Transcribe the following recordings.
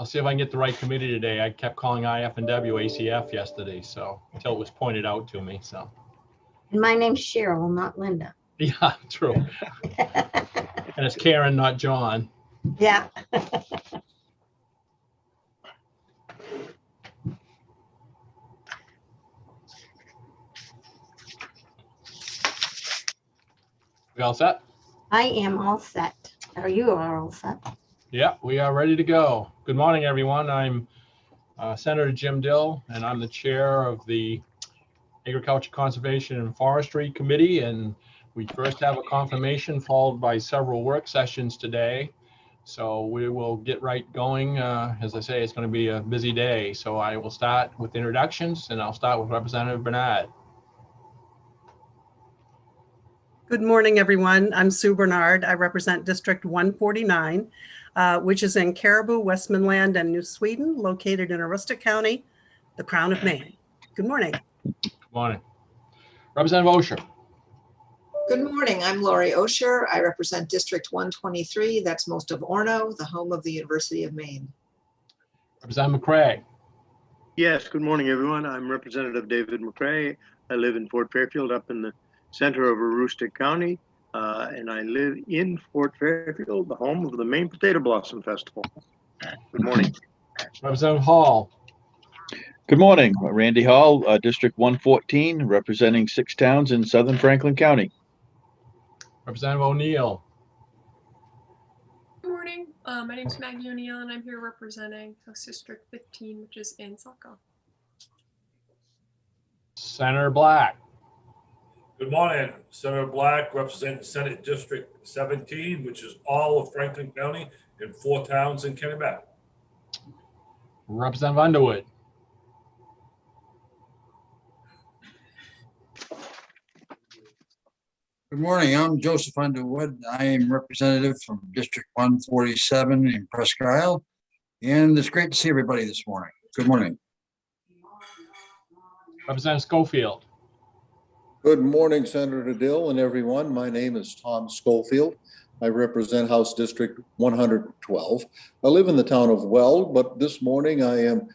I'll see if I can get the right committee today. I kept calling IF&W ACF yesterday, so until it was pointed out to me. So. And my name's Cheryl, not Linda. Yeah, true. And it's Karen, not John. Yeah. We all set? I am all set. Or you are all set. Yeah, we are ready to go. Good morning, everyone. I'm Senator Jim Dill, and I'm the chair of the Agriculture, Conservation, and Forestry Committee. And we first have a confirmation followed by several work sessions today. So we will get right going. As I say, it's going to be a busy day. So I will start with introductions, and I'll start with Representative Bernard. Good morning, everyone. I'm Sue Bernard. I represent District 149, which is in Caribou, Westmanland, and New Sweden, located in Aroostook County, the Crown of Maine. Good morning. Good morning. Representative Osher. Good morning. I'm Lori Osher. I represent District 123. That's most of Orono, the home of the University of Maine. Representative McCray. Yes, good morning, everyone. I'm Representative David McCray. I live in Fort Fairfield up in the center of Aroostook County, and I live in Fort Fairfield, the home of the Maine Potato Blossom Festival. Good morning. Representative Hall. Good morning, Randy Hall, District 114, representing 6 towns in southern Franklin County. Representative O'Neill. Good morning. My name is Maggie O'Neill, and I'm here representing House District 15, which is in Saco. Senator Black. Good morning, Senator Black, representing Senate District 17, which is all of Franklin County and 4 towns in Kennebec. Representative Underwood. Good morning, I'm Joseph Underwood. I am representative from District 147 in Presque Isle, and it's great to see everybody this morning. Good morning. Representative Schofield. Good morning, Senator Dill and everyone. My name is Tom Schofield. I represent House District 112. I live in the town of Weld, but this morning I am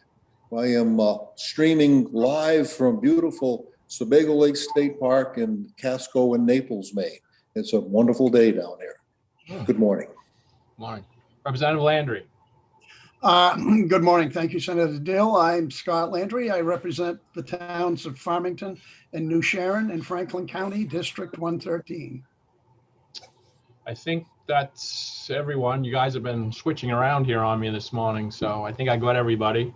streaming live from beautiful Sebago Lake State Park in Casco and Naples, Maine. It's a wonderful day down there. Good morning. Morning. Representative Landry. Good morning. Thank you, Senator Dill. I'm Scott Landry. I represent the towns of Farmington and New Sharon in Franklin County, District 113. I think that's everyone. You guys have been switching around here on me this morning, so I think I got everybody.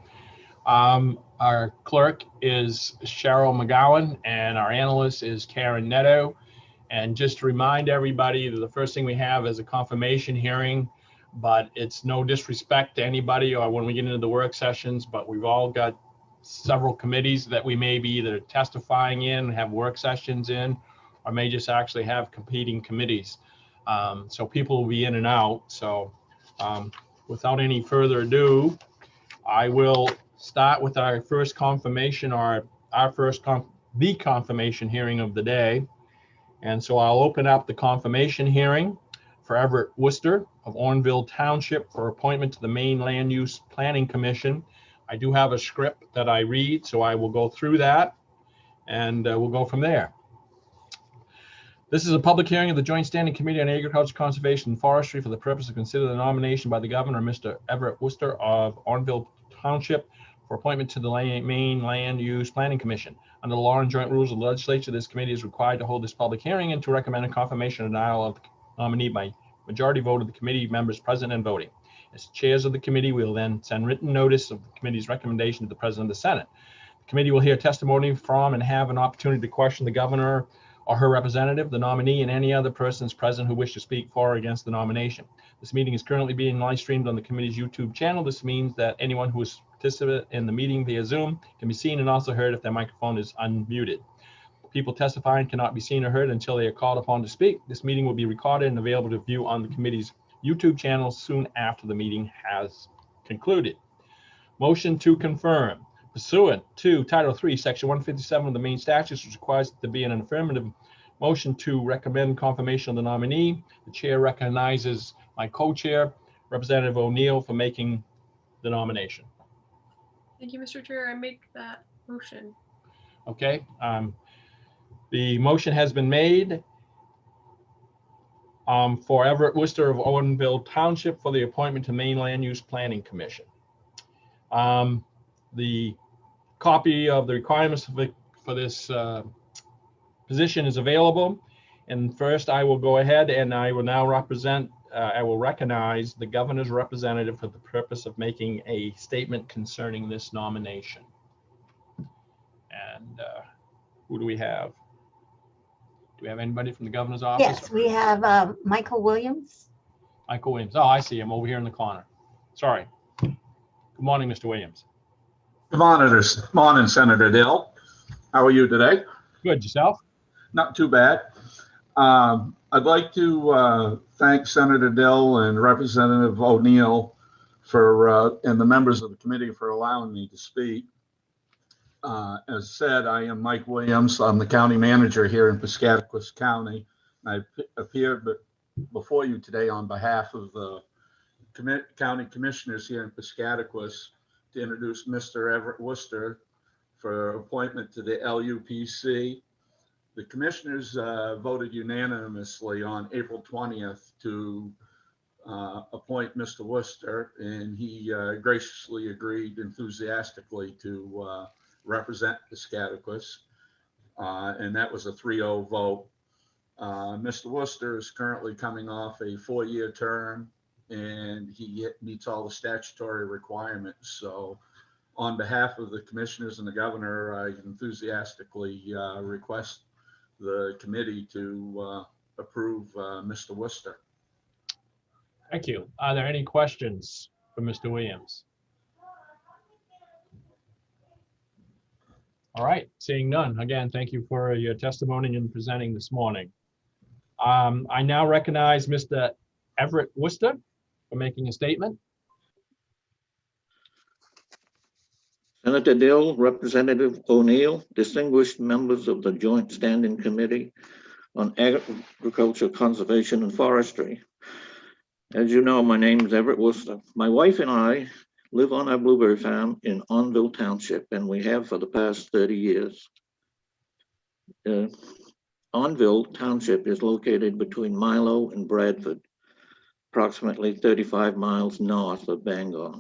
Our clerk is Cheryl McGowan, and our analyst is Karen Netto. And just to remind everybody that the first thing we have is a confirmation hearing, but it's no disrespect to anybody or when we get into the work sessions, but we've all got several committees that we may be either testifying in, have work sessions in, or may just actually have competing committees. So people will be in and out. So without any further ado, I will start with our first confirmation, or the confirmation hearing of the day. And so I'll open up the confirmation hearing for Everett Worcester of Orneville Township for appointment to the Maine Land Use Planning Commission. I do have a script that I read, so I will go through that and we'll go from there. This is a public hearing of the Joint Standing Committee on Agriculture, Conservation, and Forestry for the purpose of considering the nomination by the governor, Mr. Everett Worcester of Orneville Township, for appointment to the Maine Land Use Planning Commission. Under the law and joint rules of the legislature, this committee is required to hold this public hearing and to recommend a confirmation or denial of the nominee by majority vote of the committee members present and voting. As chairs of the committee, we will then send written notice of the committee's recommendation to the President of the Senate. The committee will hear testimony from and have an opportunity to question the governor or her representative, the nominee, and any other persons present who wish to speak for or against the nomination. This meeting is currently being live streamed on the committee's YouTube channel. This means that anyone who is participating in the meeting via Zoom can be seen and also heard if their microphone is unmuted. People testifying cannot be seen or heard until they are called upon to speak. This meeting will be recorded and available to view on the committee's YouTube channel soon after the meeting has concluded. Motion to confirm. Pursuant to Title III, Section 157 of the Maine statutes, which requires to be an affirmative motion to recommend confirmation of the nominee. The chair recognizes my co-chair, Representative O'Neill, for making the nomination? Thank you, Mr. Chair. I make that motion. Okay. The motion has been made for Everett Worcester of Owenville Township for the appointment to Maine Land Use Planning Commission. The copy of the requirements for this position is available. And first, I will go ahead and I will now I will recognize the governor's representative for the purpose of making a statement concerning this nomination. And who do we have? Do we have anybody from the governor's office? Yes, we have Michael Williams. Michael Williams. Oh, I see him over here in the corner. Sorry. Good morning, Mr. Williams. Good morning, Senator Dill. How are you today? Good. Yourself? Not too bad. I'd like to thank Senator Dill and Representative O'Neill and the members of the committee for allowing me to speak. As said, I am Mike Williams. I'm the county manager here in Piscataquis County. I appeared before you today on behalf of the county commissioners here in Piscataquis to introduce Mr. Everett Worcester for appointment to the LUPC. The commissioners voted unanimously on April 20th to appoint Mr. Worcester, and he graciously agreed enthusiastically to represent Piscataquis, and that was a 3-0 vote. Mr. Worcester is currently coming off a 4-year term, and he meets all the statutory requirements. So on behalf of the commissioners and the governor, I enthusiastically request the committee to approve Mr. Worcester. Thank you. Are there any questions for Mr. Williams? All right, seeing none. Again, thank you for your testimony and presenting this morning. I now recognize Mr. Everett Worcester for making a statement. Senator Dill, Representative O'Neill, distinguished members of the Joint Standing Committee on Agriculture, Conservation, and Forestry. As you know, my name is Everett Worcester. My wife and I live on our blueberry farm in Onville Township, and we have for the past 30 years. Onville Township is located between Milo and Bradford, approximately 35 miles north of Bangor.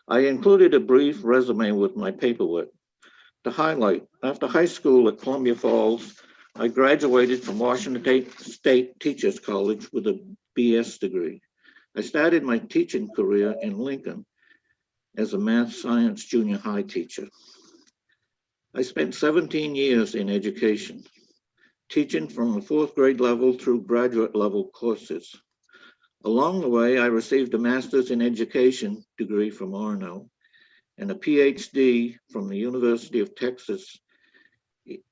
I included a brief resume with my paperwork to highlight. After high school at Columbia Falls, I graduated from Washington State Teachers College with a BS degree. I started my teaching career in Lincoln as a math science junior high teacher. I spent 17 years in education, teaching from the 4th grade level through graduate level courses. Along the way, I received a master's in education degree from Orono and a PhD from the University of Texas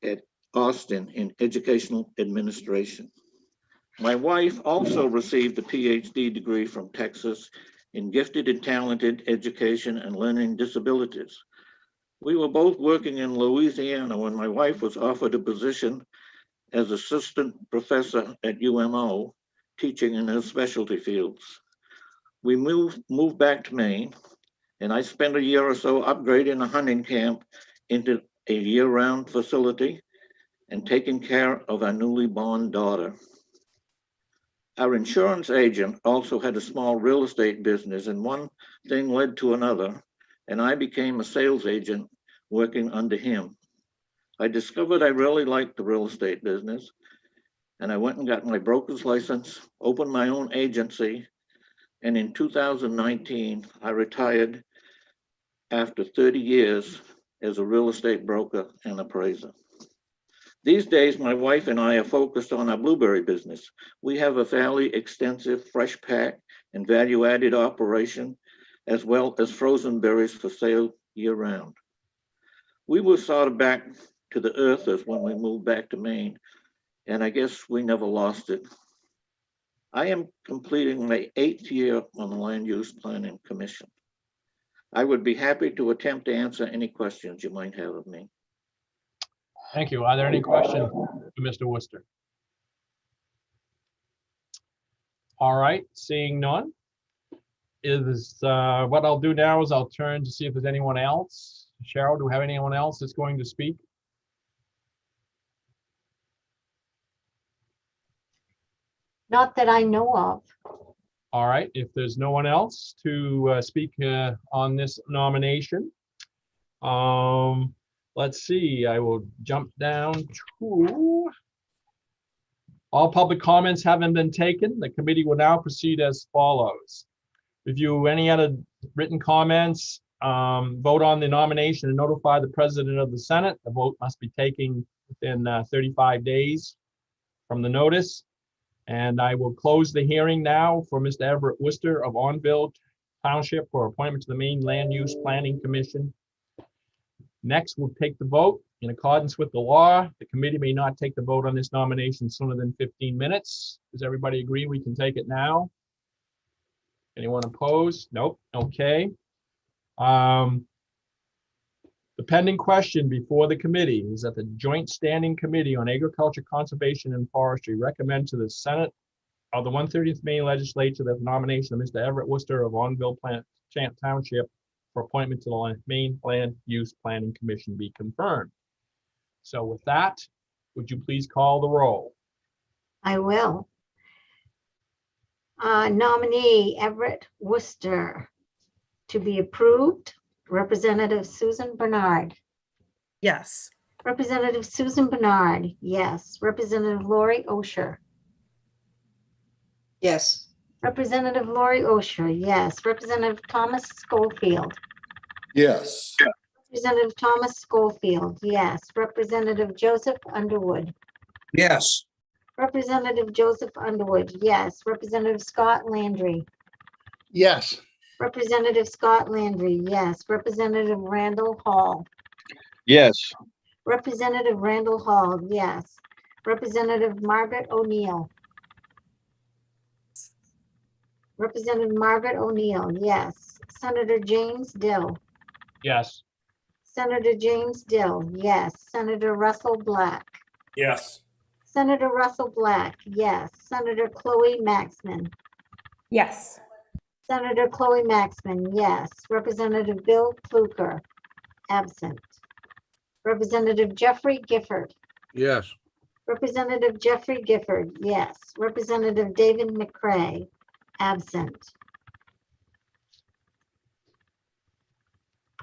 at Austin in educational administration. My wife also received a PhD degree from Texas in gifted and talented education and learning disabilities. We were both working in Louisiana when my wife was offered a position as assistant professor at UMO, teaching in her specialty fields. We moved back to Maine, and I spent a year or so upgrading a hunting camp into a year-round facility and taking care of our newly born daughter. Our insurance agent also had a small real estate business, and one thing led to another, and I became a sales agent working under him. I discovered I really liked the real estate business, and I went and got my broker's license, opened my own agency, and in 2019, I retired after 30 years as a real estate broker and appraiser. These days, my wife and I are focused on our blueberry business. We have a fairly extensive fresh pack and value-added operation, as well as frozen berries for sale year-round. We were sort of back to the earthers when we moved back to Maine, and I guess we never lost it. I am completing my 8th year on the Land Use Planning Commission. I would be happy to attempt to answer any questions you might have of me. Thank you. Are there any questions for Mr. Worcester? All right, seeing none. is what I'll do now is I'll turn to see if there's anyone else. Cheryl, do we have anyone else that's going to speak? Not that I know of. All right, if there's no one else to speak on this nomination, let's see, I will jump down to all public comments having been taken. The committee will now proceed as follows. Review any other written comments, vote on the nomination and notify the president of the Senate. The vote must be taken within 35 days from the notice. And I will close the hearing now for Mr. Everett Worcester of Onville Township for appointment to the Maine Land Use Planning Commission. Next, we'll take the vote. In accordance with the law, the committee may not take the vote on this nomination sooner than 15 minutes. Does everybody agree we can take it now? Anyone opposed? Nope. Okay. The pending question before the committee is that the Joint Standing Committee on Agriculture, Conservation, and Forestry recommend to the Senate of the 130th Maine Legislature that the nomination of Mr. Everett Worcester of Onville Township for appointment to the Maine Land Use Planning Commission be confirmed. So with that, would you please call the roll? I will. Nominee Everett Worcester to be approved. Representative Susan Bernard. Yes. Representative Susan Bernard, yes. Representative Lori Osher. Yes. Representative Lori Osher, yes. Representative Thomas Schofield. Yes. Representative Thomas Schofield, yes. Representative Joseph Underwood. Yes. Representative Joseph Underwood, yes. Representative Scott Landry. Yes. Representative Scott Landry, yes. Representative Randall Hall. Yes. Representative Randall Hall, yes. Representative Margaret O'Neill. Representative Margaret O'Neill, yes. Senator James Dill. Yes. Senator James Dill, yes. Senator Russell Black. Yes. Senator Russell Black, yes. Senator Chloe Maxman. Yes. Senator Chloe Maxman, yes. Representative Bill Fluker, absent. Representative Jeffrey Gifford. Yes. Representative Jeffrey Gifford, yes. Representative David McCray, absent.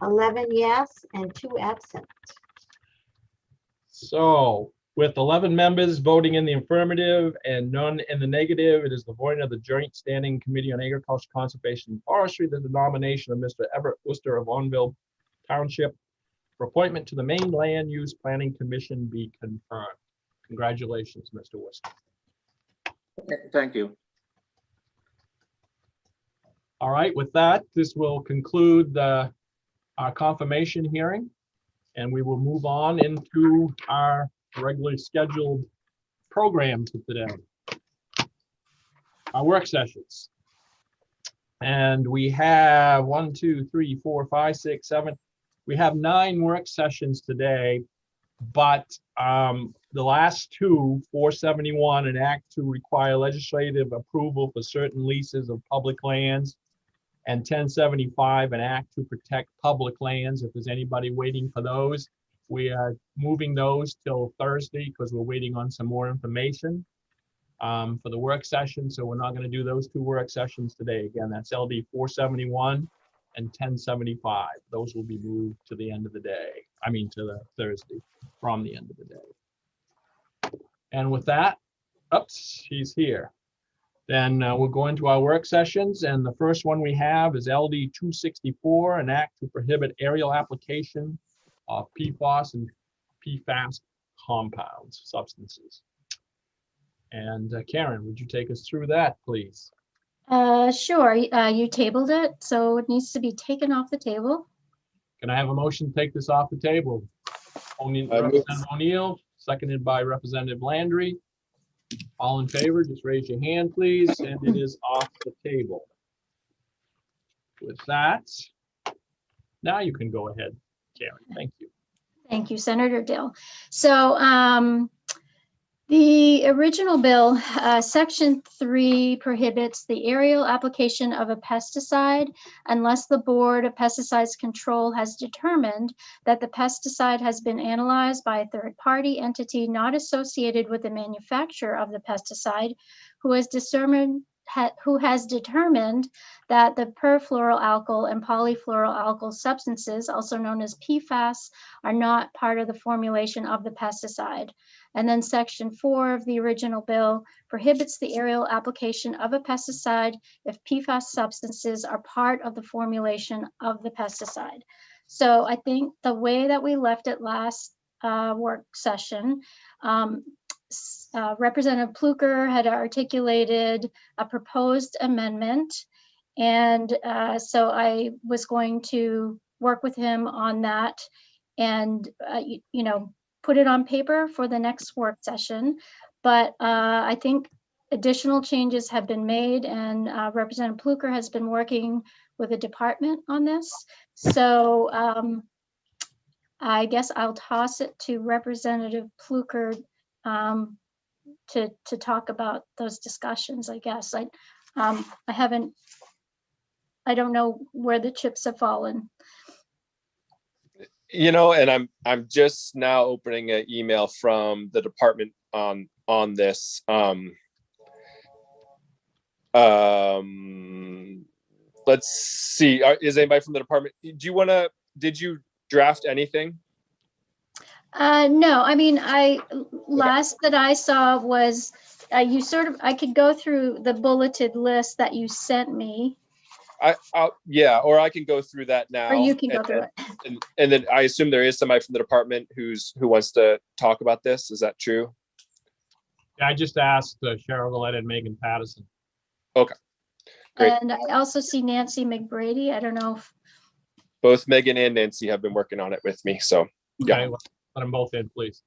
11 yes and 2 absent. So with 11 members voting in the affirmative and none in the negative, it is the voting of the Joint Standing Committee on Agriculture, Conservation, and Forestry that the nomination of Mr. Everett Worcester of Onville Township for appointment to the Maine Land Use Planning Commission be confirmed. Congratulations, Mr. Worcester. Thank you. All right, with that, this will conclude our confirmation hearing, and we will move on into our regularly scheduled program for today, our work sessions. And we have 1, 2, 3, 4, 5, 6, 7. We have 9 work sessions today, but the last 2, 471 and Act 2, require legislative approval for certain leases of public lands, and 1075 an Act to protect public lands. If there's anybody waiting for those, we are moving those till Thursday because we're waiting on some more information for the work session. So we're not going to do those 2 work sessions today. Again, that's LD 471 and 1075. Those will be moved to the end of the day. I mean, to the Thursday from the end of the day. And with that, oops, he's here. Then we'll go into our work sessions, and the first one we have is LD 264, an act to prohibit aerial application of PFAS and PFAS compounds, substances. And Karen, would you take us through that, please? Sure. You tabled it, so it needs to be taken off the table. Can I have a motion to take this off the table? Representative O'Neill, seconded by Representative Landry. All in favor, just raise your hand, please, and it is off the table. With that, now you can go ahead, Karen. Thank you. Thank you, Senator Dill. So The original bill, Section 3 prohibits the aerial application of a pesticide unless the Board of Pesticides Control has determined that the pesticide has been analyzed by a third-party entity not associated with the manufacturer of the pesticide, who has determined that the perfluoroalkyl and polyfluoroalkyl substances, also known as PFAS, are not part of the formulation of the pesticide. And then Section 4 of the original bill prohibits the aerial application of a pesticide if PFAS substances are part of the formulation of the pesticide. So I think the way that we left it last work session, Representative Pluker had articulated a proposed amendment. And so I was going to work with him on that and, put it on paper for the next work session. But I think additional changes have been made, and Representative Pluker has been working with the department on this. So I guess I'll toss it to Representative Pluker to talk about those discussions, I guess. I don't know where the chips have fallen. And I'm just now opening an email from the department on this. Let's see. Is anybody from the department? Did you draft anything? No, I mean, last that I saw was I could go through the bulleted list that you sent me. Or I can go through that now. Or you can go through it. And then I assume there is somebody from the department who wants to talk about this. Is that true? Yeah, I just asked Cheryl Gillette and Megan Pattison. Okay. Great. And I also see Nancy McBrady. I don't know if both Megan and Nancy have been working on it with me. So yeah. Okay, let them both in, please.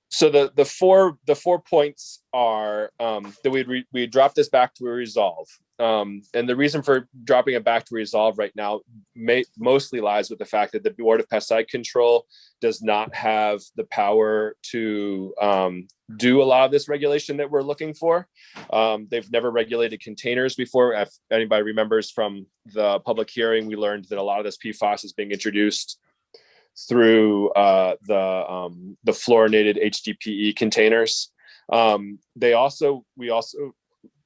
So the four points are that we drop this back to a resolve. And the reason for dropping it back to resolve right now mostly lies with the fact that the Board of Pesticide Control does not have the power to do a lot of this regulation that we're looking for. They've never regulated containers before. If anybody remembers from the public hearing, we learned that a lot of this PFAS is being introduced through the fluorinated HDPE containers. We also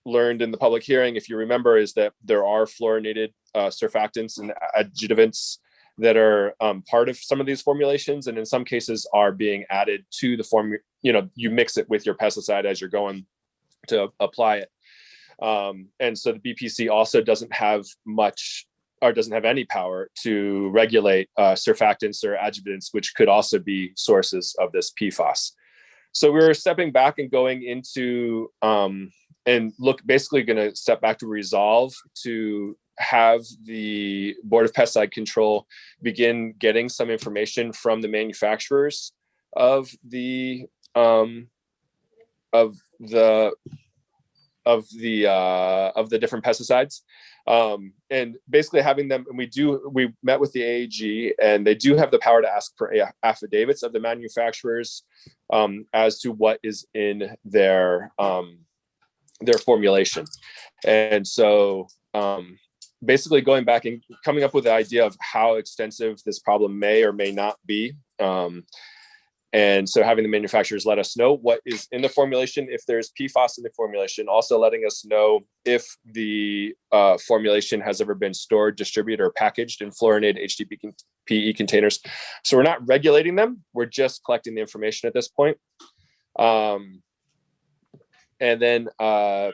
learned in the public hearing, if you remember, is that there are fluorinated surfactants and adjuvants that are part of some of these formulations, and in some cases are being added to the form. You mix it with your pesticide as you're going to apply it. And so the BPC also doesn't have any power to regulate surfactants or adjuvants, which could also be sources of this PFAS. So we're stepping back and going into basically going to step back to resolve to have the Board of Pesticide Control begin getting some information from the manufacturers of the different pesticides. And basically having them, and we met with the AAG, and they do have the power to ask for affidavits of the manufacturers as to what is in their formulation. And so basically going back and coming up with the idea of how extensive this problem may or may not be. And so having the manufacturers let us know what is in the formulation, if there's PFAS in the formulation, also letting us know if the formulation has ever been stored, distributed, or packaged in fluorinated HDPE containers. So we're not regulating them. We're just collecting the information at this point. And then have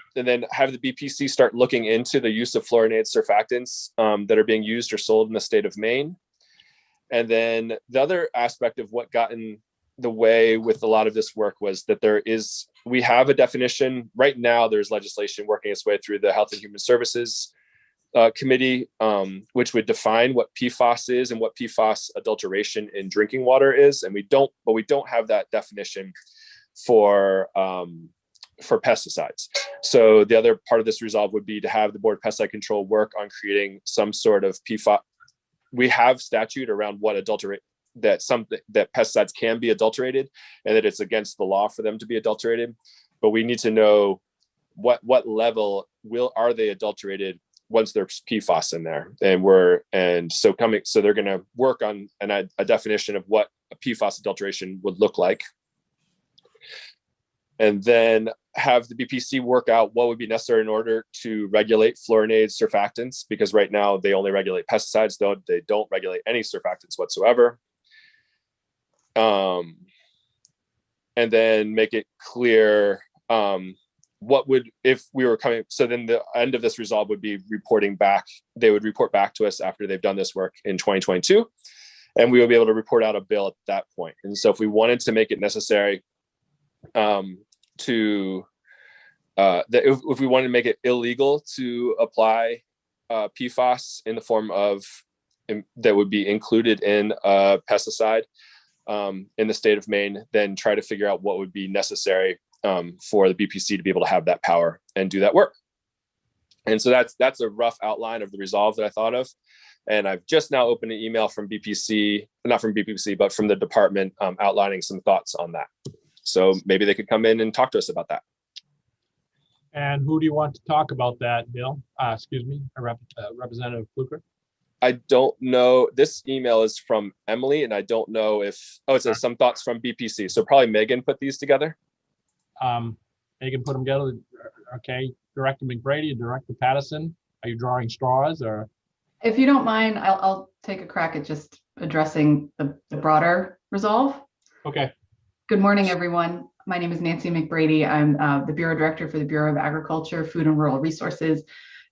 the BPC start looking into the use of fluorinated surfactants that are being used or sold in the state of Maine. And then the other aspect of what got in the way with a lot of this work was that we have a definition. Right now, there's legislation working its way through the Health and Human Services Committee, which would define what PFAS is and what PFAS adulteration in drinking water is. And we don't have that definition for pesticides. So the other part of this resolve would be to have the Board of Pesticide Control work on creating some sort of PFAS. We have statute around what that pesticides can be adulterated and that it's against the law for them to be adulterated. But we need to know what level are they adulterated once there's PFAS in there, so they're going to work on a definition of what a PFAS adulteration would look like, and then have the BPC work out what would be necessary in order to regulate fluorinated surfactants, because right now they only regulate pesticides, though they don't regulate any surfactants whatsoever. And then make it clear what would, if we were coming, so then the end of this resolve would be reporting back. They would report back to us after they've done this work in 2022, and we will be able to report out a bill at that point. And so if we wanted to make it necessary if we wanted to make it illegal to apply PFAS in the form of that would be included in a pesticide in the state of Maine, then try to figure out what would be necessary for the BPC to be able to have that power and do that work. And so that's a rough outline of the resolve that I thought of. And I've just now opened an email from BPC, not from BPC, but from the department outlining some thoughts on that. So maybe they could come in and talk to us about that. And who do you want to talk about that, Bill? Excuse me, Representative Fluker. I don't know. This email is from Emily, and I don't know if, it says some thoughts from BPC. So probably Megan put these together. Megan put them together. Okay, Director McBrady and Director Patterson, are you drawing straws or? If you don't mind, I'll take a crack at just addressing the broader resolve. Okay. Good morning, everyone. My name is Nancy McBrady. I'm the Bureau Director for the Bureau of Agriculture, Food and Rural Resources.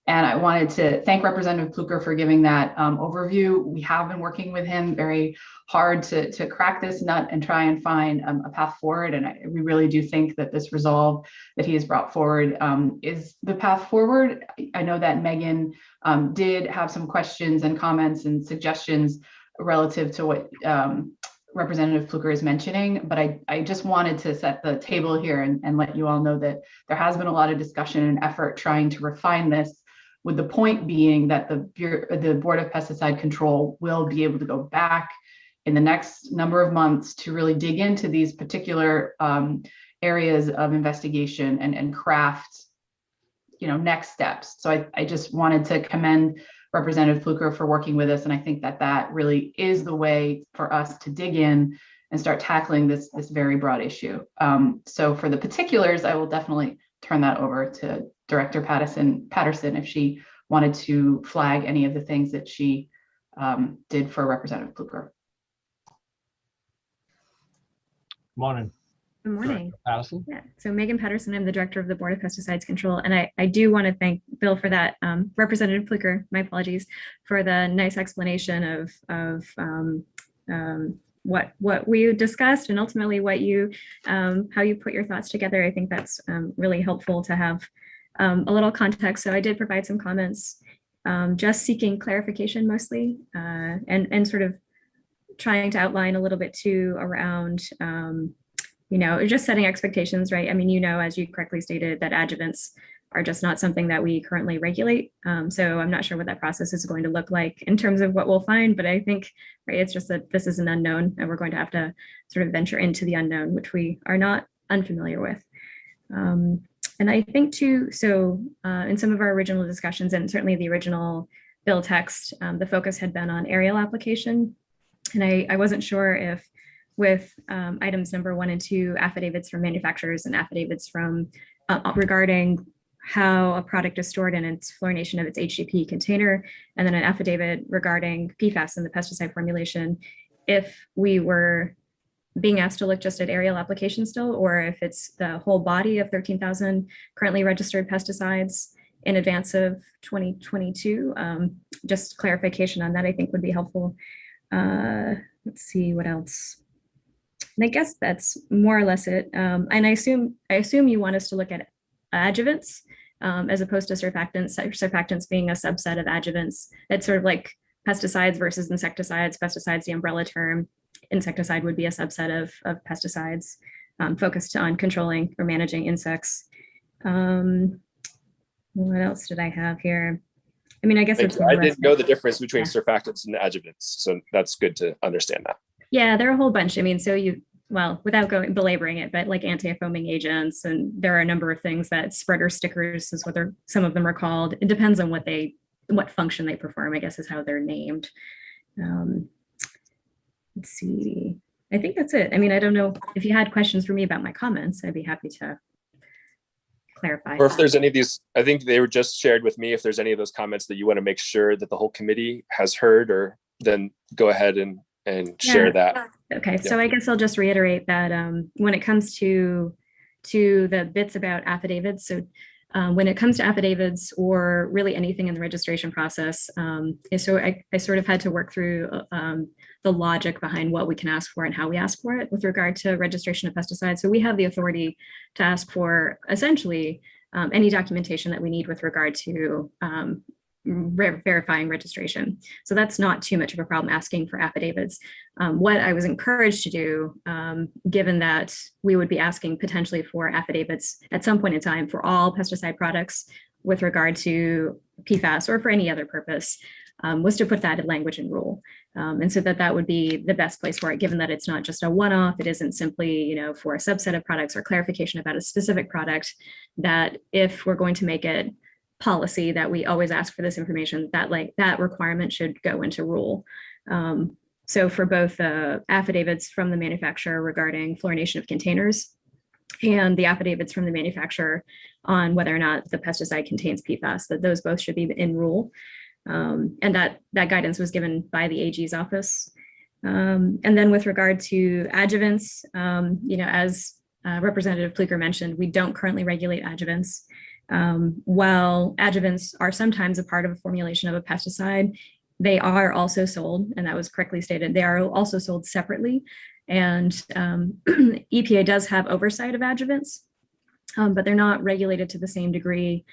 And I wanted to thank Representative Fluker for giving that overview. We have been working with him very hard to crack this nut and try and find a path forward. And we really do think that this resolve that he has brought forward is the path forward. I know that Megan did have some questions and comments and suggestions relative to what Representative Fluker is mentioning, but I just wanted to set the table here and let you all know that there has been a lot of discussion and effort trying to refine this, with the point being that the Board of Pesticide Control will be able to go back in the next number of months to really dig into these particular areas of investigation and craft, next steps. So I just wanted to commend Representative Fluker for working with us, and I think that really is the way for us to dig in and start tackling this very broad issue. So for the particulars, I will definitely turn that over to Director Patterson if she wanted to flag any of the things that she did for Representative Fluker. Morning. Good morning. Patterson. Yeah. So Megan Patterson, I'm the Director of the Board of Pesticides Control, and I do want to thank Bill for that. Representative Fluker, my apologies, for the nice explanation of what we discussed and ultimately what you how you put your thoughts together. I think that's really helpful to have a little context. So I did provide some comments, just seeking clarification mostly, and sort of trying to outline a little bit too around just setting expectations, right? I mean, as you correctly stated, that adjuvants are just not something that we currently regulate. So I'm not sure what that process is going to look like in terms of what we'll find, but I think, right, it's just that this is an unknown and we're going to have to sort of venture into the unknown, which we are not unfamiliar with. And I think too, so in some of our original discussions and certainly the original bill text, the focus had been on aerial application. And I wasn't sure if with items number 1 and 2, affidavits from manufacturers and affidavits from regarding how a product is stored in its fluorination of its HDP container, and then an affidavit regarding PFAS in the pesticide formulation, if we were being asked to look just at aerial application still, or if it's the whole body of 13,000 currently registered pesticides in advance of 2022. Just clarification on that, I think, would be helpful. Let's see what else. And I guess that's more or less it. And I assume you want us to look at adjuvants as opposed to surfactants. Surfactants being a subset of adjuvants. It's sort of like pesticides versus insecticides. Pesticides, the umbrella term. Insecticide would be a subset of pesticides focused on controlling or managing insects. What else did I have here? I mean, I guess it's I didn't know the difference between surfactants and adjuvants, so that's good to understand that. Yeah, there are a whole bunch. I mean, well, without going belaboring it, but like anti-foaming agents, and there are a number of things that spreader stickers is what some of them are called. It depends on what function they perform, I guess is how they're named. Let's see. I think that's it. I mean, I don't know if you had questions for me about my comments, I'd be happy to clarify. Or if there's any of these, I think they were just shared with me. If there's any of those comments that you want to make sure that the whole committee has heard, or then go ahead and share that. Okay, so I guess I'll just reiterate that when it comes to the bits about affidavits, so when it comes to affidavits or really anything in the registration process, so I sort of had to work through the logic behind what we can ask for and how we ask for it with regard to registration of pesticides. So we have the authority to ask for essentially any documentation that we need with regard to verifying registration. So that's not too much of a problem asking for affidavits. What I was encouraged to do, given that we would be asking potentially for affidavits at some point in time for all pesticide products with regard to PFAS or for any other purpose, was to put that in language and rule. And so that would be the best place for it, given that it's not just a one-off, it isn't simply, for a subset of products or clarification about a specific product, that if we're going to make it policy that we always ask for this information, that requirement should go into rule. So for both affidavits from the manufacturer regarding fluorination of containers and the affidavits from the manufacturer on whether or not the pesticide contains PFAS, that those both should be in rule. And that guidance was given by the AG's office. And then with regard to adjuvants, as Representative Pluker mentioned, we don't currently regulate adjuvants. While adjuvants are sometimes a part of a formulation of a pesticide, they are also sold, and that was correctly stated, they are also sold separately. And EPA does have oversight of adjuvants, but they're not regulated to the same degree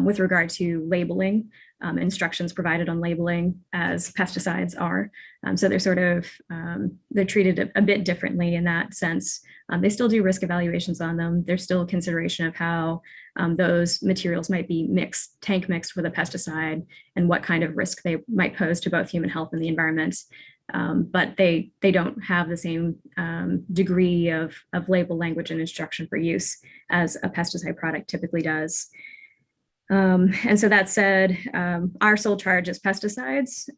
with regard to labeling, instructions provided on labeling as pesticides are. So they're sort of, they're treated a bit differently in that sense. They still do risk evaluations on them. There's still consideration of how those materials might be tank mixed with a pesticide and what kind of risk they might pose to both human health and the environment. But they don't have the same degree of label language and instruction for use as a pesticide product typically does. And so that said, our sole charge is pesticides.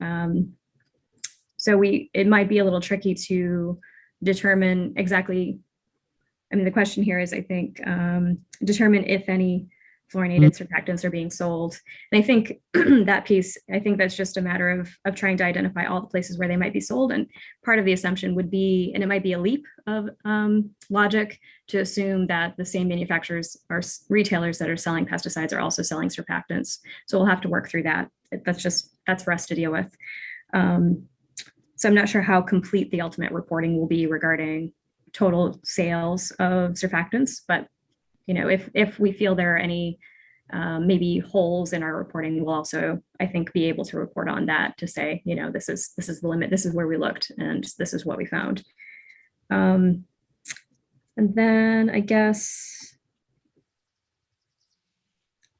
So it might be a little tricky to determine exactly, I mean, the question here is, I think, determine if any fluorinated surfactants are being sold. And I think that piece, I think that's just a matter of trying to identify all the places where they might be sold. And part of the assumption would be, and it might be a leap of logic to assume that the same manufacturers or retailers that are selling pesticides are also selling surfactants. So we'll have to work through that. That's for us to deal with. So I'm not sure how complete the ultimate reporting will be regarding total sales of surfactants, but if we feel there are any maybe holes in our reporting, we'll also, I think, be able to report on that to say, this is the limit, this is where we looked, and this is what we found. And then I guess,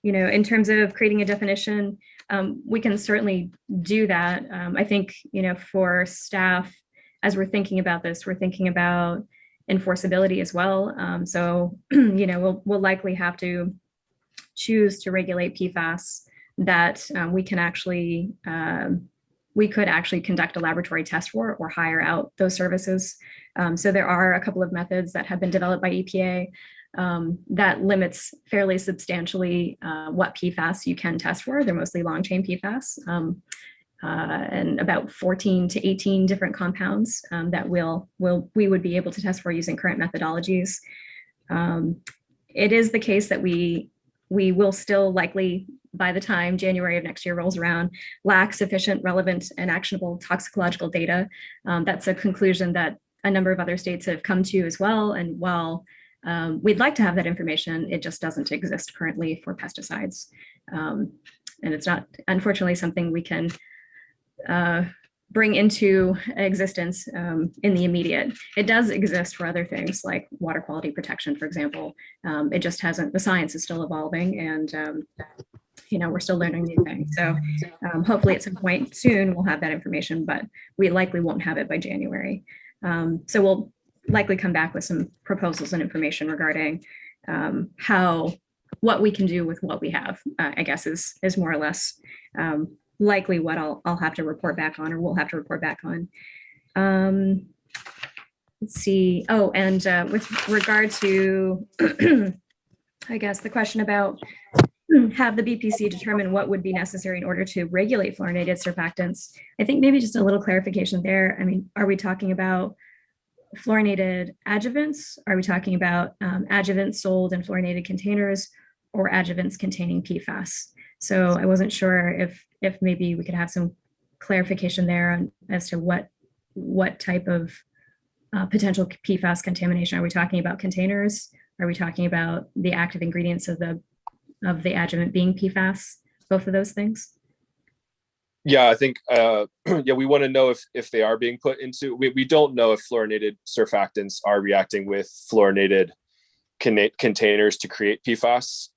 in terms of creating a definition, we can certainly do that. I think, for staff, as we're thinking about this, we're thinking about enforceability as well. So, we'll likely have to choose to regulate PFAS that we could actually conduct a laboratory test for or hire out those services. So there are a couple of methods that have been developed by EPA that limits fairly substantially what PFAS you can test for. They're mostly long chain PFAS. And about 14 to 18 different compounds that we would be able to test for using current methodologies. It is the case that we will still likely, by the time January of next year rolls around, lack sufficient relevant and actionable toxicological data. That's a conclusion that a number of other states have come to as well. And while we'd like to have that information, it just doesn't exist currently for pesticides. And it's not, unfortunately, something we can bring into existence in the immediate. It does exist for other things like water quality protection, for example. It just hasn't, the science is still evolving, and we're still learning new things. So hopefully at some point soon we'll have that information, but we likely won't have it by January. So we'll likely come back with some proposals and information regarding what we can do with what we have, I guess is more or less likely what I'll have to report back on, or we'll have to report back on. Let's see. Oh, and with regard to, I guess, the question about have the BPC determine what would be necessary in order to regulate fluorinated surfactants, I think maybe just a little clarification there. I mean, are we talking about fluorinated adjuvants? Are we talking about adjuvants sold in fluorinated containers, or adjuvants containing PFAS? So I wasn't sure if maybe we could have some clarification there on, as to what type of potential PFAS contamination. Are we talking about containers? Are we talking about the active ingredients of the adjuvant being PFAS? Both of those things? Yeah, I think, yeah, we want to know if they are being put into, we don't know if fluorinated surfactants are reacting with fluorinated containers to create PFAS.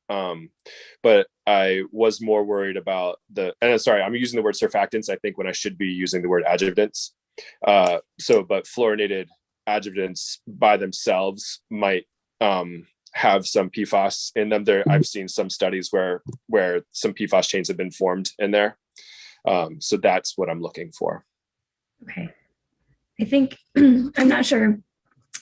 But I was more worried about and sorry, I'm using the word surfactants, I think, when I should be using the word adjuvants. But fluorinated adjuvants by themselves might have some PFAS in them. I've seen some studies where some PFAS chains have been formed in there. So that's what I'm looking for. Okay. I think, I'm not sure.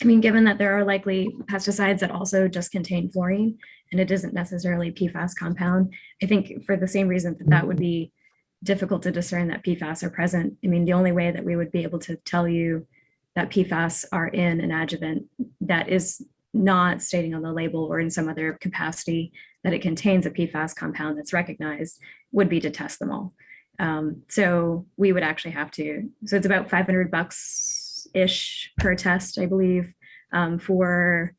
I mean, given that there are likely pesticides that also just contain fluorine, and it isn't necessarily a PFAS compound, I think for the same reason that would be difficult to discern that PFAS are present. I mean, the only way that we would be able to tell you that PFAS are in an adjuvant that is not stating on the label or in some other capacity that it contains a PFAS compound that's recognized would be to test them all. So we would actually have to, so it's about $500-ish per test, I believe, for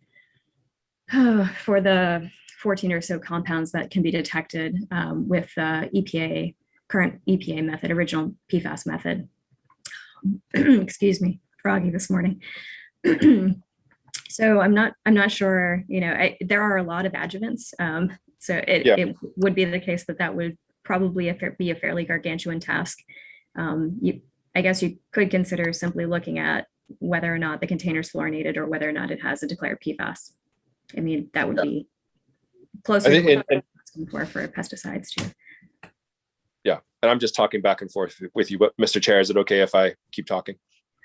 the 14 or so compounds that can be detected with current EPA method, original PFAS method. Excuse me, froggy this morning. So I'm not sure, there are a lot of adjuvants. So it would be the case that would probably be a fairly gargantuan task. I guess you could consider simply looking at whether or not the container is fluorinated or whether or not it has a declared PFAS. I mean, that would be closer to what I'm asking for pesticides too. Yeah, and I'm just talking back and forth with you, but Mr. Chair, is it okay if I keep talking?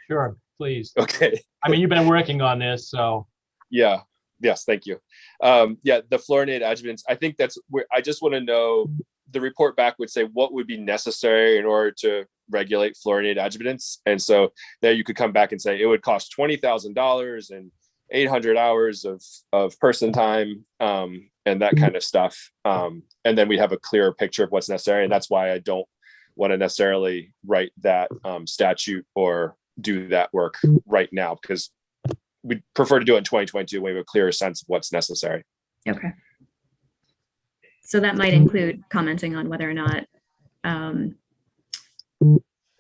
Sure, please. Okay. I mean, you've been working on this, so. Yeah. Yes, thank you. Yeah, the fluorinated adjuvants, I think that's where I just want to know, the report back would say what would be necessary in order to regulate fluorinated adjuvants. And so there you could come back and say it would cost $20,000 and 800 hours of person time and that kind of stuff. And then we have a clearer picture of what's necessary. And that's why I don't want to necessarily write that statute or do that work right now, because we'd prefer to do it in 2022 when we have a clearer sense of what's necessary. Okay. So that might include commenting on whether or not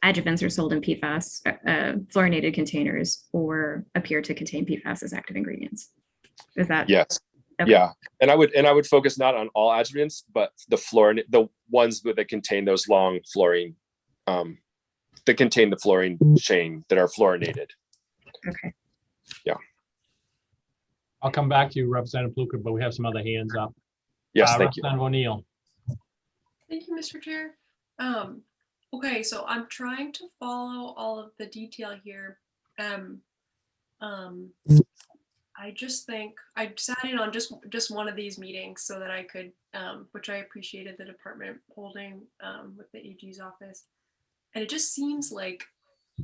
adjuvants are sold in PFAS, fluorinated containers, or appear to contain PFAS as active ingredients. Is that? Yes. Okay. Yeah. And I would focus not on all adjuvants, but the ones that contain those long fluorine, that contain the fluorine chain that are fluorinated. Okay. Yeah. I'll come back to you, Representative Pluker, but we have some other hands up. Yes, thank Representative O'Neill. Thank you, Mr. Chair. Okay, so I'm trying to follow all of the detail here. I just think I sat in on just one of these meetings so that I could, which I appreciated the department holding with the AG's office. And it just seems like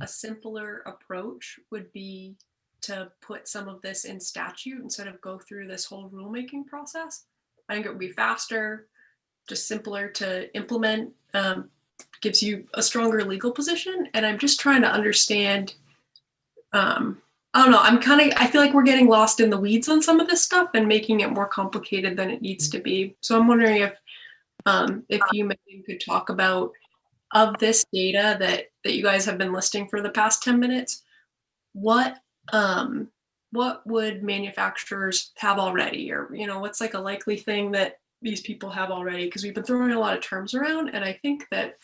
a simpler approach would be to put some of this in statute instead of go through this whole rulemaking process. I think it would be faster, just simpler to implement, gives you a stronger legal position. And I'm just trying to understand, I don't know, I feel like we're getting lost in the weeds on some of this stuff and making it more complicated than it needs to be. So I'm wondering if you maybe could talk about, of this data that you guys have been listing for the past 10 minutes, what would manufacturers have already, or what's like a likely thing that these people have already? Because we've been throwing a lot of terms around, and I think that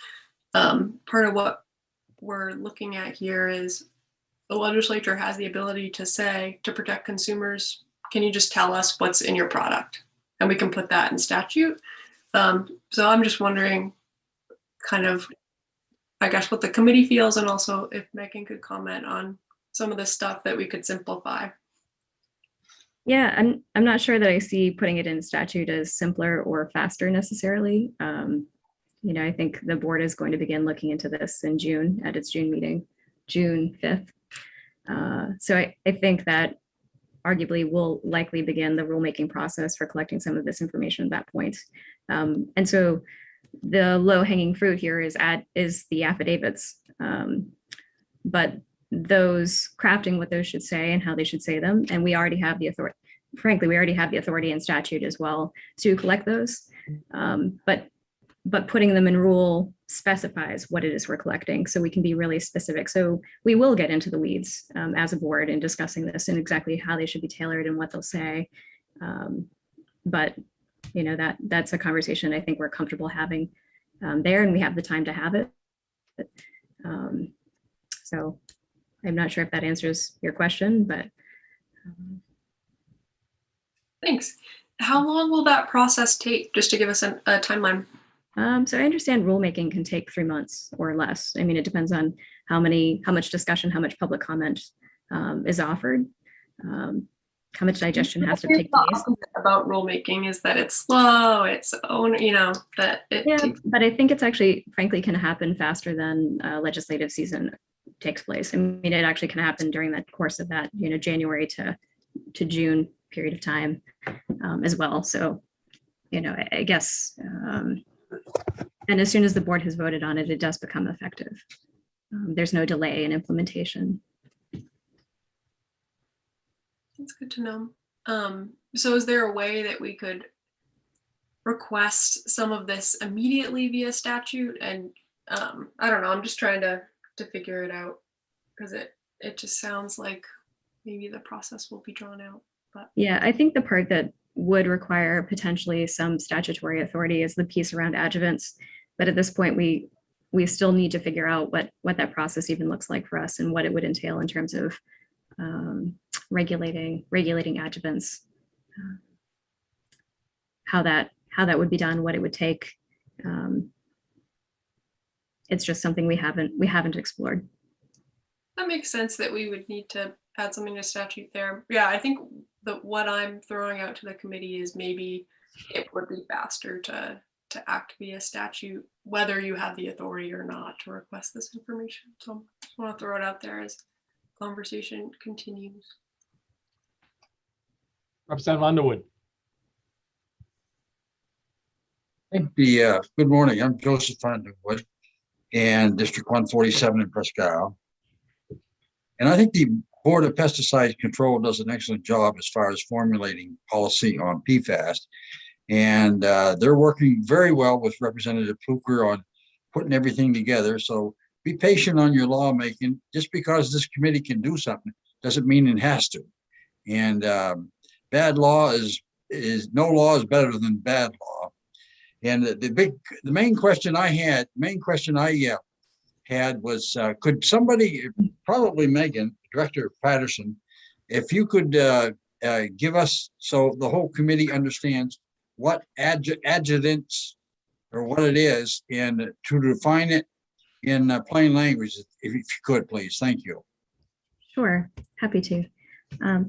part of what we're looking at here is the legislature has the ability to say, to protect consumers, can you just tell us what's in your product? And we can put that in statute. So I'm just wondering kind of, I guess, what the committee feels, and also if Megan could comment on some of the stuff that we could simplify. Yeah, I'm not sure that I see putting it in statute as simpler or faster necessarily. You know, I think the board is going to begin looking into this in June at its June meeting, June 5th. So I think that arguably we'll likely begin the rulemaking process for collecting some of this information at that point. And so the low hanging fruit here is the affidavits. But those crafting what those should say and how they should say them, and we already have the authority, frankly, we already have the authority in statute as well to collect those. But putting them in rule specifies what it is we're collecting, so we can be really specific. So we will get into the weeds as a board in discussing this and exactly how they should be tailored and what they'll say. But you know, that's a conversation I think we're comfortable having there, and we have the time to have it. So I'm not sure if that answers your question, but. Thanks. How long will that process take, just to give us a timeline? So I understand rulemaking can take 3 months or less. I mean, it depends on how much discussion, how much public comment is offered, how much digestion has to take place. About rulemaking is that it's slow, it's you know, that it takes. But I think it's actually, frankly, can happen faster than legislative season takes place. I mean, it actually can happen during the course of that, you know, January to June period of time as well. So, you know, I guess, and as soon as the board has voted on it, it does become effective. There's no delay in implementation. That's good to know. So is there a way that we could request some of this immediately via statute? And I don't know, I'm just trying to figure it out, because it just sounds like maybe the process will be drawn out. But yeah, I think the part that would require potentially some statutory authority is the piece around adjuvants. But at this point, we still need to figure out what that process even looks like for us and what it would entail in terms of regulating adjuvants, how that would be done, what it would take. It's just something we haven't explored. that makes sense that we would need to add something to statute there. Yeah, I think that what I'm throwing out to the committee is maybe it would be faster to act via statute, whether you have the authority or not to request this information. So I just want to throw it out there as conversation continues. Representative Underwood. Good morning. I'm Joseph Underwood and District 147 in Presque Isle. And I think the Board of Pesticide Control does an excellent job as far as formulating policy on PFAS. And they're working very well with Representative Pluker on putting everything together. So be patient on your lawmaking. Just because this committee can do something doesn't mean it has to. And bad law is no law is better than bad law. And the main question I had was, could somebody, probably Megan, Director Patterson, if you could give us, so the whole committee understands what adjuvants or what it is, and to define it in plain language, if you could, please. Thank you. Sure, happy to.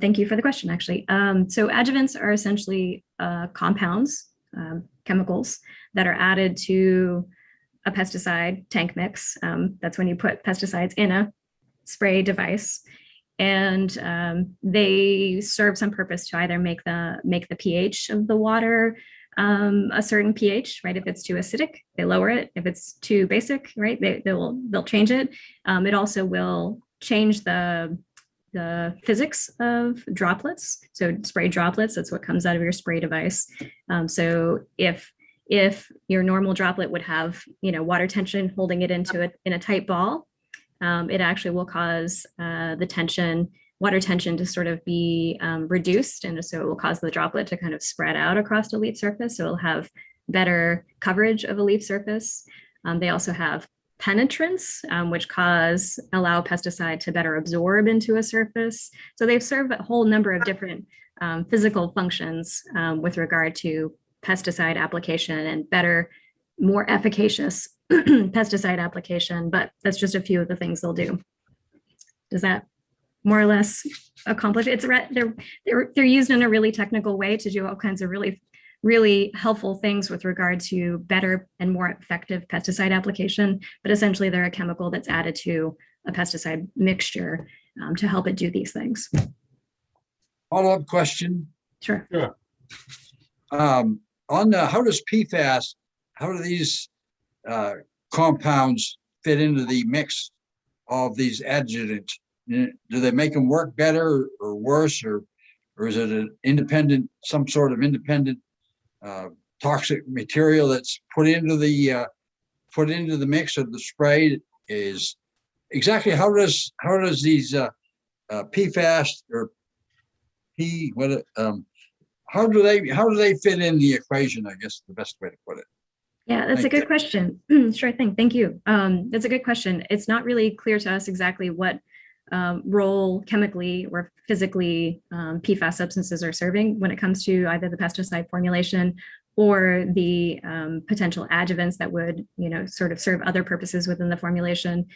Thank you for the question, actually. So adjuvants are essentially compounds, chemicals that are added to a pesticide tank mix. That's when you put pesticides in a spray device, and they serve some purpose to either make the pH of the water a certain pH, right? If it's too acidic, they lower it. If it's too basic, right, they'll change it. It also will change the physics of droplets. So spray droplets, that's what comes out of your spray device. So if your normal droplet would have, water tension holding it in a tight ball, it actually will cause the water tension to sort of be reduced. And so it will cause the droplet to kind of spread out across the leaf surface. So it'll have better coverage of a leaf surface. They also have penetrance, which allow pesticide to better absorb into a surface. So they've served a whole number of different physical functions with regard to pesticide application and better, more efficacious pesticide application, but that's just a few of the things they'll do. Does that more or less accomplish it? They're used in a really technical way to do all kinds of really helpful things with regard to better and more effective pesticide application, but essentially they're a chemical that's added to a pesticide mixture to help it do these things. Follow-up question. Sure. Sure. On the, how does PFAS, how do these compounds fit into the mix of these adjuvants? Do they make them work better or worse, or is it an independent, some sort of independent toxic material that's put into the mix of the spray? Is exactly how does these PFAS or how do they fit in the equation? I guess is the best way to put it. Yeah, that's a good question. Sure thing. Thank you. That's a good question. It's not really clear to us exactly what role chemically or physically PFAS substances are serving when it comes to either the pesticide formulation or the potential adjuvants that would, sort of serve other purposes within the formulation.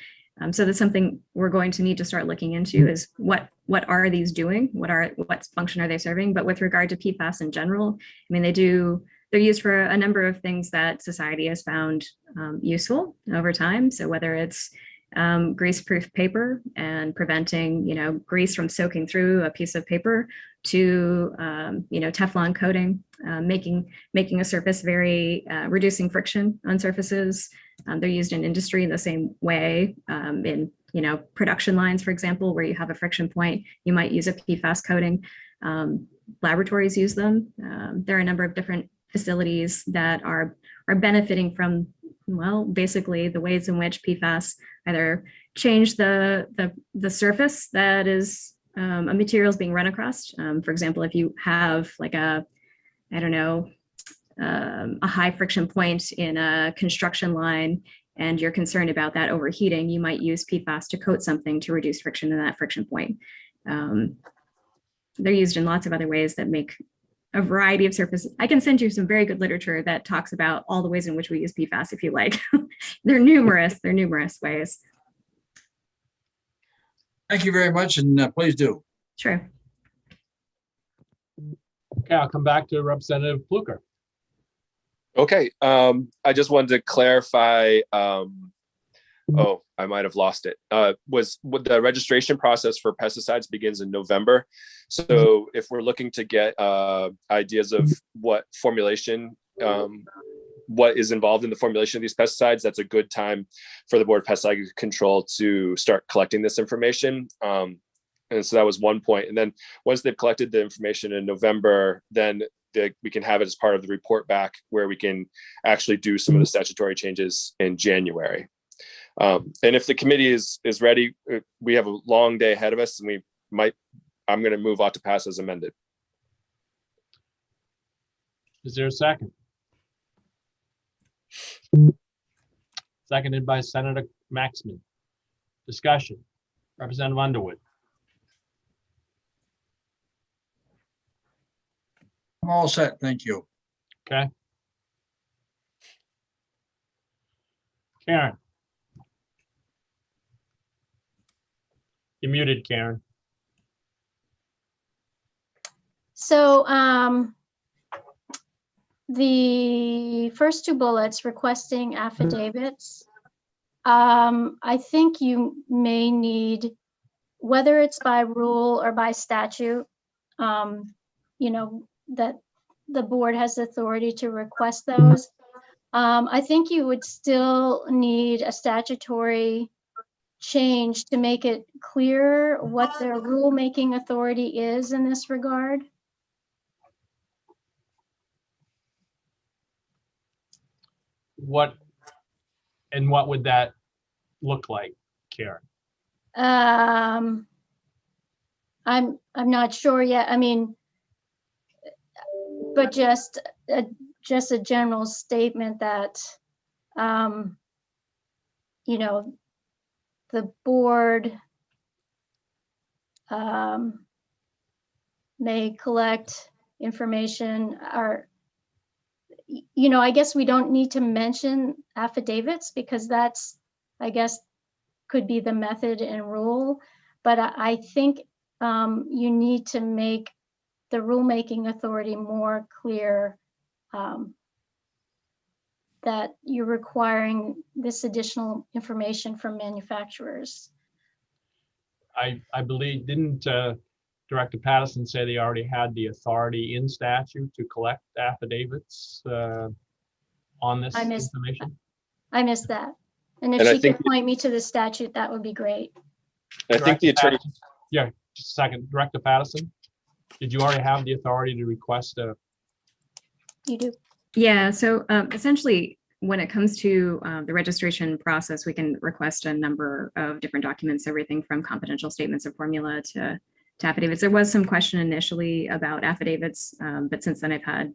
So that's something we're going to need to start looking into is what are these doing? What function are they serving? But with regard to PFAS in general, I mean, they're used for a number of things that society has found useful over time. So whether it's grease-proof paper and preventing, grease from soaking through a piece of paper to, Teflon coating, making a surface very, reducing friction on surfaces. They're used in industry in the same way in, production lines, for example, where you have a friction point, you might use a PFAS coating. Laboratories use them. There are a number of different facilities that are benefiting from, well, basically the ways in which PFAS either change the surface that is a material is being run across. For example, if you have like a high friction point in a construction line and you're concerned about that overheating, you might use PFAS to coat something to reduce friction in that friction point. They're used in lots of other ways that make a variety of surfaces. I can send you some very good literature that talks about all the ways in which we use PFAS if you like. They're numerous ways. Thank you very much, and please do. Sure. Okay, I'll come back to Representative Pluker. Okay, I just wanted to clarify, oh, I might have lost it. Was the registration process for pesticides begins in November. So if we're looking to get ideas of what formulation, what is involved in the formulation of these pesticides, that's a good time for the Board of Pesticide Control to start collecting this information. And so that was one point. And then once they've collected the information in November, then we can have it as part of the report back where we can actually do some of the statutory changes in January. And if the committee is ready, we have a long day ahead of us, and I'm going to move on to pass as amended. Is there a second? Seconded by Senator Maxman. Discussion. Representative Underwood. I'm all set, thank you. Okay. Karen. You're muted, Karen. So the first two bullets requesting affidavits, I think you may need, whether it's by rule or by statute, that the board has authority to request those. I think you would still need a statutory change to make it clear what the rulemaking authority is in this regard. What would that look like, Karen? I'm not sure yet. I mean, but just a general statement that you know, the board may collect information, or, you know, I guess we don't need to mention affidavits because that's, I guess, could be the method and rule. But I think you need to make the rulemaking authority more clear that you're requiring this additional information from manufacturers. I believe, didn't Director Patterson say they already had the authority in statute to collect affidavits on this information? I missed that. And if And I she think- could point me to the statute, that would be great. I think the attorney, Yeah, just a second. Director Patterson, did you already have the authority to request a? You do. Yeah, so essentially, when it comes to the registration process, we can request a number of different documents, everything from confidential statements of formula to affidavits. There was some question initially about affidavits, but since then I've had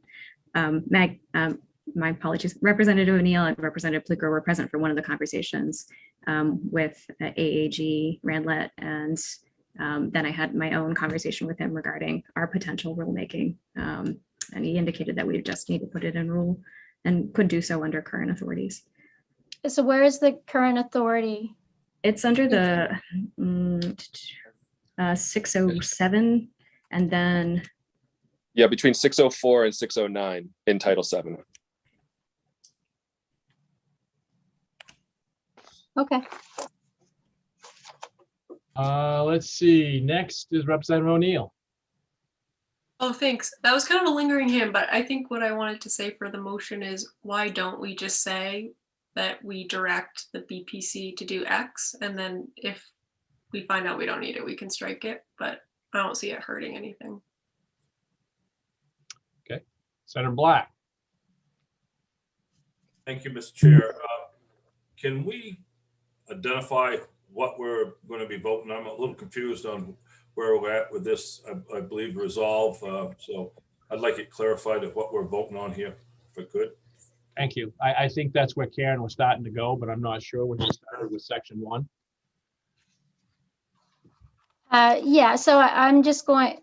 my apologies, Representative O'Neill and Representative Pluker were present for one of the conversations with AAG Randlett, and then I had my own conversation with him regarding our potential rulemaking. And he indicated that we just need to put it in rule and could do so under current authorities. So where is the current authority? It's under the 607, and then yeah, between 604 and 609 in Title VII. Okay. Let's see. Next is Representative O'Neill. Oh, thanks. That was kind of a lingering hymn, but I think what I wanted to say for the motion is, why don't we just say that we direct the BPC to do X, and then if we find out we don't need it, we can strike it, but I don't see it hurting anything. Okay. Senator Black. Thank you, Mr. Chair. Can we identify what we're going to be voting? I'm a little confused on where we're at with this, I believe, resolve. So I'd like it clarified of what we're voting on here, if I could. Thank you. I think that's where Karen was starting to go, but I'm not sure when she started with section 1. Yeah, so I'm just going,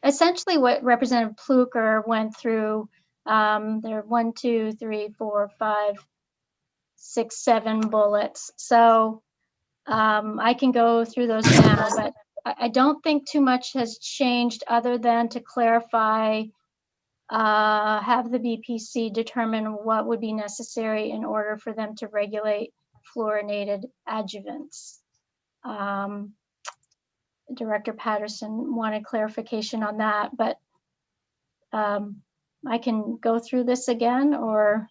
essentially what Representative Pluker went through, there are 1, 2, 3, 4, 5, 6, 7 bullets. So I can go through those now, but I don't think too much has changed other than to clarify, have the BPC determine what would be necessary in order for them to regulate fluorinated adjuvants. Director Patterson wanted clarification on that, but I can go through this again, or?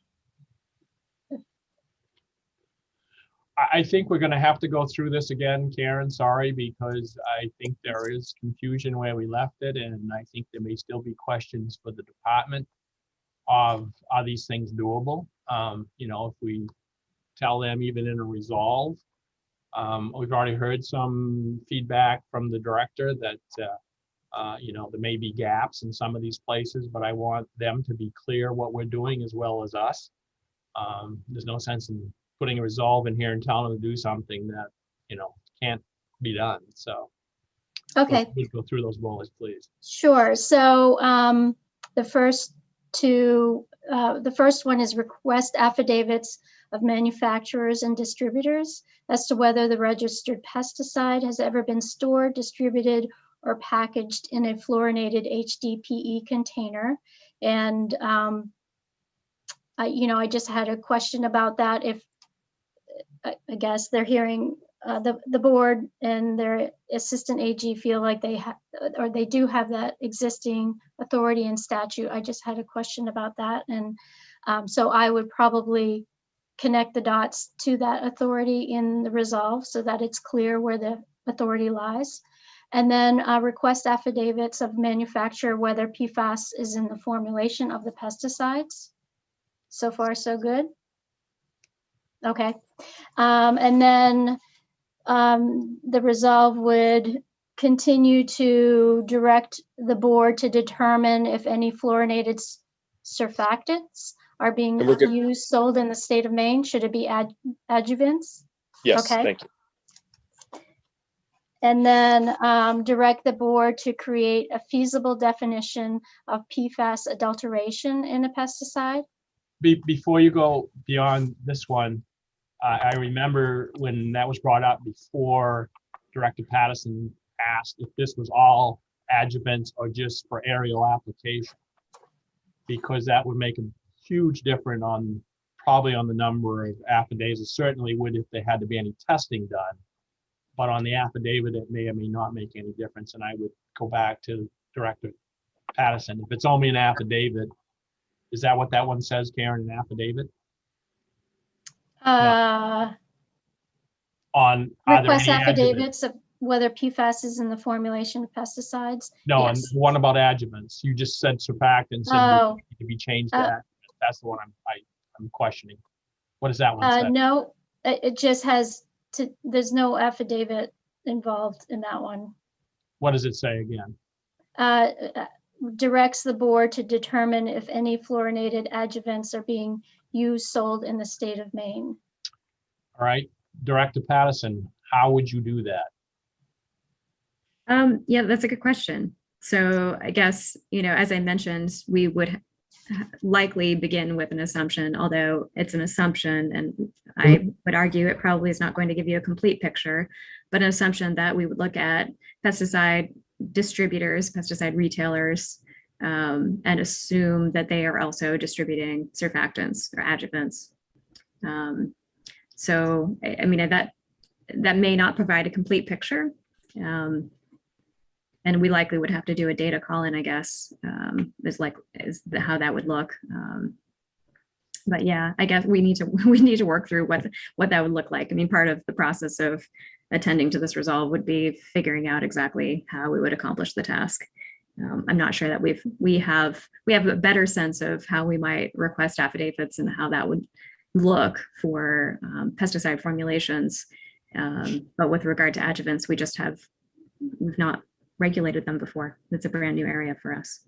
I think we're going to have to go through this again, Karen, sorry, because I think there is confusion where we left it, and I think there may still be questions for the department of, are these things doable? You know, if we tell them even in a resolve, we've already heard some feedback from the director that, you know, there may be gaps in some of these places, but I want them to be clear what we're doing as well as us. There's no sense in putting a resolve in here and telling them to do something that, you know, can't be done. So Okay. let's go through those bullets, please. Sure. So the first two, the first one is request affidavits of manufacturers and distributors as to whether the registered pesticide has ever been stored, distributed, or packaged in a fluorinated HDPE container. And you know, I just had a question about that. If I guess they're hearing the board and their assistant AG feel like they have, or they do have that existing authority in statute. I just had a question about that. And so I would probably connect the dots to that authority in the resolve so that it's clear where the authority lies. And then request affidavits of manufacturer whether PFAS is in the formulation of the pesticides. So far, so good. Okay. And then the resolve would continue to direct the board to determine if any fluorinated surfactants are being And we're good. used, sold in the state of Maine? Should it be adjuvants? Yes, Okay. thank you. And then direct the board to create a feasible definition of PFAS adulteration in a pesticide. Before you go beyond this one, I remember when that was brought up before, Director Patterson asked if this was all adjuvants or just for aerial application, because that would make a huge difference on probably on the number of affidavits. It certainly would if there had to be any testing done. But on the affidavit, it may or may not make any difference. And I would go back to Director Patterson. If it's only an affidavit, is that what that one says, Karen, an affidavit? On are there Request any adjuvants? affidavits of whether PFAS is in the formulation of pesticides. No, Yes. and one about adjuvants. You just said surfactants and need to be changed to adjuvants. That's the one I'm questioning. What does that one say? No, it just has to, there's no affidavit involved in that one. What does it say again? Directs the board to determine if any fluorinated adjuvants are being used, sold in the state of Maine. All right, Director Patterson, how would you do that? Yeah, that's a good question. So I guess, as I mentioned, we would likely begin with an assumption, although it's an assumption, and I would argue it probably is not going to give you a complete picture, but an assumption that we would look at pesticide distributors, pesticide retailers, and assume that they are also distributing surfactants or adjuvants. So, I mean, that may not provide a complete picture. And we likely would have to do a data call-in, I guess, is how that would look. But yeah, I guess we need to work through what that would look like. I mean, part of the process of attending to this resolve would be figuring out exactly how we would accomplish the task. I'm not sure that we have a better sense of how we might request affidavits and how that would look for pesticide formulations. But with regard to adjuvants, we've not regulated them before. It's a brand new area for us.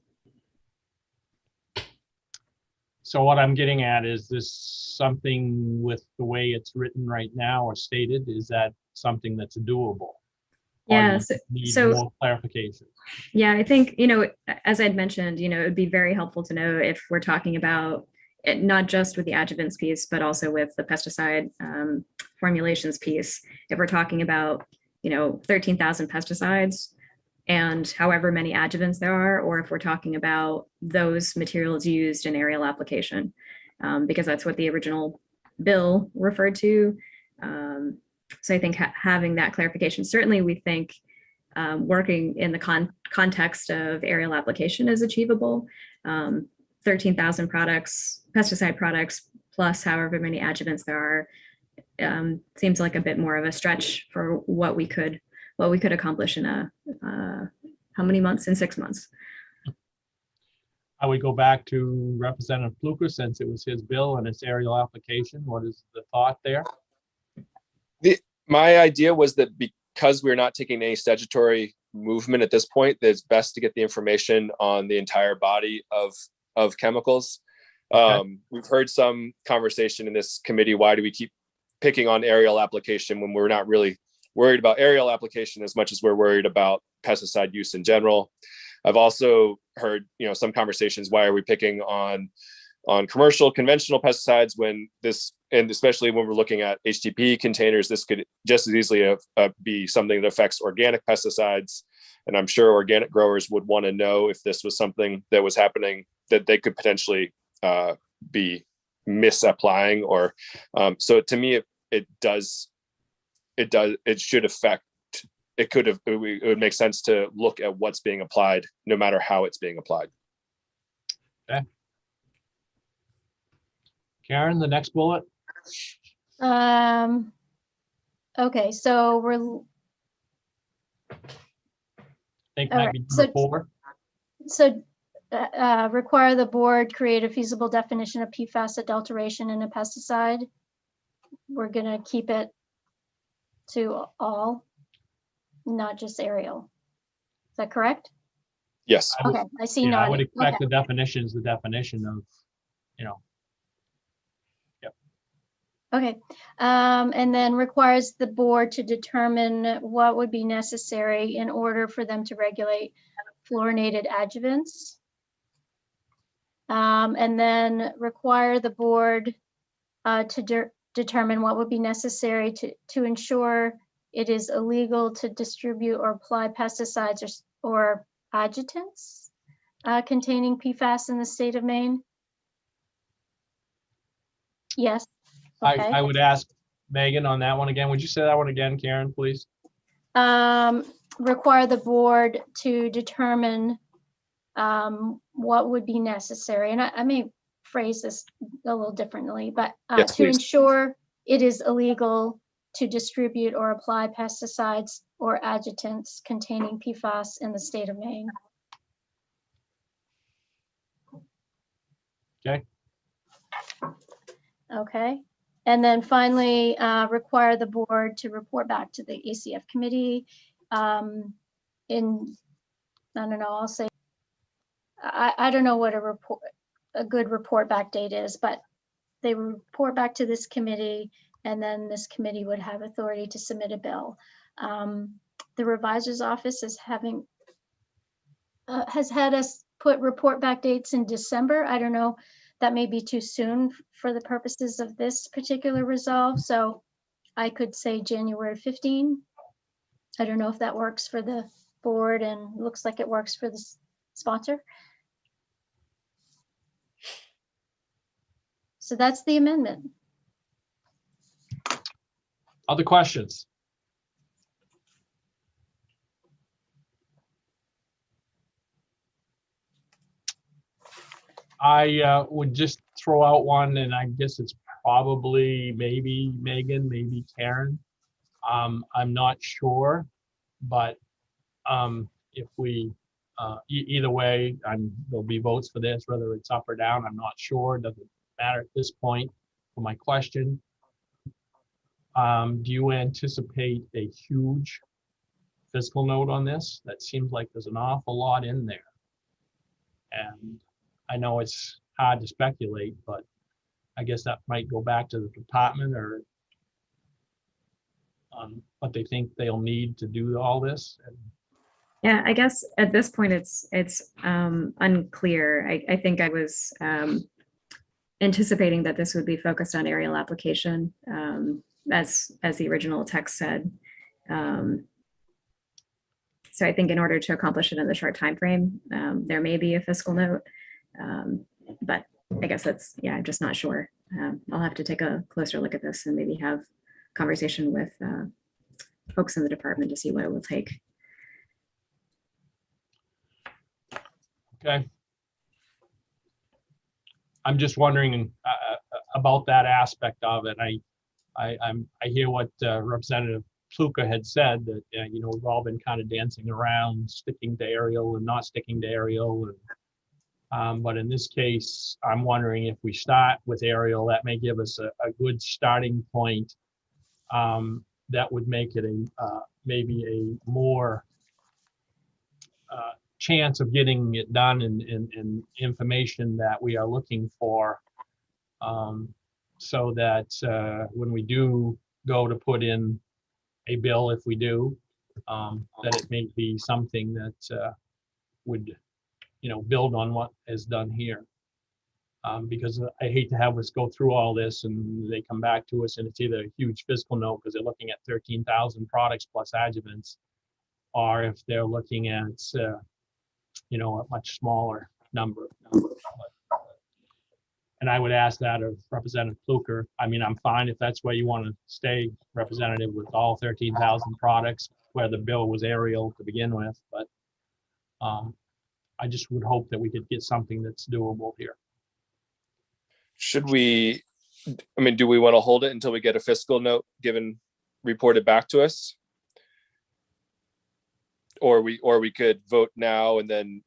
So what I'm getting at is this something with the way it's written right now or stated, is that something that's doable? Yeah, Need so more clarification. Yeah, I think, as I'd mentioned, it would be very helpful to know if we're talking about it, not just with the adjuvants piece, but also with the pesticide formulations piece. If we're talking about, 13,000 pesticides and however many adjuvants there are, or if we're talking about those materials used in aerial application, because that's what the original bill referred to. So I think having that clarification, certainly we think working in the context of aerial application is achievable. 13,000 products, pesticide products, plus however many adjuvants there are, seems like a bit more of a stretch for what we could accomplish in how many months? In 6 months. I would go back to Representative Pluker, since it was his bill and its aerial application. What is the thought there? My idea was that because we're not taking any statutory movement at this point, that it's best to get the information on the entire body of chemicals. Okay. We've heard some conversation in this committee, why do we keep picking on aerial application when we're not really worried about aerial application as much as we're worried about pesticide use in general. I've also heard, some conversations, why are we picking on commercial conventional pesticides when this, and especially when we're looking at HTP containers, this could just as easily be something that affects organic pesticides. And I'm sure organic growers would want to know if this was something that was happening that they could potentially be misapplying, or so to me, it should affect, it would make sense to look at what's being applied, no matter how it's being applied. Okay. Karen, the next bullet. Okay, so we're. I think might be number 4. So require the board create a feasible definition of PFAS adulteration in a pesticide. We're gonna keep it to all, not just aerial. Is that correct? Yes. Okay, I see. I would expect the definition is the definition of, Okay, and then requires the board to determine what would be necessary in order for them to regulate fluorinated adjuvants. And then require the board to determine what would be necessary to ensure it is illegal to distribute or apply pesticides or adjuvants containing PFAS in the state of Maine. Yes. Okay. I would ask Megan on that one again. Would you say that one again, Karen, please? Require the board to determine what would be necessary. And I may phrase this a little differently, but Yes, to please. ensure it is illegal to distribute or apply pesticides or adjuvants containing PFAS in the state of Maine. Okay. Okay. And then finally, require the board to report back to the ACF committee in, I don't know, I'll say, I don't know what a good report back date is, but they report back to this committee, and then this committee would have authority to submit a bill. The revisor's office is has had us put report back dates in December. I don't know, that may be too soon for the purposes of this particular resolve. So I could say January 15. I don't know if that works for the board, and looks like it works for the sponsor. So that's the amendment. Other questions? I would just throw out one, and I guess it's probably maybe Megan, maybe Karen. I'm not sure, but if we, either way, there'll be votes for this, whether it's up or down. I'm not sure. Doesn't matter at this point. For my question, do you anticipate a huge fiscal note on this? That seems like there's an awful lot in there. And I know it's hard to speculate, but I guess that might go back to the department or what they think they'll need to do all this. And Yeah, I guess at this point it's unclear. I think I was anticipating that this would be focused on aerial application, as the original text said. So I think in order to accomplish it in the short time frame, there may be a fiscal note, but I guess that's, yeah, I'm just not sure. I'll have to take a closer look at this and maybe have conversation with folks in the department to see what it will take. Okay. I'm just wondering about that aspect of it. I hear what Representative Pluka had said, that you know, we've all been kind of dancing around sticking to aerial and not sticking to aerial, and but in this case, I'm wondering if we start with aerial, that may give us a good starting point. That would make it maybe a more chance of getting it done and information that we are looking for, so that when we do go to put in a bill, if we do, that it may be something that would, you know, build on what is done here. Because I hate to have us go through all this and they come back to us and it's either a huge fiscal note because they're looking at 13,000 products plus adjuvants, or if they're looking at, you know, a much smaller number. And I would ask that of Representative Pluker. I mean, I'm fine if that's where you want to stay, Representative, with all 13,000 products where the bill was aerial to begin with, but I just would hope that we could get something that's doable here. Should we, I mean, do we want to hold it until we get a fiscal note reported back to us? Or we could vote now and then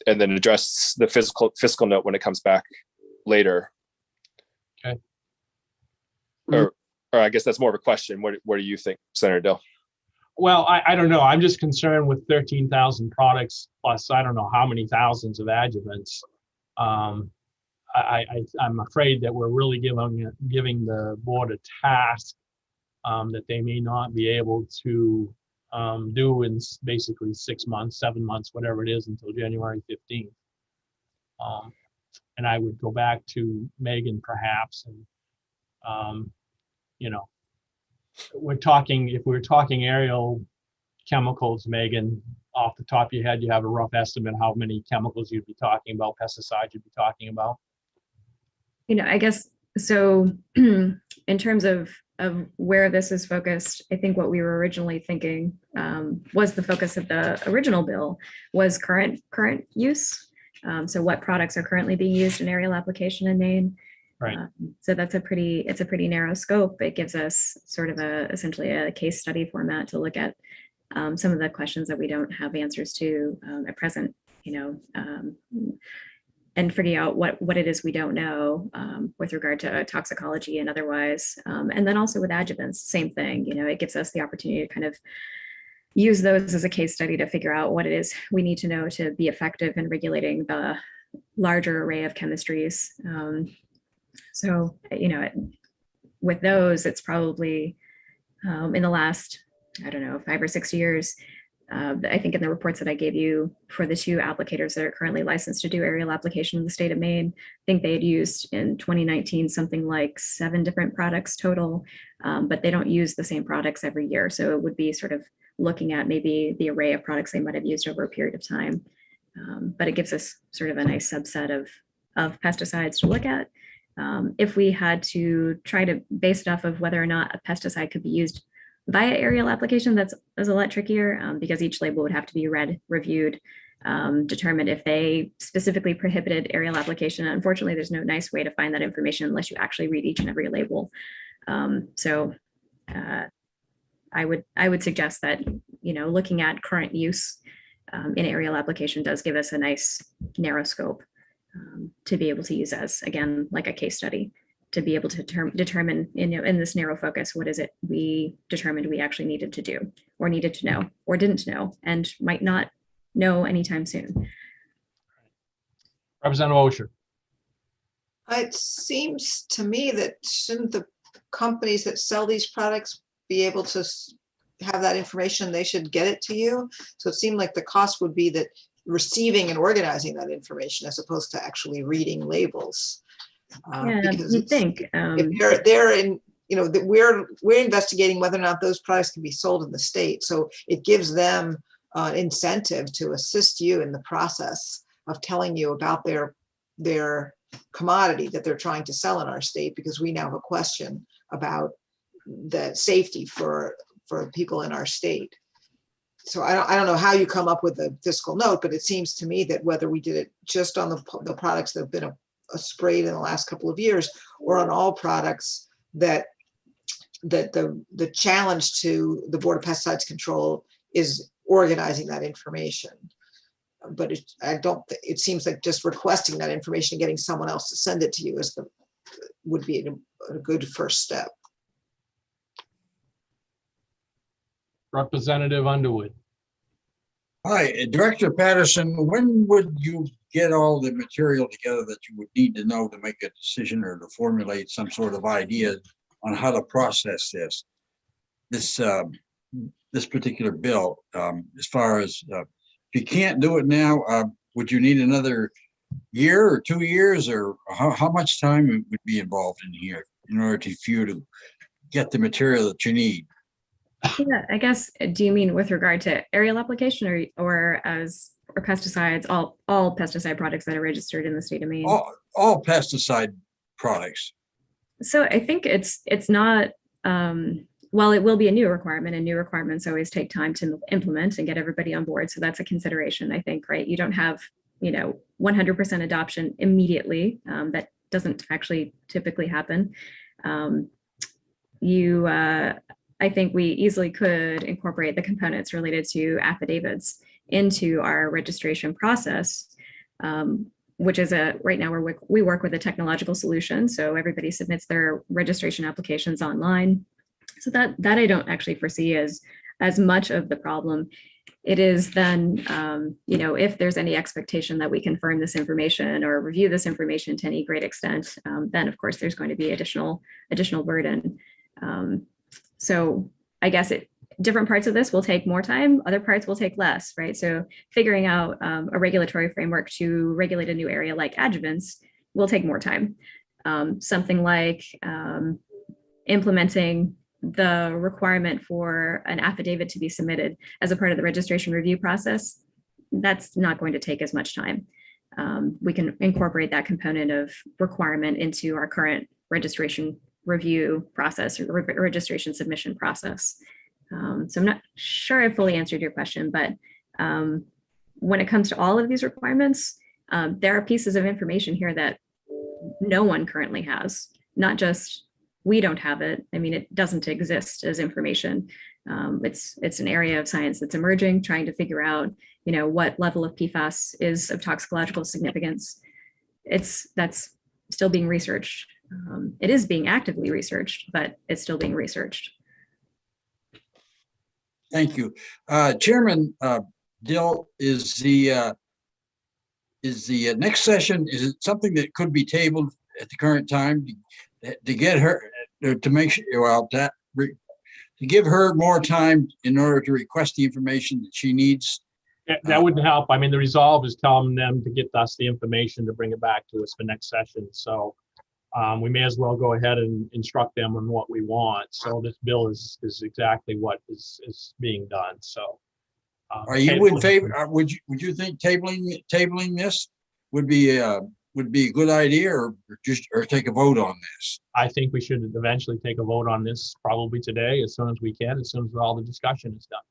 address the fiscal note when it comes back later. Okay. Or I guess that's more of a question. What do you think, Senator Dill? Well, I don't know. I'm just concerned with 13,000 products plus I don't know how many thousands of adjuvants. I'm afraid that we're really giving the board a task that they may not be able to do in basically 6 months, 7 months, whatever it is, until January 15th. And I would go back to Megan perhaps, and you know, if we're talking aerial chemicals, Megan, off the top of your head, you have a rough estimate how many chemicals you'd be talking about, pesticides you'd be talking about? You know, I guess so. In terms of where this is focused, I think what we were originally thinking was the focus of the original bill was current use. So what products are currently being used in aerial application in Maine. Right. So it's a pretty narrow scope. It gives us sort of essentially a case study format to look at some of the questions that we don't have answers to at present, you know, and figuring out what it is we don't know with regard to toxicology and otherwise. And then also with adjuvants, same thing, you know, it gives us the opportunity to kind of use those as a case study to figure out what it is we need to know to be effective in regulating the larger array of chemistries. So, you know, with those, it's probably in the last, I don't know, 5 or 6 years, I think in the reports that I gave you for the 2 applicators that are currently licensed to do aerial application in the state of Maine, I think they had used in 2019 something like 7 different products total, but they don't use the same products every year. So it would be sort of looking at maybe the array of products they might have used over a period of time. But it gives us sort of a nice subset of pesticides to look at. If we had to try to base it off of whether or not a pesticide could be used via aerial application, that's a lot trickier because each label would have to be reviewed, determined if they specifically prohibited aerial application. Unfortunately, there's no nice way to find that information unless you actually read each and every label. So I would suggest that, you know, looking at current use in aerial application does give us a nice narrow scope to be able to use as, again, like a case study, to be able to determine in this narrow focus, what is it we determined we actually needed to do or needed to know or didn't know and might not know anytime soon. Representative Osher. It seems to me that shouldn't the companies that sell these products be able to have that information? They should get it to you. So it seemed like the cost would be that receiving and organizing that information as opposed to actually reading labels. Yeah, you'd think. If they're in, you know, that we're investigating whether or not those products can be sold in the state. So it gives them an incentive to assist you in the process of telling you about their commodity that they're trying to sell in our state, because we now have a question about the safety for people in our state. So I don't know how you come up with the fiscal note, but it seems to me that whether we did it just on the products that have been sprayed in the last couple of years, or on all products, that the challenge to the Board of Pesticides Control is organizing that information. But it seems like just requesting that information and getting someone else to send it to you would be a good first step. Representative Underwood. Hi, Director Patterson, when would you get all the material together that you would need to know to make a decision or to formulate some sort of idea on how to process this particular bill? As far as if you can't do it now, would you need another year or 2 years, or how much time would be involved in here in order for you to get the material that you need? Yeah, I guess, do you mean with regard to aerial application or pesticides, all pesticide products that are registered in the state of Maine? All pesticide products. So I think it's not, well, it will be a new requirement, and new requirements always take time to implement and get everybody on board. So that's a consideration, I think, right? You don't have, 100% adoption immediately. That doesn't actually typically happen. I think we easily could incorporate the components related to affidavits into our registration process, which is right now we work with a technological solution. So everybody submits their registration applications online. So that I don't actually foresee as much of the problem. it is then, if there's any expectation that we confirm this information or review this information to any great extent, then of course there's going to be additional burden. So I guess different parts of this will take more time, other parts will take less, right? So figuring out a regulatory framework to regulate a new area like adjuvants will take more time. Something like implementing the requirement for an affidavit to be submitted as a part of the registration review process, that's not going to take as much time. We can incorporate that component of requirement into our current registration review process or registration submission process. So I'm not sure I fully answered your question, but when it comes to all of these requirements, there are pieces of information here that no one currently has, not just we don't have it. I mean, it doesn't exist as information. It's an area of science that's emerging, trying to figure out, what level of PFAS is of toxicological significance. That's still being researched. It is being actively researched, but it's still being researched. Thank you. Chairman Dill, is the next session, is it something that could be tabled at the current time to get her, to make sure, well, to give her more time in order to request the information that she needs? That wouldn't help. I mean, the resolve is telling them to get us the information to bring it back to us for next session. So we may as well go ahead and instruct them on what we want. So this bill is exactly what is being done. So are you in favor? Would you think tabling this would be a good idea, or take a vote on this? I think we should eventually take a vote on this probably today, as soon as we can, as soon as all the discussion is done.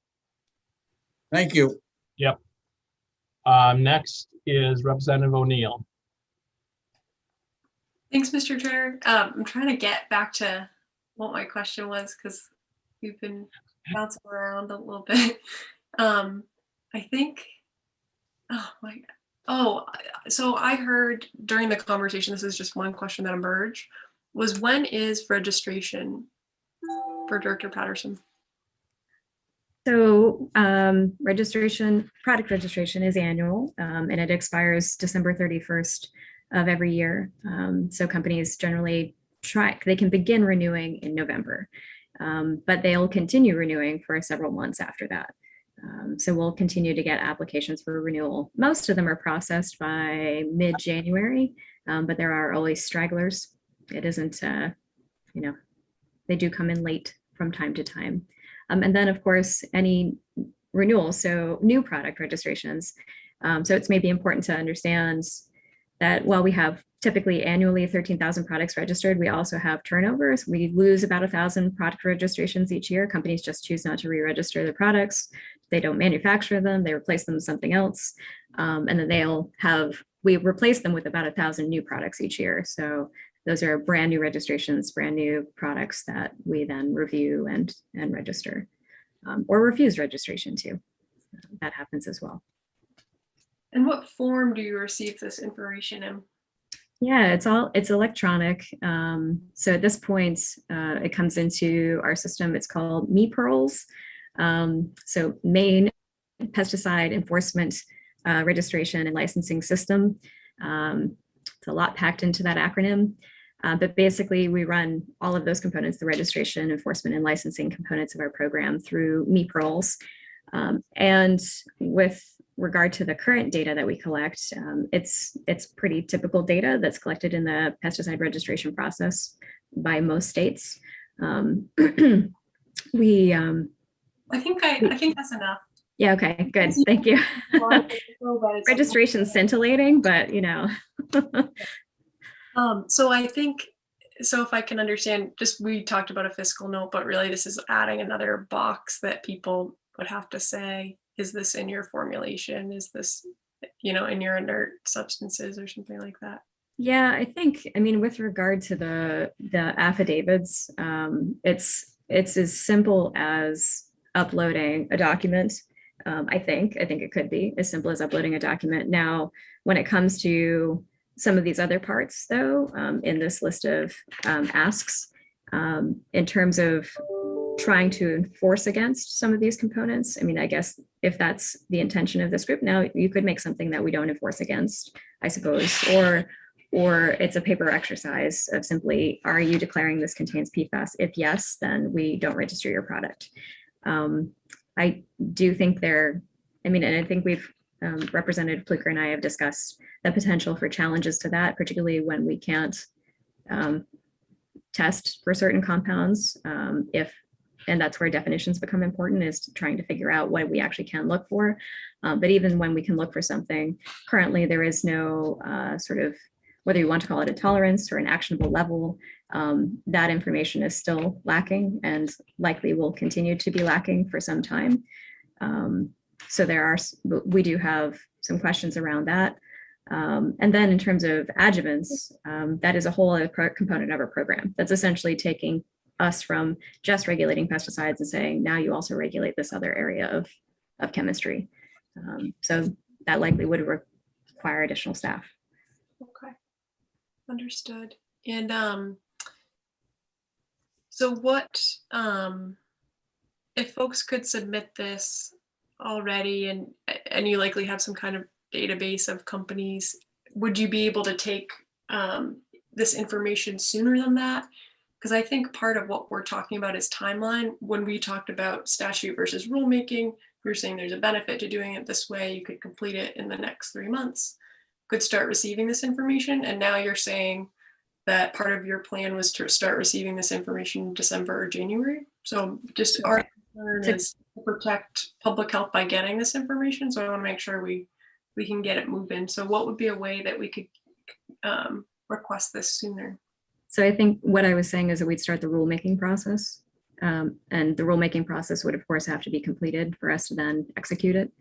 Thank you. Yep. Next is Representative O'Neill. Thanks, Mr. Chair. I'm trying to get back to what my question was because we've been bouncing around a little bit. I think, oh my God. Oh, so I heard during the conversation, this is just one question that emerged, was when is registration for Director Patterson? So product registration is annual, and it expires December 31st of every year. So companies generally they can begin renewing in November, but they'll continue renewing for several months after that. So we'll continue to get applications for renewal. Most of them are processed by mid-January, but there are always stragglers. It isn't, they do come in late from time to time. And then, of course, any renewals, so new product registrations. So it's maybe important to understand that while we have typically annually 13,000 products registered, we also have turnovers. We lose about 1,000 product registrations each year. Companies just choose not to re-register their products. They don't manufacture them, they replace them with something else. And then we replace them with about 1,000 new products each year. So those are brand new registrations, brand new products that we then review and register, or refuse registration to. That happens as well. And what form do you receive this information in? Yeah, it's electronic. So at this point, it comes into our system. It's called MePearls. So Maine Pesticide Enforcement Registration and Licensing System. It's a lot packed into that acronym. But basically, we run all of those components, the registration, enforcement, and licensing components of our program through MePearls. And with regard to the current data that we collect, it's pretty typical data that's collected in the pesticide registration process by most states. I think that's enough. Yeah, okay, good, thank you. Registration's scintillating, but So I think, so if I can understand, we talked about a fiscal note, but really this is adding another box that people would have to say, is this in your formulation? Is this, in your inert substances or something like that? Yeah, I think, with regard to the affidavits, it's as simple as uploading a document. I think it could be as simple as uploading a document. Now, when it comes to some of these other parts, though, in this list of asks, in terms of trying to enforce against some of these components, I guess if that's the intention of this group, now you could make something that we don't enforce against, I suppose, or it's a paper exercise of simply, are you declaring this contains PFAS? If yes, then we don't register your product. I do think and I think we've, Representative Pluker and I have discussed the potential for challenges to that, particularly when we can't test for certain compounds. And that's where definitions become important, is trying to figure out what we actually can look for. But even when we can look for something, currently there is no sort of, whether you want to call it a tolerance or an actionable level, that information is still lacking and likely will continue to be lacking for some time. So we do have some questions around that. And then in terms of adjuvants, that is a whole other component of our program. That's essentially taking us from just regulating pesticides and saying, now you also regulate this other area of chemistry. So that likely would require additional staff. Okay, understood. And so what, if folks could submit this already and you likely have some kind of database of companies, would you be able to take this information sooner than that? Because I think part of what we're talking about is timeline. When we talked about statute versus rulemaking, we were saying there's a benefit to doing it this way. You could complete it in the next 3 months, could start receiving this information. And now you're saying that part of your plan was to start receiving this information in December or January. So just our concern is to protect public health by getting this information. So I want to make sure we can get it moving. So what would be a way that we could request this sooner? So I think what I was saying is that we'd start the rulemaking process. And the rulemaking process would, of course, have to be completed for us to then execute it.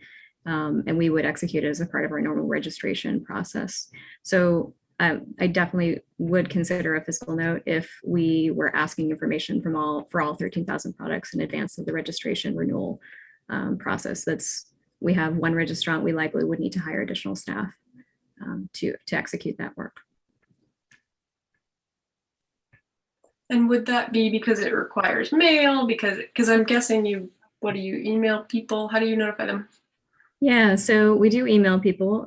And we would execute it as a part of our normal registration process. So I definitely would consider a fiscal note if we were asking information for all 13,000 products in advance of the registration renewal process. We have one registrant, we likely would need to hire additional staff to execute that work. And would that be because it requires mail? Because I'm guessing do you email people? How do you notify them? Yeah, so we do email people.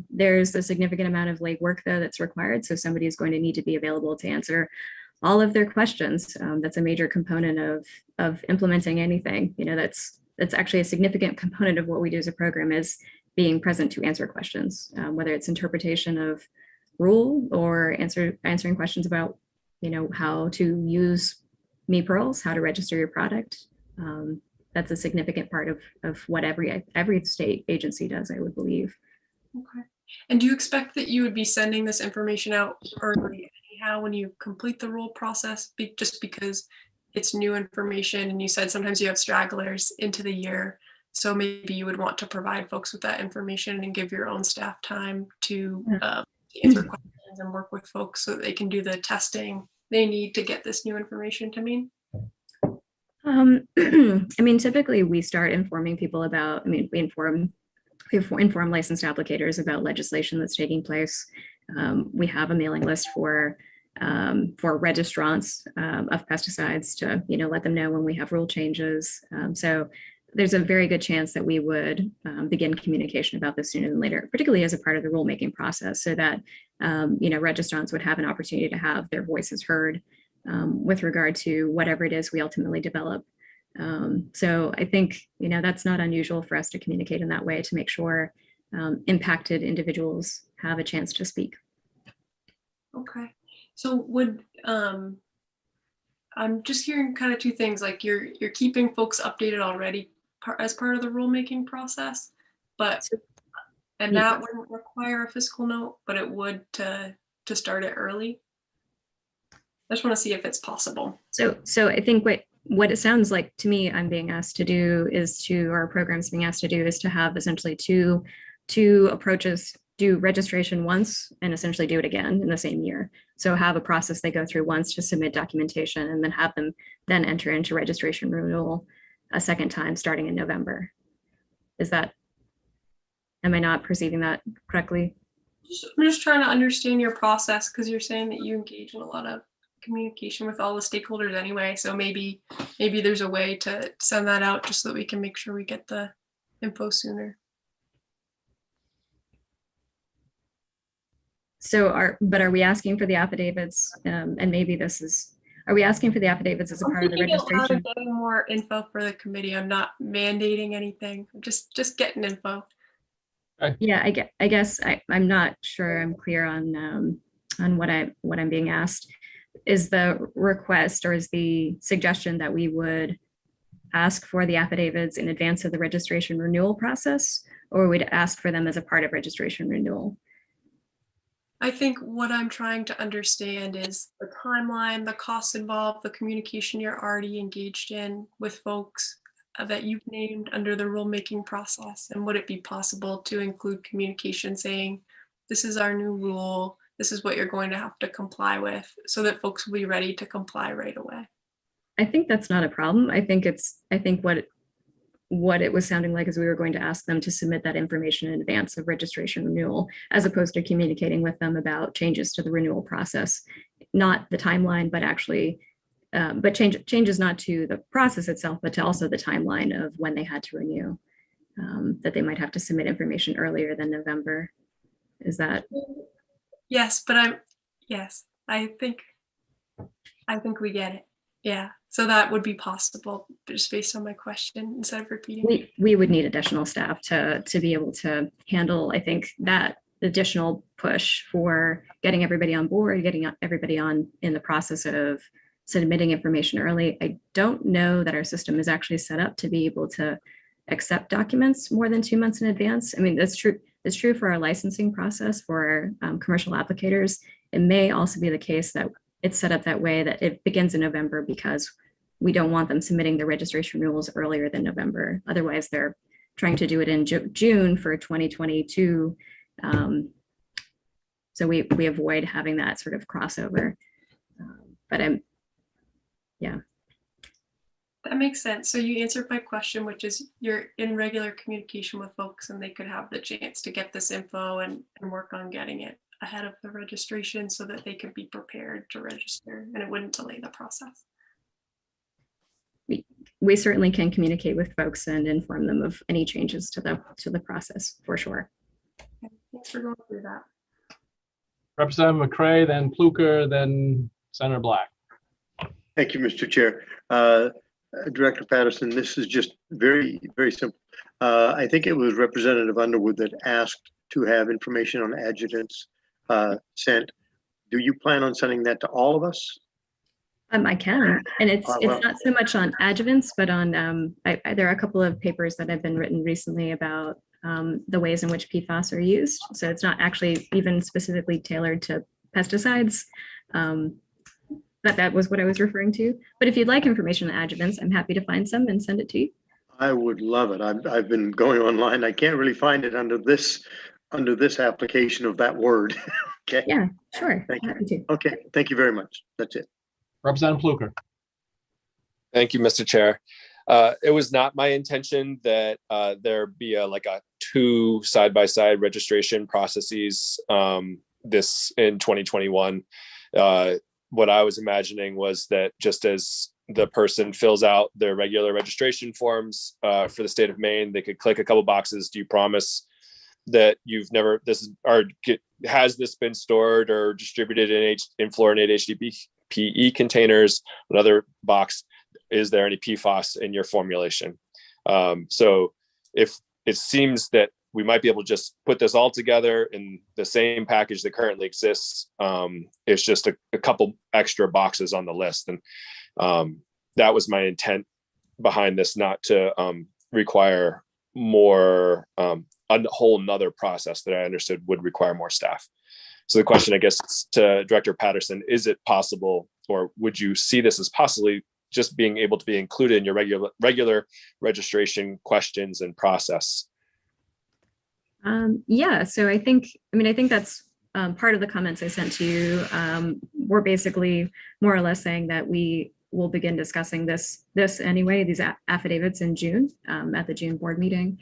There's a significant amount of legwork though that's required. So somebody is going to need to be available to answer all of their questions. That's a major component of implementing anything. That's actually a significant component of what we do as a program, is being present to answer questions, whether it's interpretation of rule or answering questions about how to use MePearls, how to register your product. That's a significant part of what every state agency does, I would believe. Okay. And do you expect that you would be sending this information out early anyhow when you complete the rule process, just because it's new information, and you said sometimes you have stragglers into the year, so maybe you would want to provide folks with that information and give your own staff time to answer questions and work with folks so that they can do the testing they need to get this new information to me? Typically we start informing people about, we inform licensed applicators about legislation that's taking place. We have a mailing list for registrants of pesticides to, let them know when we have rule changes. So there's a very good chance that we would begin communication about this sooner than later, particularly as a part of the rulemaking process, so that registrants would have an opportunity to have their voices heard with regard to whatever it is we ultimately develop. So I think that's not unusual for us to communicate in that way to make sure impacted individuals have a chance to speak. Okay, so I'm just hearing kind of two things, like you're keeping folks updated already as part of the rulemaking process, and that wouldn't require a fiscal note, but it would to start it early. I just want to see if it's possible. So I think what it sounds like to me I'm being asked to do our program's being asked to do is to have essentially two approaches: do registration once and essentially do it again in the same year. So have a process they go through once to submit documentation, and then have them then enter into registration renewal a second time starting in November. Am I not perceiving that correctly? I'm just trying to understand your process, because you're saying that you engage in a lot of communication with all the stakeholders anyway. So maybe there's a way to send that out just so that we can make sure we get the info sooner. So are we asking for the affidavits? And maybe this is, are we asking for the affidavits as a part of the Thinking out loud registration? and getting more info for the committee. I'm not mandating anything. I'm just getting info. Yeah, I guess I'm not sure I'm clear on what I'm being asked. Is the request or is the suggestion that we would ask for the affidavits in advance of the registration renewal process, or we'd ask for them as a part of registration renewal? I think what I'm trying to understand is the timeline, the costs involved, the communication you're already engaged in with folks that you've named under the rulemaking process. And would it be possible to include communication saying, this is our new rule, this is what you're going to have to comply with, so that folks will be ready to comply right away? I think that's not a problem. I think what it was sounding like is we were going to ask them to submit that information in advance of registration renewal, as opposed to communicating with them about changes to the renewal process, not the timeline, but actually, but changes not to the process itself, but to also the timeline of when they had to renew, that they might have to submit information earlier than November. Is that? Yes, but yes, I think we get it. Yeah, so that would be possible, just based on my question instead of repeating. We would need additional staff to be able to handle, I think, that additional push for getting everybody on board, getting everybody on in the process of submitting information early. I don't know that our system is actually set up to be able to accept documents more than 2 months in advance. I mean, that's true. It's true for our licensing process for commercial applicators. It may also be the case that it's set up that way that it begins in November because we don't want them submitting their registration renewals earlier than November. Otherwise, they're trying to do it in June for 2022. So we avoid having that sort of crossover. Yeah. That makes sense. So you answered my question, which is you're in regular communication with folks and they could have the chance to get this info and work on getting it ahead of the registration so that they could be prepared to register and it wouldn't delay the process. We certainly can communicate with folks and inform them of any changes to the process for sure. Okay. Thanks for going through that. Representative McCray, then Pluker, then Senator Black. Thank you, Mr. Chair. Director Patterson, this is just very, very simple. I think it was Representative Underwood that asked to have information on adjutants sent. Do you plan on sending that to all of us? I can, and it's not so much on adjuvants, but on there are a couple of papers that have been written recently about the ways in which PFAS are used. So it's not actually even specifically tailored to pesticides. That was what I was referring to. But if you'd like information on adjuvants, I'm happy to find some and send it to you. I would love it. I've been going online. I can't really find it under this application of that word. Okay. Yeah, sure. Thank Happy to. you. Okay. Thank you very much. That's it. Representative Pluker. Thank you, Mr. Chair. It was not my intention that there be a 2 side-by-side registration processes this in 2021. What I was imagining was that just as the person fills out their regular registration forms for the state of Maine, they could click a couple boxes. Do you promise that has this been stored or distributed in fluorinated HDPE containers? Another box, is there any PFAS in your formulation? So if it seems that we might be able to just put this all together in the same package that currently exists, it's just a couple extra boxes on the list. And that was my intent behind this, not to require more, a whole nother process that I understood would require more staff. So the question, I guess, to Director Patterson, is it possible, or would you see this as possibly just being able to be included in your regular registration questions and process? Yeah, so I think that's part of the comments I sent to you. We're basically more or less saying that we will begin discussing this anyway, these affidavits in June at the June board meeting.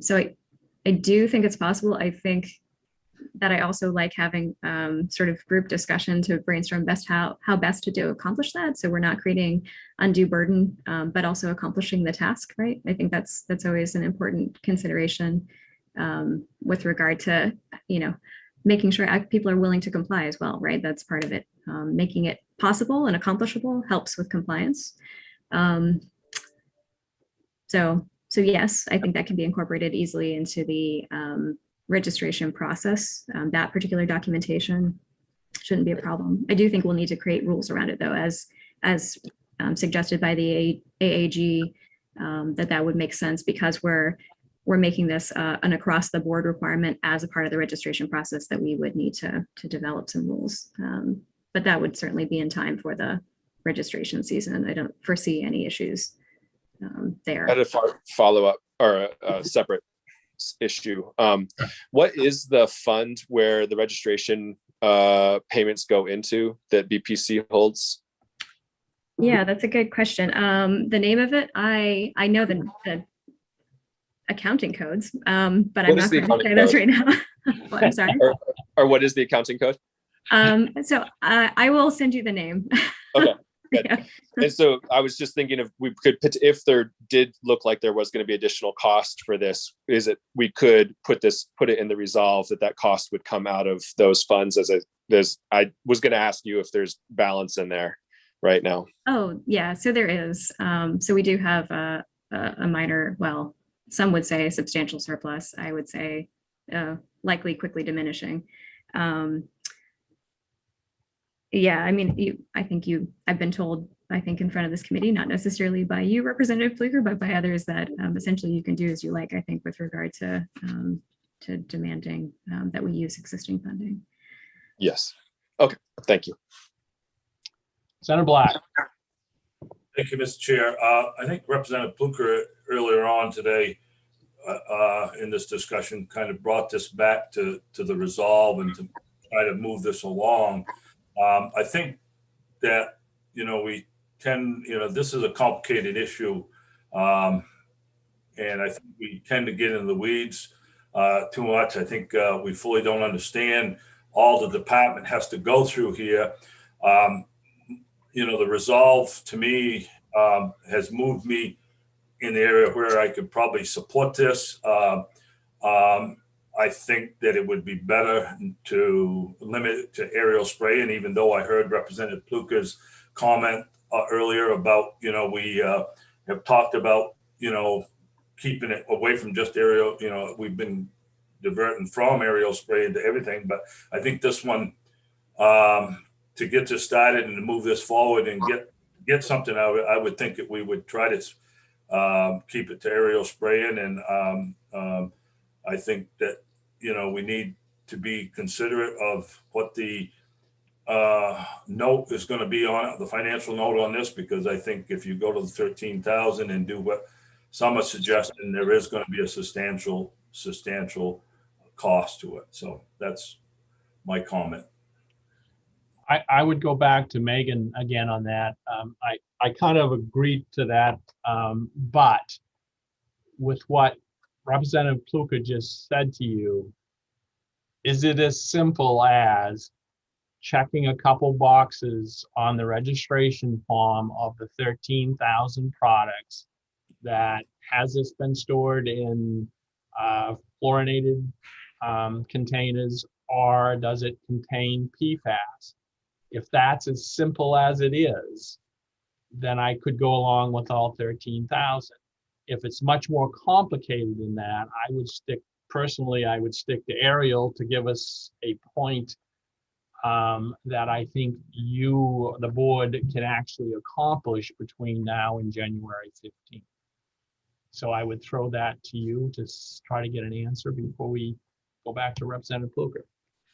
So I do think it's possible. I think that I also like having sort of group discussion to brainstorm how best to accomplish that. So we're not creating undue burden, but also accomplishing the task, right? I think that's always an important consideration with regard to, making sure people are willing to comply as well, right? That's part of it. Making it possible and accomplishable helps with compliance. So yes, I think that can be incorporated easily into the registration process. That particular documentation shouldn't be a problem. I do think we'll need to create rules around it, though, as suggested by the AAG, that would make sense because we're making this an across the board requirement as a part of the registration process that we would need to develop some rules. But that would certainly be in time for the registration season. I don't foresee any issues there. I had a follow-up or a separate issue. What is the fund where the registration payments go into that BPC holds? Yeah, that's a good question. The name of it, I know the accounting codes, but I'm not going to say those right now. Well, I'm sorry. Or what is the accounting code? So I will send you the name. Okay. Yeah. And so I was just thinking if there did look like there was going to be additional cost for this, we could put it in the resolve that cost would come out of those funds I was going to ask you if there's balance in there right now. Oh yeah, so there is. So we do have a minor, well, some would say a substantial surplus. I would say likely quickly diminishing. Yeah, I mean, I've been told, I think in front of this committee, not necessarily by you, Representative Pfluger, but by others that essentially you can do as you like, I think, with regard to demanding that we use existing funding. Yes. Okay, thank you. Senator Black. Thank you, Mr. Chair. I think Representative Pfluger earlier on today in this discussion kind of brought this back to the resolve and to try to move this along. I think that, this is a complicated issue. And I think we tend to get in the weeds too much. I think we fully don't understand all the department has to go through here. The resolve to me has moved me in the area where I could probably support this. I think that it would be better to limit it to aerial spray. And even though I heard Representative Pfluger's comment earlier about, we have talked about, keeping it away from just aerial, we've been diverting from aerial spray into everything. But I think this one, to get this started and to move this forward and get something out of it, I would think that we would try to keep it to aerial spraying. And I think that, we need to be considerate of what the note is going to be on it, the financial note on this, because I think if you go to the 13,000 and do what some are suggesting, there is going to be a substantial cost to it. So that's my comment. I would go back to Megan again on that. I kind of agreed to that, but with what Representative Pfluger just said to you, is it as simple as checking a couple boxes on the registration form of the 13,000 products that has this been stored in fluorinated containers, or does it contain PFAS? If that's as simple as it is, then I could go along with all 13,000. If it's much more complicated than that, I would stick to aerial to give us a point that I think the board can actually accomplish between now and January 15th. So I would throw that to you to try to get an answer before we go back to Representative Pfluger.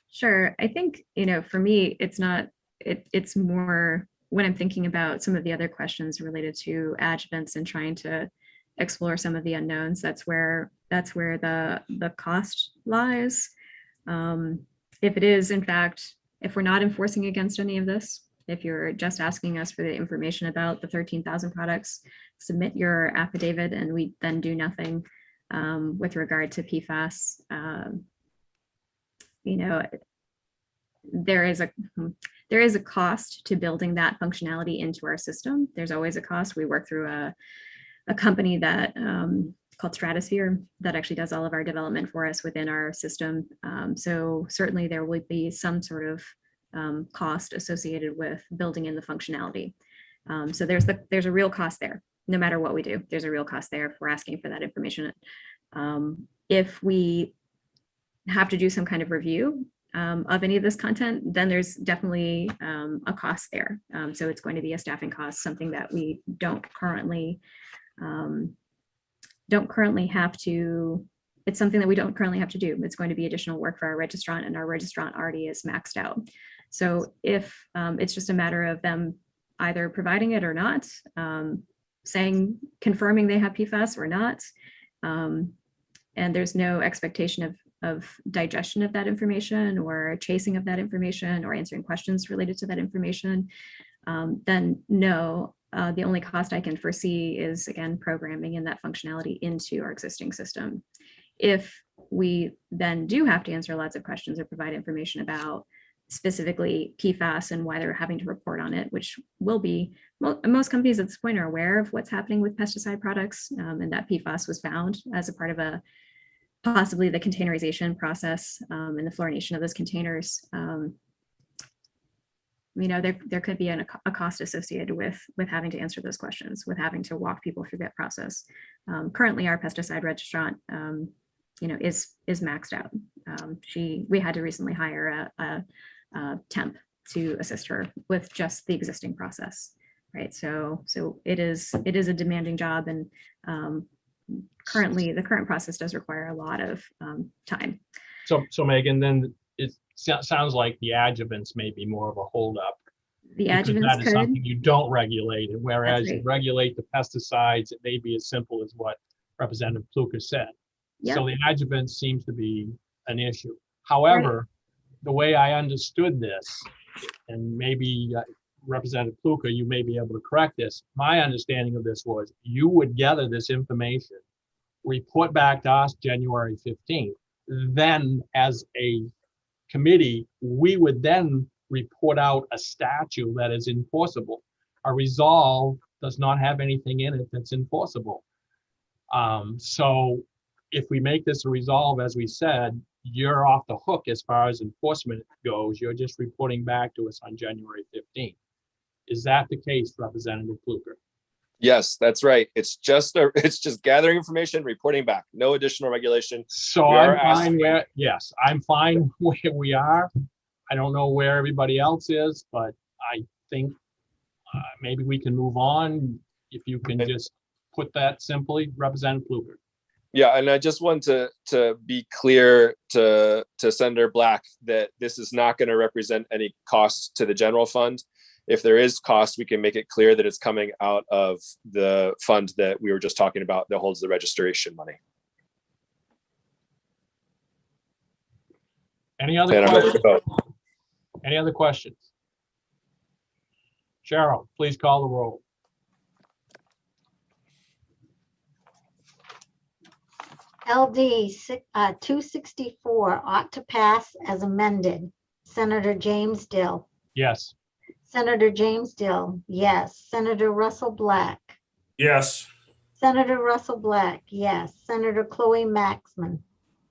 Sure. I think, for me, it's more when I'm thinking about some of the other questions related to adjuvants and trying to explore some of the unknowns. That's where the cost lies. If it is, in fact, if we're not enforcing against any of this, if you're just asking us for the information about the 13,000 products, submit your affidavit and we then do nothing with regard to PFAS. you know, there is a cost to building that functionality into our system. There's always a cost. We work through a company that called Stratosphere that actually does all of our development for us within our system. So certainly there will be some sort of cost associated with building in the functionality. So there's a real cost there. No matter what we do, there's a real cost there if we're asking for that information. If we have to do some kind of review of any of this content, then there's definitely a cost there. So it's going to be a staffing cost, something that we don't currently have to. It's something that we don't currently have to do. It's going to be additional work for our registrant, and our registrant already is maxed out. So if it's just a matter of them either providing it or not, confirming they have PFAS or not, and there's no expectation of digestion of that information or chasing of that information or answering questions related to that information, then no, the only cost I can foresee is, again, programming in that functionality into our existing system. If we then do have to answer lots of questions or provide information about specifically PFAS and why they're having to report on it, which will be, most companies at this point are aware of what's happening with pesticide products, and that PFAS was found as a part of possibly the containerization process and the fluorination of those containers. You know, there could be a cost associated with having to answer those questions, with having to walk people through that process. Currently, our pesticide registrant, you know, is maxed out. We had to recently hire a temp to assist her with just the existing process, right? So it is a demanding job, and currently the current process does require a lot of time. So Megan, then it sounds like the adjuvants may be more of a holdup. The because adjuvants that is could. something you don't regulate, and whereas That's you right. regulate the pesticides, it may be as simple as what Representative Pluker said. Yep. So the adjuvant seems to be an issue. However, the way I understood this, and maybe Representative Pluker, you may be able to correct this. My understanding of this was you would gather this information, report back to us January 15th. Then as a committee, we would then report out a statute that is enforceable. A resolve does not have anything in it that's enforceable. So if we make this a resolve, as we said, you're off the hook as far as enforcement goes. You're just reporting back to us on January 15th. Is that the case, Representative Pluker? Yes, that's right. It's just gathering information, reporting back. No additional regulation. So I'm fine where, yes, I'm fine where we are. I don't know where everybody else is, but I think maybe we can move on. If you can just put that simply, Representative Pluker. Yeah, and I just want to be clear to Senator Black that this is not going to represent any costs to the general fund. If there is cost, we can make it clear that it's coming out of the fund that we were just talking about that holds the registration money. Any other questions? Any other questions? Cheryl, please call the roll. LD 264 ought to pass as amended. Senator James Dill. Yes. Senator James Dill, yes. Senator Russell Black. Yes. Senator Russell Black, yes. Senator Chloe Maxman.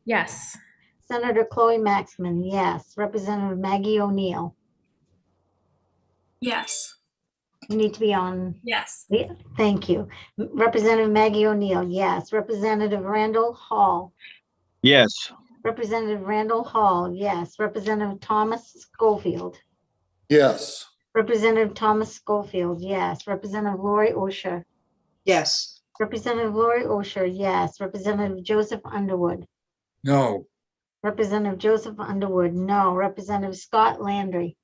Yes. Senator Chloe Maxman, yes. Representative Maggie O'Neill. Yes. You need to be on. Yes. Yeah, thank you. Representative Maggie O'Neill, yes. Representative Randall Hall. Yes. Representative Randall Hall, yes. Representative Thomas Schofield. Yes. Representative Thomas Schofield, yes. Representative Lori Osher. Yes. Representative Lori Osher, yes. Representative Joseph Underwood. No. Representative Joseph Underwood, no. Representative Scott Landry.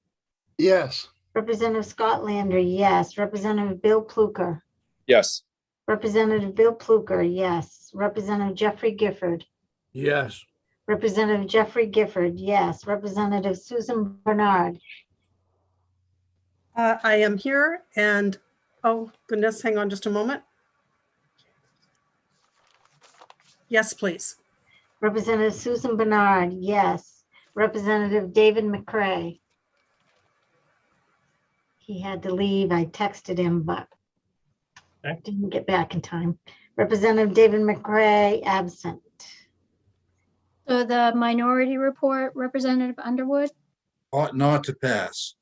Yes. Representative Scott Landry, yes. Representative Bill Pluker. Yes. Representative Bill Pluker, yes. Representative Jeffrey Gifford. Yes. Representative Jeffrey Gifford, yes. Representative Susan Bernard. I am here, and oh goodness, hang on just a moment. Yes, please. Representative Susan Bernard, yes. Representative David McCray. He had to leave. I texted him, but Okay. didn't get back in time. Representative David McCray, absent. So the minority report, Representative Underwood. Ought not to pass.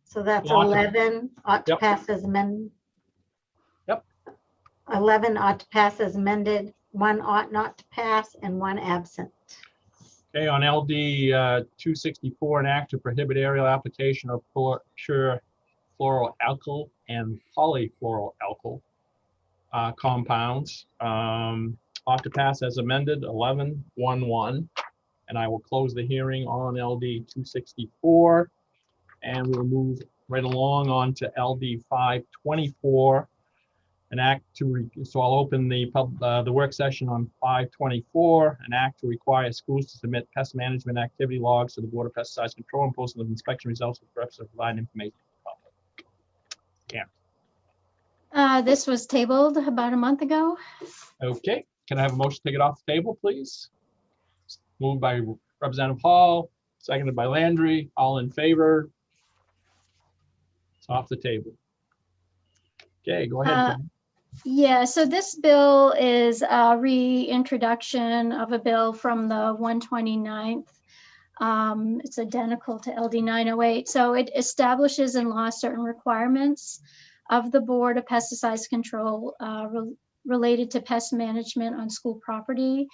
So that's Ought to- 11 ought to Yep. pass as amended. Yep. 11 ought to pass as amended, 1 ought not to pass, and 1 absent. Okay, on LD 264, an act to prohibit aerial application of pure fluoroalkyl and polyfluoroalkyl compounds. Ought to pass as amended, 11-1-1. And I will close the hearing on LD 264. And we'll move right along on to LD 524. An act to, so I'll open the work session on 524, an act to require schools to submit pest management activity logs to the Board of Pesticides Control and post the inspection results for the purpose of providing information to the public. Yeah. This was tabled about a month ago. Okay, can I have a motion to take it off the table, please? Moved by Representative Hall, seconded by Landry. All in favor? It's off the table. Okay, go ahead. Karen. Yeah, so this bill is a reintroduction of a bill from the 129th. It's identical to LD 908. So it establishes in law certain requirements of the Board of Pesticides Control related to pest management on school property.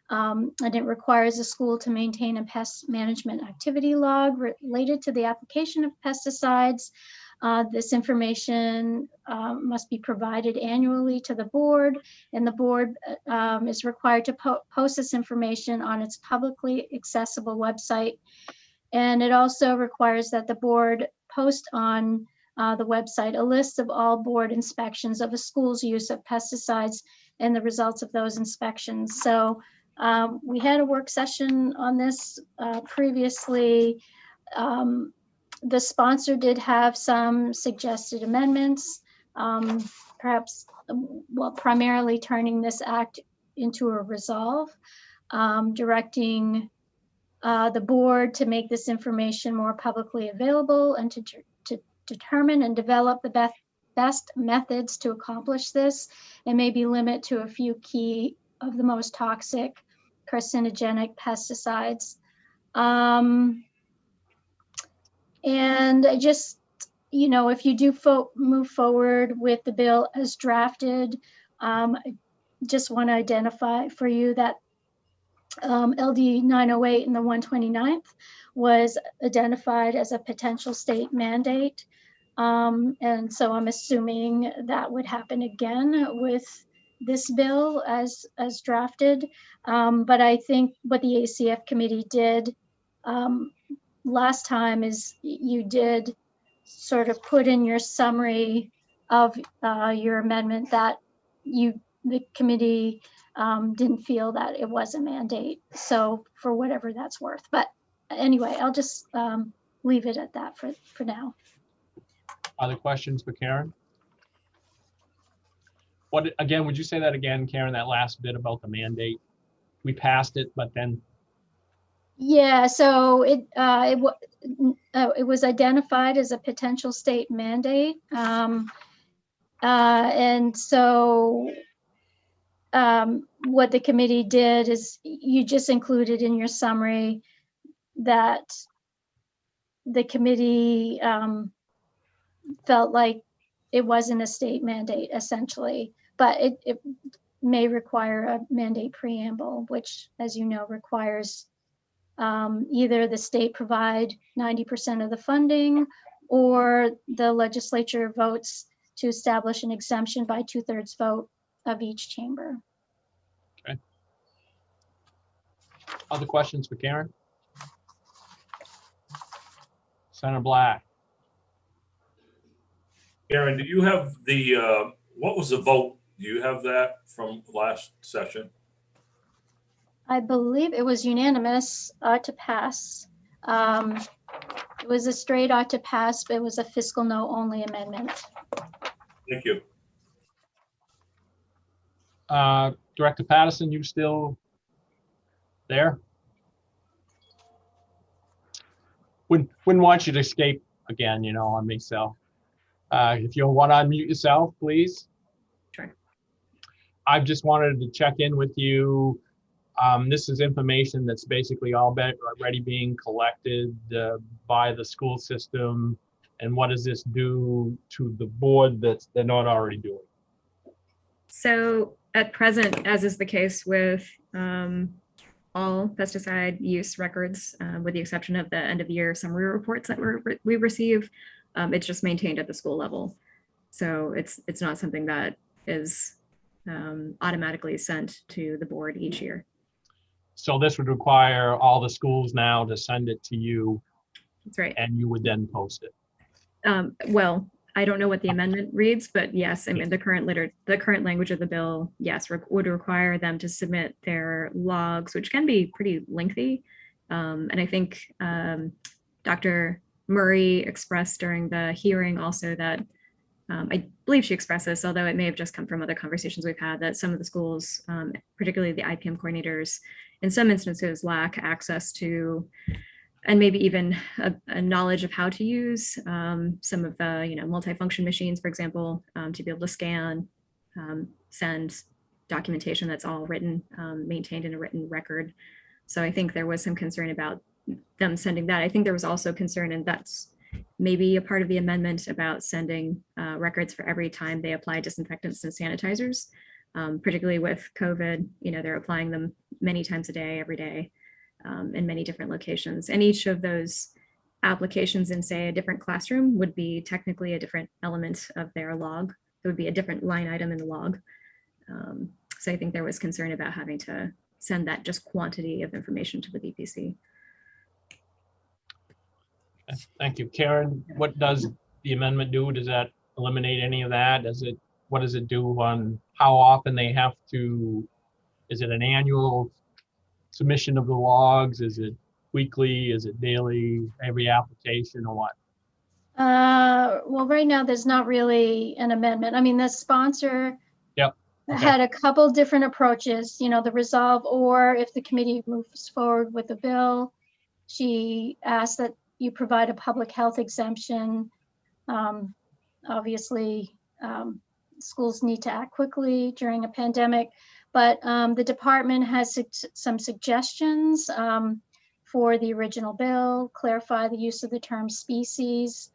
And it requires a school to maintain a pest management activity log related to the application of pesticides. This information must be provided annually to the board, and the board is required to post this information on its publicly accessible website. And it also requires that the board post on the website a list of all board inspections of a school's use of pesticides and the results of those inspections. So we had a work session on this previously. The sponsor did have some suggested amendments, perhaps, well, primarily turning this act into a resolve, directing the board to make this information more publicly available and to determine and develop the best methods to accomplish this, and maybe limit to a few key of the most toxic carcinogenic pesticides. And I just, you know, if you do move forward with the bill as drafted, I just want to identify for you that LD 908 and the 129th was identified as a potential state mandate. And so I'm assuming that would happen again with this bill as drafted. But I think what the ACF committee did last time is you did sort of put in your summary of your amendment that the committee didn't feel that it was a mandate. So for whatever that's worth. But anyway, I'll just leave it at that for now. Other questions for Karen? What, again, would you say that again, Karen, that last bit about the mandate? We passed it, but then. Yeah, so it was identified as a potential state mandate. And so what the committee did is you just included in your summary that the committee felt like it wasn't a state mandate essentially, but it may require a mandate preamble, which, as you know, requires either the state provide 90% of the funding or the legislature votes to establish an exemption by 2/3 vote of each chamber. Okay. Other questions for Karen? Senator Black. Karen, do you have the, what was the vote? Do you have that from last session? I believe it was unanimous to pass. It was a straight ought to pass, but it was a fiscal no only amendment. Thank you. Director Patterson, you still there? Wouldn't want you to escape again, on me. So if you want to unmute yourself, please. Sure. I just wanted to check in with you. This is information that's basically already being collected by the school system. And what does this do to the board that they're not already doing? So at present, as is the case with all pesticide use records, with the exception of the end of year summary reports that we receive, it's just maintained at the school level. So it's not something that is automatically sent to the board each year. So this would require all the schools now to send it to you. That's right. And you would then post it. Well, I don't know what the amendment reads, but yes, I mean, the current language of the bill, yes, would require them to submit their logs, which can be pretty lengthy. And I think Dr. Murray expressed during the hearing also that, I believe she expressed this, although it may have just come from other conversations we've had, that some of the schools, particularly the IPM coordinators, in some instances lack access to, and maybe even a knowledge of how to use some of the multifunction machines, for example, to be able to scan, send documentation that's all written, maintained in a written record. So I think there was some concern about them sending that. I think there was also concern, and that's maybe a part of the amendment, about sending records for every time they apply disinfectants and sanitizers, particularly with COVID. They're applying them many times a day, every day. In many different locations, and each of those applications in, say, a different classroom would be technically a different element of their log. It would be a different line item in the log. So I think there was concern about having to send that just quantity of information to the BPC. Thank you. Karen, what does the amendment do? Does that eliminate any of that? What does it do on how often they have to, is it an annual submission of the logs? Is it weekly? Is it daily? Every application, or what? Well, right now there's not really an amendment. I mean, the sponsor had a couple different approaches, the resolve, or if the committee moves forward with the bill, she asked that you provide a public health exemption. Obviously, schools need to act quickly during a pandemic. But the department has some suggestions for the original bill: clarify the use of the term species,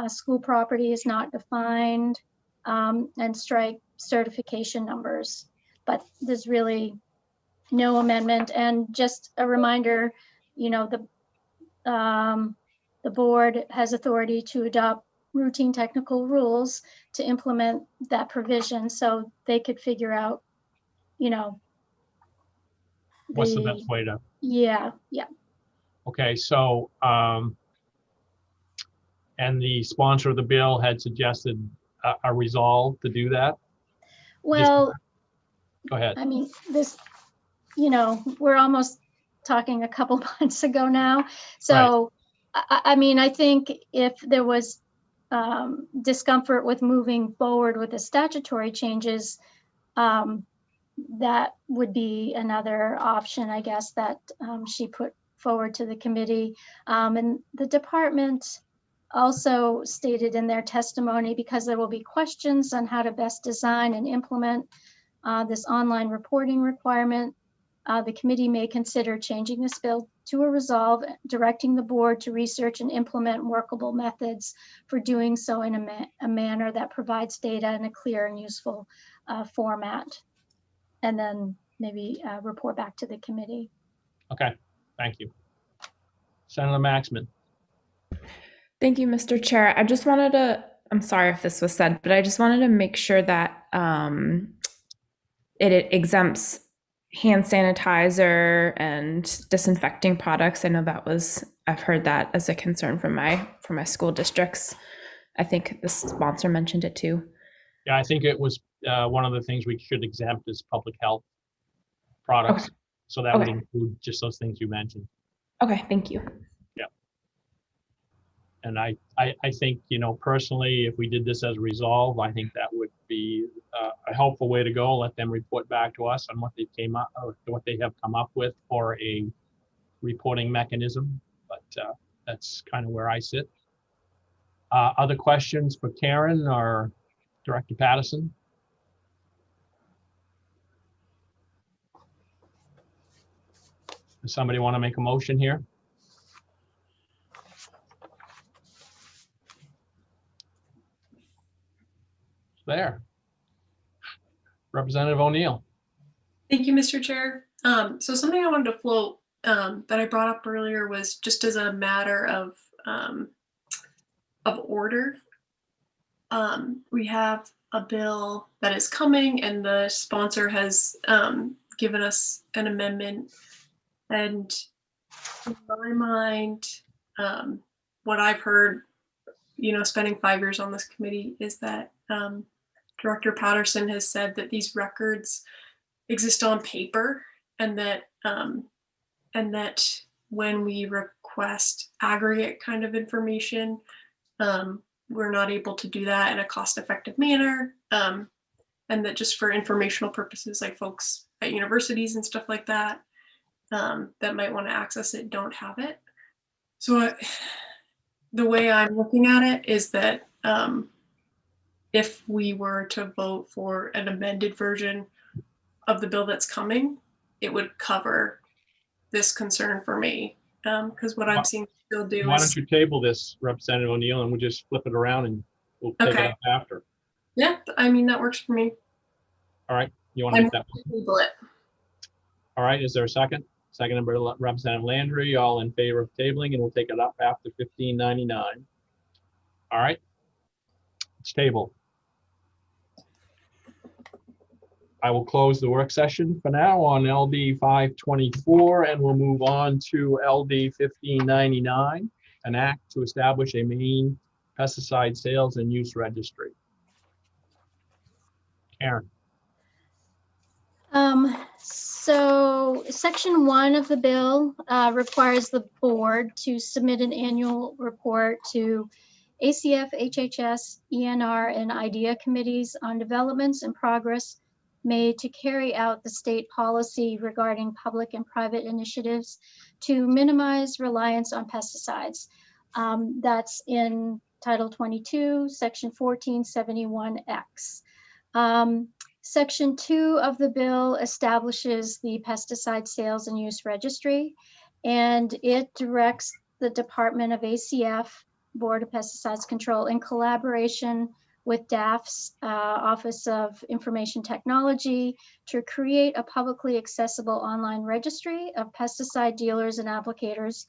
school property is not defined, and strike certification numbers. But there's really no amendment. And just a reminder, the board has authority to adopt routine technical rules to implement that provision, so they could figure out what's the best way to? Yeah. Okay, so and the sponsor of the bill had suggested a resolve to do that. Well, go ahead. I mean, this, we're almost talking a couple months ago now. So, right. I mean, I think if there was discomfort with moving forward with the statutory changes, that would be another option, I guess, that she put forward to the committee. And the department also stated in their testimony, because there will be questions on how to best design and implement this online reporting requirement, the committee may consider changing this bill to a resolve, directing the board to research and implement workable methods for doing so in a manner that provides data in a clear and useful format. And then maybe report back to the committee. Okay, thank you. Senator Maxman. Thank you, Mr. Chair. I just wanted to, I'm sorry if this was said, but I just wanted to make sure that it exempts hand sanitizer and disinfecting products. I know that was, I've heard that as a concern from my school districts. I think the sponsor mentioned it too. Yeah, I think it was one of the things we should exempt is public health products. Okay. So that would include just those things you mentioned. Okay, thank you. Yeah. And I think, personally, if we did this as a resolve, I think that would be a helpful way to go. Let them report back to us on what they came up or what they have come up with for a reporting mechanism. But that's kind of where I sit. Other questions for Karen or Director Patterson? Does somebody want to make a motion here? There. Representative O'Neill. Thank you, Mr. Chair. So something I wanted to float that I brought up earlier was just as a matter of order. We have a bill that is coming, and the sponsor has given us an amendment. And in my mind, what I've heard, spending 5 years on this committee, is that Director Patterson has said that these records exist on paper, and that when we request aggregate kind of information, we're not able to do that in a cost-effective manner, and that just for informational purposes, like folks at universities and stuff like that, that might want to access it don't have it. So the way I'm looking at it is that if we were to vote for an amended version of the bill that's coming, it would cover this concern for me. Because what I'm seeing the bill do Why is— don't you table this, Representative O'Neill, and we'll just flip it around and we'll take it Okay. up after. Yeah, I mean, that works for me. All right. You want to make that? Table it. All right. Is there a second? Second by Representative Landry. All in favor of tabling, and we'll take it up after 1599. All right. It's tabled. I will close the work session for now on LD 524, and we'll move on to LD 1599, an act to establish a Maine pesticide sales and use registry. Karen. So section 1 of the bill requires the board to submit an annual report to ACF, HHS, ENR, and IDEA committees on developments and progress made to carry out the state policy regarding public and private initiatives to minimize reliance on pesticides. That's in Title 22, Section 1471X. Section 2 of the bill establishes the pesticide sales and use registry, and it directs the Department of ACF, Board of Pesticides Control, in collaboration with DAF's Office of Information Technology, to create a publicly accessible online registry of pesticide dealers and applicators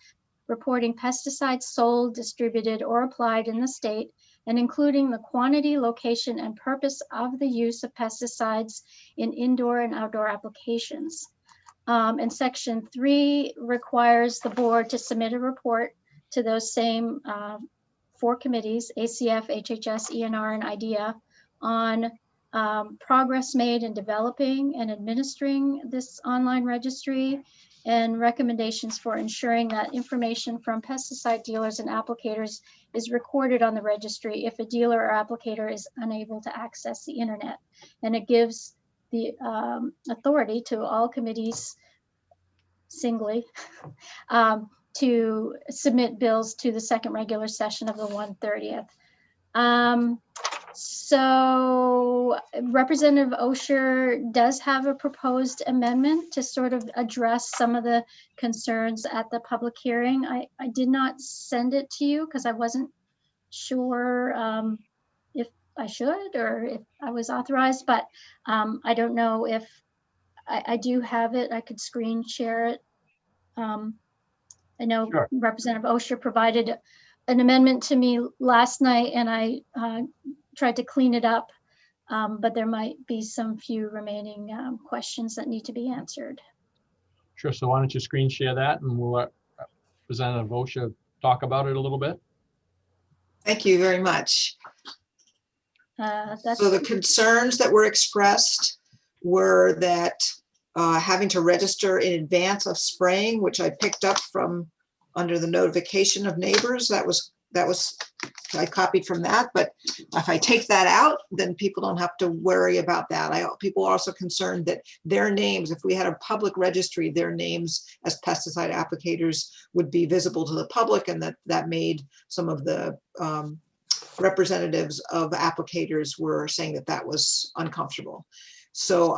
reporting pesticides sold, distributed, or applied in the state, and including the quantity, location, and purpose of the use of pesticides in indoor and outdoor applications. And Section 3 requires the board to submit a report to those same 4 committees, ACF, HHS, ENR, and IDEA, on progress made in developing and administering this online registry, and recommendations for ensuring that information from pesticide dealers and applicators is recorded on the registry if a dealer or applicator is unable to access the internet. And it gives the authority to all committees singly to submit bills to the second regular session of the 1/30th. So Representative Osher does have a proposed amendment to sort of address some of the concerns at the public hearing. I did not send it to you because I wasn't sure if I should or if I was authorized, but I don't know if I do have it. I could screen share it. I know Sure. Representative Osher provided an amendment to me last night, and I tried to clean it up, but there might be some few remaining questions that need to be answered. Sure. So why don't you screen share that, and we'll let Representative Osher talk about it a little bit. Thank you very much. That's So the concerns that were expressed were that having to register in advance of spraying, which I picked up from under the notification of neighbors, that was I copied from that, but if I take that out, then people don't have to worry about that. People are also concerned that their names, if we had a public registry, their names as pesticide applicators would be visible to the public, and that made some of the representatives of applicators were saying that was uncomfortable. So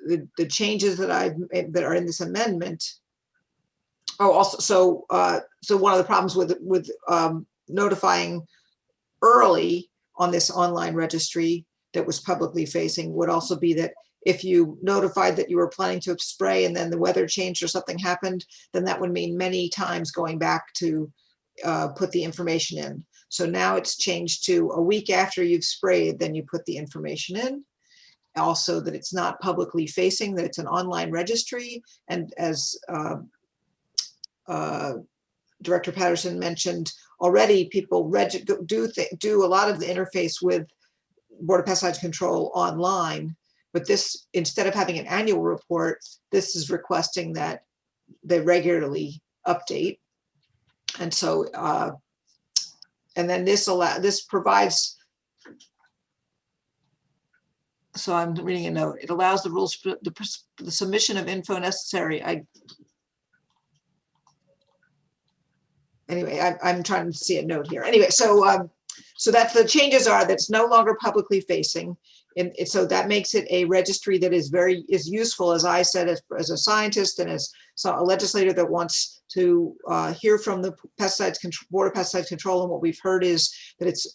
the changes that are in this amendment. Oh, also, so one of the problems with notifying early on this online registry that was publicly facing would also be that if you notified that you were planning to spray and then the weather changed or something happened, then that would mean many times going back to put the information in. So now it's changed to a week after you've sprayed, then you put the information in. Also that it's not publicly facing, that it's an online registry. And as Director Patterson mentioned already, people do a lot of the interface with Board of Pesticide Control online, but this, instead of having an annual report, this is requesting that they regularly update. And so, and then this provides, so I'm reading a note, it allows the rules for the submission of info necessary. Anyway, I'm trying to see a note here. Anyway, so that's the changes are that's no longer publicly facing. And so that makes it a registry that is useful, as I said, as a scientist and as a legislator that wants to hear from the Board of Pesticide Control. And what we've heard is that it's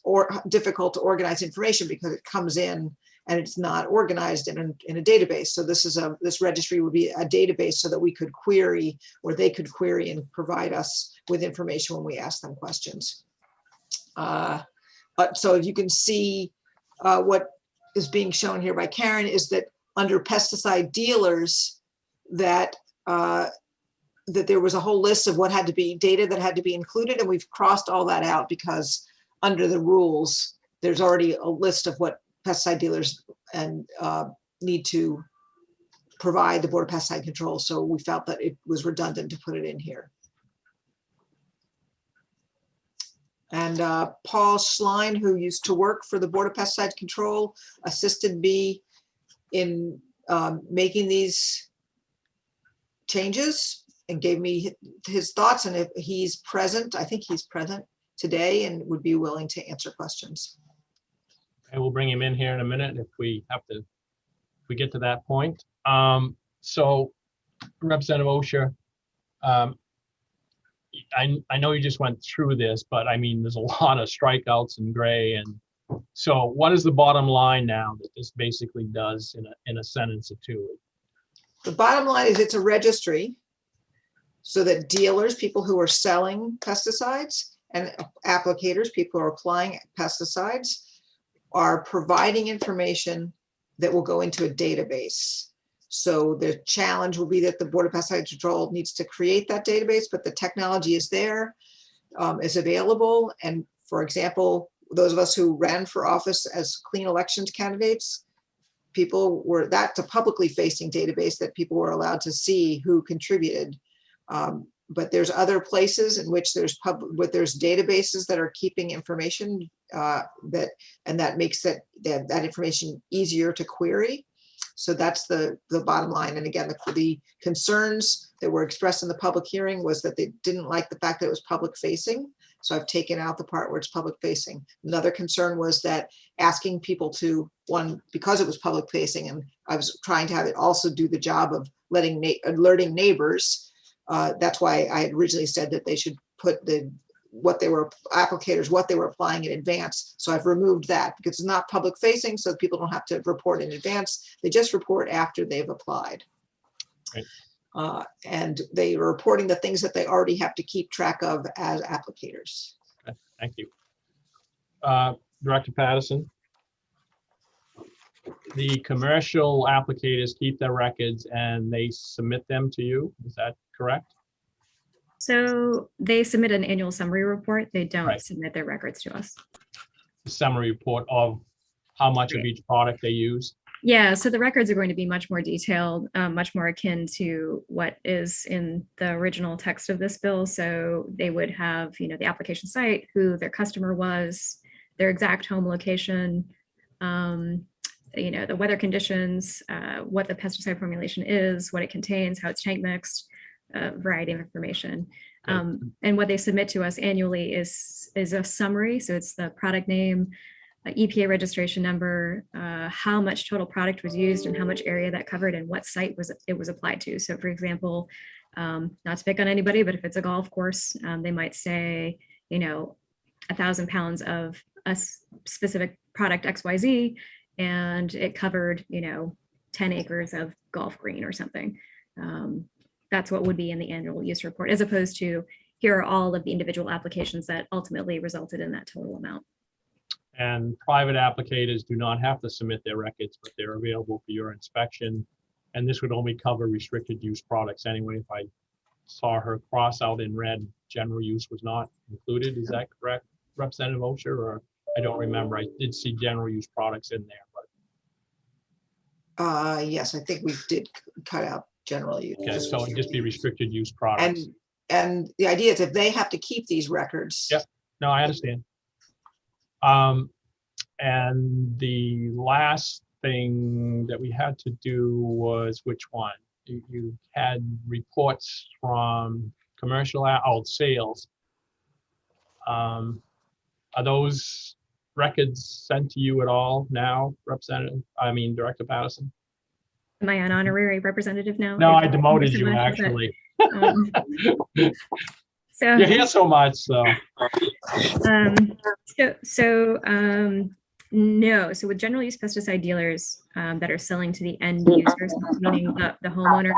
difficult to organize information because it comes in and it's not organized in a database. So this registry would be a database so that we could query, or they could query and provide us with information when we ask them questions. But so if you can see what is being shown here by Karen is that under pesticide dealers, that there was a whole list of what had to be data that had to be included, and we've crossed all that out because under the rules, there's already a list of what pesticide dealers and need to provide the Board of Pesticide Control. So we felt that it was redundant to put it in here. And Paul Schlein, who used to work for the Board of Pesticide Control, assisted me in making these changes and gave me his thoughts. And if he's present, I think he's present today and would be willing to answer questions. And we'll bring him in here in a minute if we get to that point. So Representative Osher, I know you just went through this, but I mean, there's a lot of strikeouts in gray. And so what is the bottom line now that this basically does in a sentence or two? The bottom line is it's a registry so that dealers, people who are selling pesticides, and applicators, people who are applying pesticides, are providing information that will go into a database. So the challenge will be that the Board of Pesticide Control needs to create that database, but the technology is there, is available. And for example, those of us who ran for office as clean elections candidates, that's a publicly facing database that people were allowed to see who contributed. But there's other places in which there's databases that are keeping information that makes that information easier to query. So that's the bottom line. And again, the concerns that were expressed in the public hearing was that they didn't like the fact that it was public facing. So I've taken out the part where it's public facing. Another concern was that asking people to, because it was public facing, and I was trying to have it also do the job of alerting neighbors. That's why I had originally said that they should put what they were applying in advance. So I've removed that because it's not public facing, so people don't have to report in advance. They just report after they've applied. Right. And they are reporting the things that they already have to keep track of as applicators. Okay. Thank you. Director Patterson, the commercial applicators keep their records and they submit them to you. Is that correct? So they submit an annual summary report. They don't Right. submit their records to us. The summary report of how much of each product they use. Yeah, so the records are going to be much more detailed, much more akin to what is in the original text of this bill. So they would have, the application site, who their customer was, their exact home location, the weather conditions, what the pesticide formulation is, what it contains, how it's tank mixed, a variety of information. And what they submit to us annually is a summary. So it's the product name, EPA registration number, how much total product was used and how much area that covered and what site it was applied to. So for example, not to pick on anybody, but if it's a golf course, they might say, 1,000 pounds of a specific product XYZ, and it covered, 10 acres of golf green or something. That's what would be in the annual use report, as opposed to here are all of the individual applications that ultimately resulted in that total amount. And private applicators do not have to submit their records, but they're available for your inspection. And this would only cover restricted use products anyway. If I saw her cross out in red, general use was not included. Is that correct, Representative Osher? Or I don't remember. I did see general use products in there, but. Yes, I think we did cut out general use. Okay, so it'd just be restricted use products. And the idea is if they have to keep these records. Yep. No, I understand. And the last thing that we had to do was which one? You had reports from commercial sales. Are those records sent to you at all now, Director Patterson? Am I an honorary representative now? No, I demoted you actually. So you hear so much, so. No. So with general use pesticide dealers that are selling to the end users, meaning the homeowner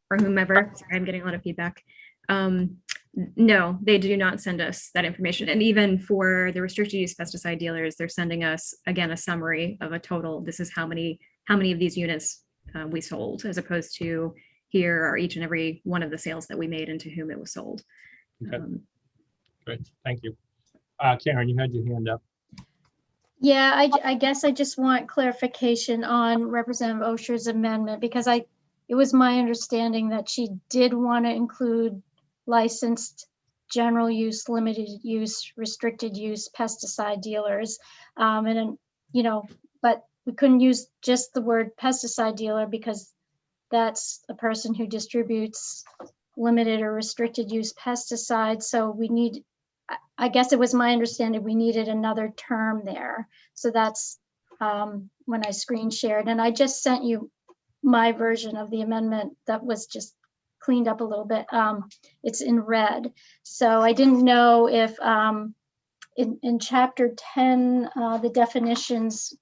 or whomever, sorry, I'm getting a lot of feedback. No, they do not send us that information. And even for the restricted use pesticide dealers, they're sending us, again, a summary of a total. This is how many of these units we sold, as opposed to here are each and every one of the sales that we made and to whom it was sold. Okay. Great, thank you. Karen, you had your hand up. Yeah, I guess I just want clarification on Representative Osher's amendment, because it was my understanding that she did want to include licensed general use, limited use, restricted use pesticide dealers. But we couldn't use just the word pesticide dealer because that's a person who distributes limited or restricted use pesticides. So I guess it was my understanding we needed another term there. So that's when I screen shared, and I just sent you my version of the amendment that was just cleaned up a little bit. It's in red. So I didn't know if in chapter 10, the definitions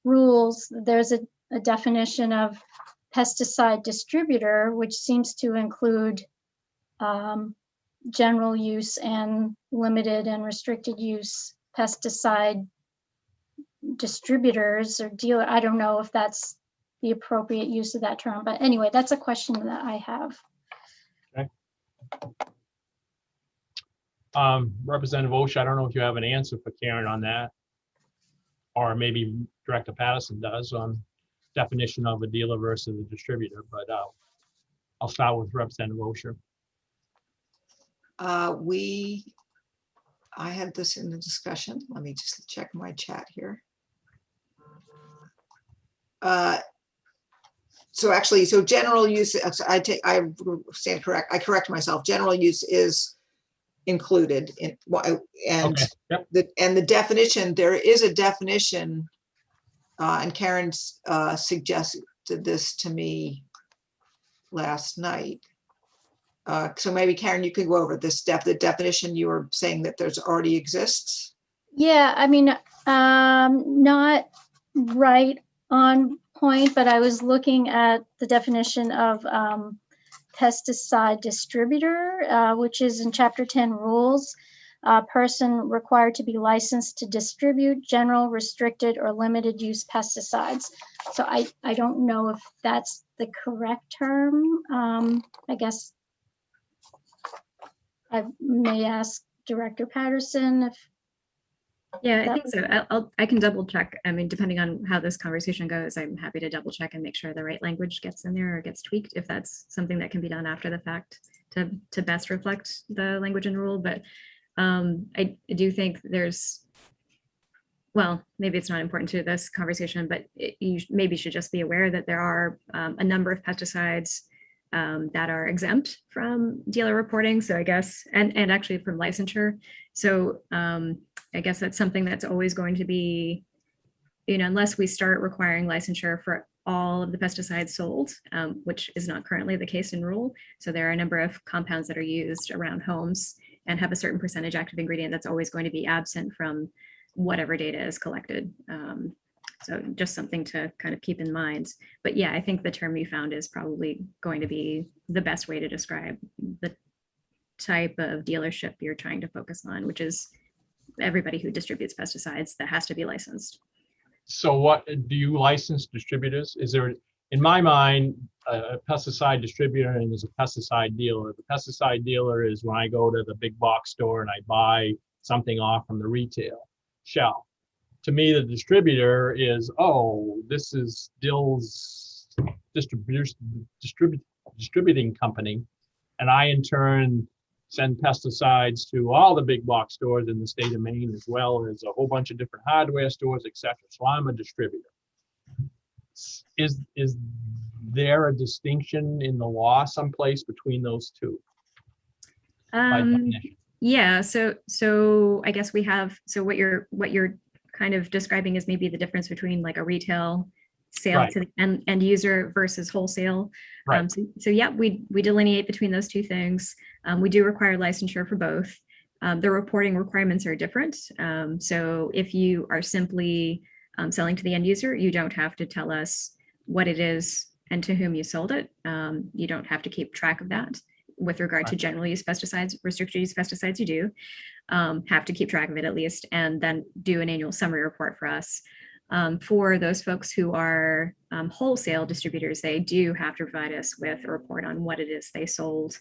rules, there's a definition of pesticide distributor, which seems to include general use and limited and restricted use pesticide distributors or dealer. I don't know if that's the appropriate use of that term, but anyway, that's a question that I have. Okay. Representative Osher, I don't know if you have an answer for Karen on that, or maybe Director Patterson does on definition of a dealer versus a distributor, but I'll start with Representative Osher. I had this in the discussion. Let me just check my chat here. So general use, I stand correct. I correct myself. General use is included in, and okay. Yep. The definition, there is a definition, and Karen suggested this to me last night. So maybe Karen, you could go over this the definition you were saying that there's already exists. Yeah, I mean, not right on point, but I was looking at the definition of pesticide distributor, which is in chapter 10 rules. A person required to be licensed to distribute general, restricted, or limited use pesticides. So I don't know if that's the correct term. I guess I may ask Director Patterson if Yeah, I think so. I can double check. I mean, depending on how this conversation goes, I'm happy to double check and make sure the right language gets in there or gets tweaked if that's something that can be done after the fact to best reflect the language and rule. But I do think there's, well, maybe it's not important to this conversation, but you maybe should just be aware that there are a number of pesticides that are exempt from dealer reporting. So I guess, and actually from licensure. So I guess that's something that's always going to be, you know, unless we start requiring licensure for all of the pesticides sold, which is not currently the case in rule. So there are a number of compounds that are used around homes and have a certain percentage active ingredient that's always going to be absent from whatever data is collected. So just something to kind of keep in mind. But yeah, I think the term you found is probably going to be the best way to describe the type of dealership you're trying to focus on, which is everybody who distributes pesticides that has to be licensed. So what, do you license distributors? Is there, in my mind, a pesticide distributor and there's a pesticide dealer. The pesticide dealer is when I go to the big box store and I buy something off from the retail shelf. To me, the distributor is, oh, this is Dill's distributing company. And I, in turn, send pesticides to all the big box stores in the state of Maine, as well as a whole bunch of different hardware stores, etc. So I'm a distributor. Is there a distinction in the law someplace between those two? Yeah, so I guess we have, so what you're kind of describing is maybe the difference between like a retail sale Right. to the end user versus wholesale. Right. So yeah, we delineate between those two things. We do require licensure for both. The reporting requirements are different. So if you are simply selling to the end user, you don't have to tell us what it is and to whom you sold it. You don't have to keep track of that. With regard to general use pesticides, restricted use pesticides, you do have to keep track of it at least, and then do an annual summary report for us. For those folks who are wholesale distributors, they do have to provide us with a report on what it is they sold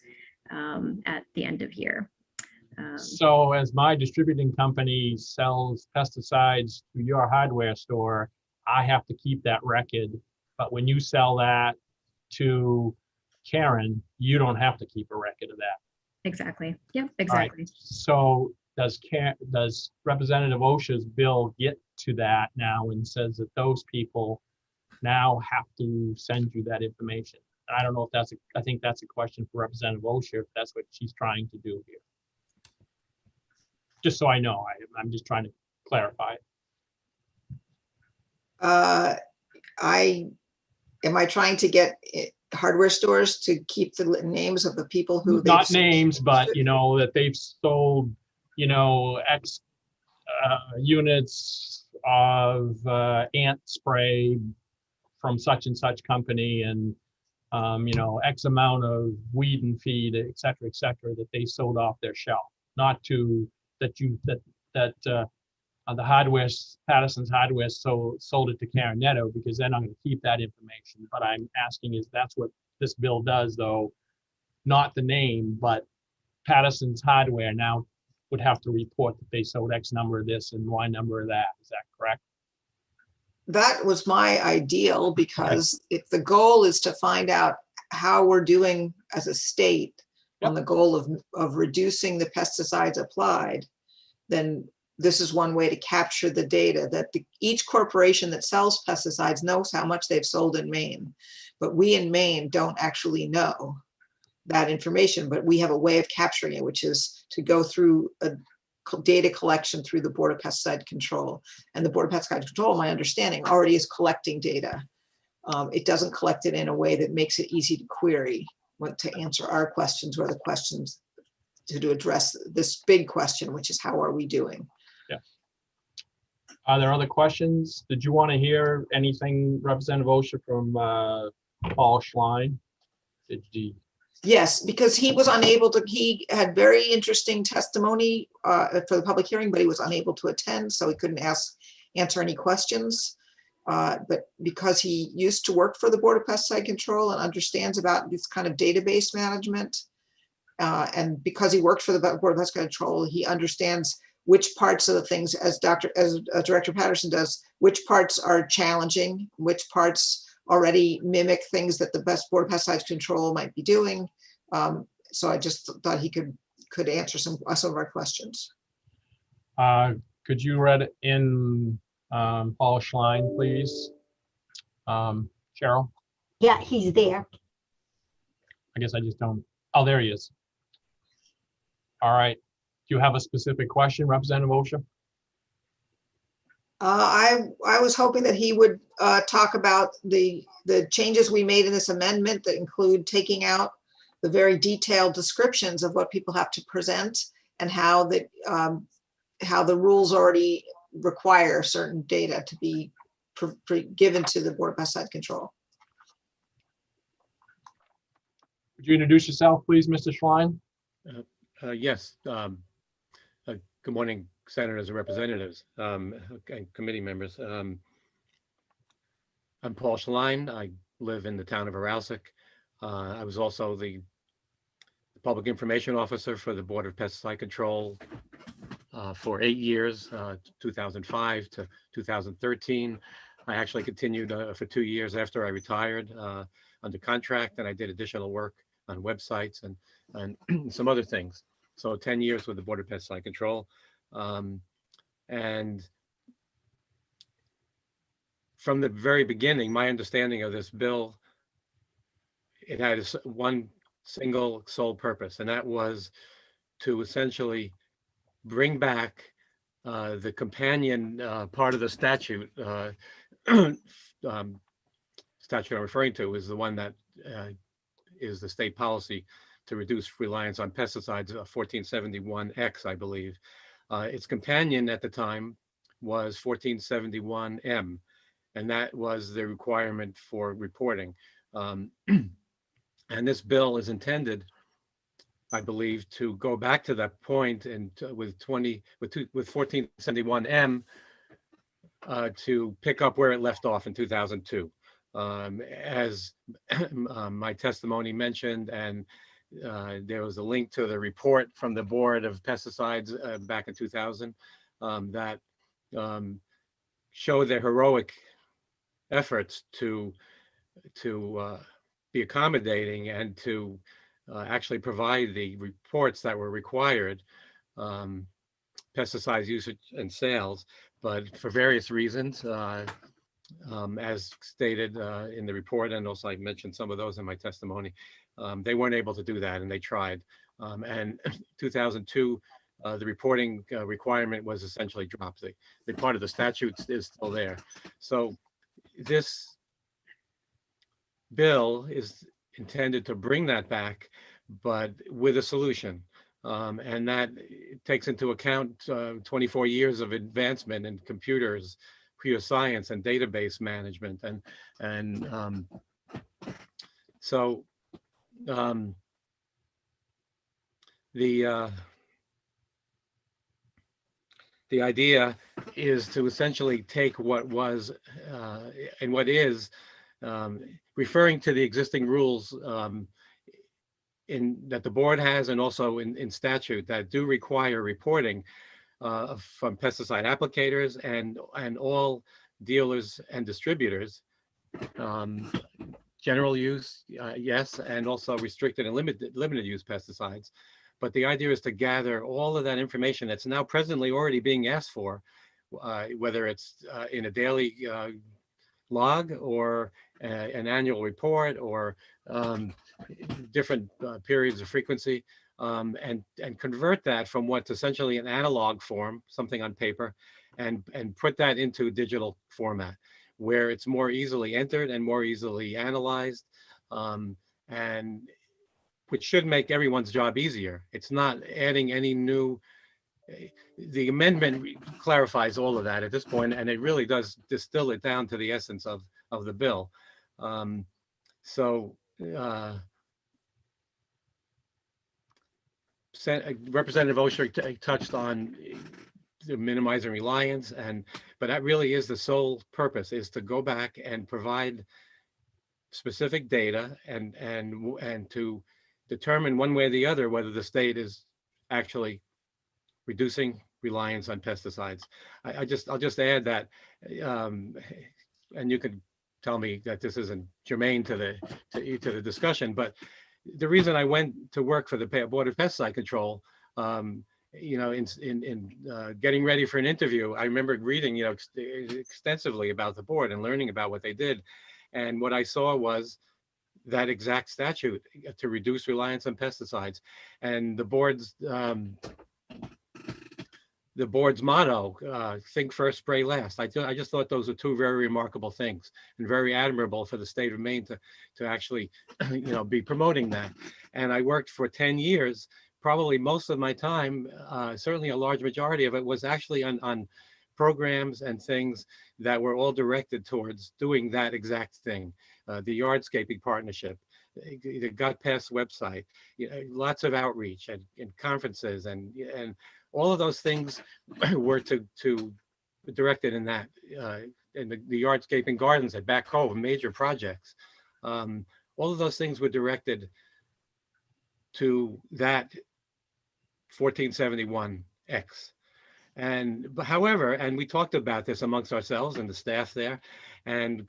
at the end of year. So as my distributing company sells pesticides to your hardware store, I have to keep that record. But when you sell that to Karen, you don't have to keep a record of that. Exactly. Yep, All exactly. right. So does Representative OSHA's bill get to that now and says that those people now have to send you that information? And I don't know if I think that's a question for Representative OSHA, if that's what she's trying to do here. Just so I know, I'm just trying to clarify it. Am I trying to get hardware stores to keep the names of the people who not names, but you know that they've sold, you know, X units of ant spray from such and such company, and you know, X amount of weed and feed, et cetera, that they sold off their shelf. Not to that the hardware, Patterson's Hardware sold it to Karen Netto, because then I'm going to keep that information. But I'm asking, is that's what this bill does, though, not the name, but Patterson's Hardware now would have to report that they sold X number of this and Y number of that. Is that correct? That was my ideal, because if the goal is to find out how we're doing as a state on the goal of reducing the pesticides applied, then this is one way to capture the data, that each corporation that sells pesticides knows how much they've sold in Maine. But we in Maine don't actually know that information, but we have a way of capturing it, which is to go through a data collection through the Board of Pesticide Control. And the Board of Pesticide Control, my understanding, already is collecting data. It doesn't collect it in a way that makes it easy to query, to answer our questions or the questions to address this big question, which is how are we doing? Yeah. Are there other questions? Did you want to hear anything, Representative OSHA, from Paul Schlein? Yes, because he was unable to, he had very interesting testimony for the public hearing, but he was unable to attend, so he couldn't answer any questions. But because he used to work for the Board of Pesticide Control and understands about this kind of database management, and because he worked for the Board of Pesticide Control, he understands which parts of the things, as Director Patterson does, which parts are challenging, which parts already mimic things that the best Board of Pesticides Control might be doing. So I just thought he could answer some of our questions. Could you read in Paul Schlein, please? Cheryl? Yeah, he's there. I guess I just don't. Oh, there he is. All right. Do you have a specific question, Representative Osha? I was hoping that he would talk about the changes we made in this amendment that include taking out the very detailed descriptions of what people have to present and how the rules already require certain data to be given to the Board of Pesticide Control. Would you introduce yourself, please, Mr. Schlein? Yes. Good morning, senators and representatives and committee members. I'm Paul Schlein. I live in the town of Arousek. I was also the public information officer for the Board of Pesticide Control for 8 years, 2005 to 2013. I actually continued for 2 years after I retired under contract, and I did additional work on websites and some other things. So 10 years with the Board of Pesticide Control. And from the very beginning, my understanding of this bill, it had one single sole purpose, and that was to essentially bring back the companion part of the statute. Statute I'm referring to is the one that is the state policy to reduce reliance on pesticides, 1471X, I believe. Its companion at the time was 1471M, and that was the requirement for reporting. And this bill is intended, I believe, to go back to that point and with 1471M to pick up where it left off in 2002. As my testimony mentioned, and there was a link to the report from the Board of Pesticides back in 2000 that showed their heroic efforts to be accommodating and to actually provide the reports that were required, pesticides usage and sales, but for various reasons, as stated in the report, and also I mentioned some of those in my testimony, they weren't able to do that, and they tried. And 2002, the reporting requirement was essentially dropped. The part of the statute is still there. So this bill is intended to bring that back, but with a solution. And that takes into account 24 years of advancement in computers, computer science, and database management. So the idea is to essentially take what was and what is referring to the existing rules that the board has, and also in statute that do require reporting from pesticide applicators and all dealers and distributors. General use, yes, and also restricted and limited use pesticides. But the idea is to gather all of that information that's now presently already being asked for, whether it's in a daily log or an annual report or different periods of frequency, and convert that from what's essentially an analog form, something on paper, and put that into digital format, where it's more easily entered and more easily analyzed, and which should make everyone's job easier. It's not adding any new, the amendment clarifies all of that at this point, and it really does distill it down to the essence of the bill. Representative Osher touched on minimizing reliance, but that really is the sole purpose, is to go back and provide specific data and to determine one way or the other whether the state is actually reducing reliance on pesticides. I'll just add that, and you could tell me that this isn't germane to the discussion, but the reason I went to work for the Board of Pesticide Control, you know, in getting ready for an interview, I remember reading, you know, extensively about the board and learning about what they did. And what I saw was that exact statute to reduce reliance on pesticides. And the board's motto, think first, spray last. I just thought those were two very remarkable things and very admirable for the state of Maine to actually, you know, be promoting that. And I worked for 10 years. Probably most of my time, certainly a large majority of it, was actually on programs and things that were all directed towards doing that exact thing. The Yardscaping Partnership, the Got Pass website, you know, lots of outreach and conferences and all of those things were to directed in that, in the Yardscaping Gardens at Back Cove, major projects. All of those things were directed to that 1471X. And however, and we talked about this amongst ourselves and the staff there, and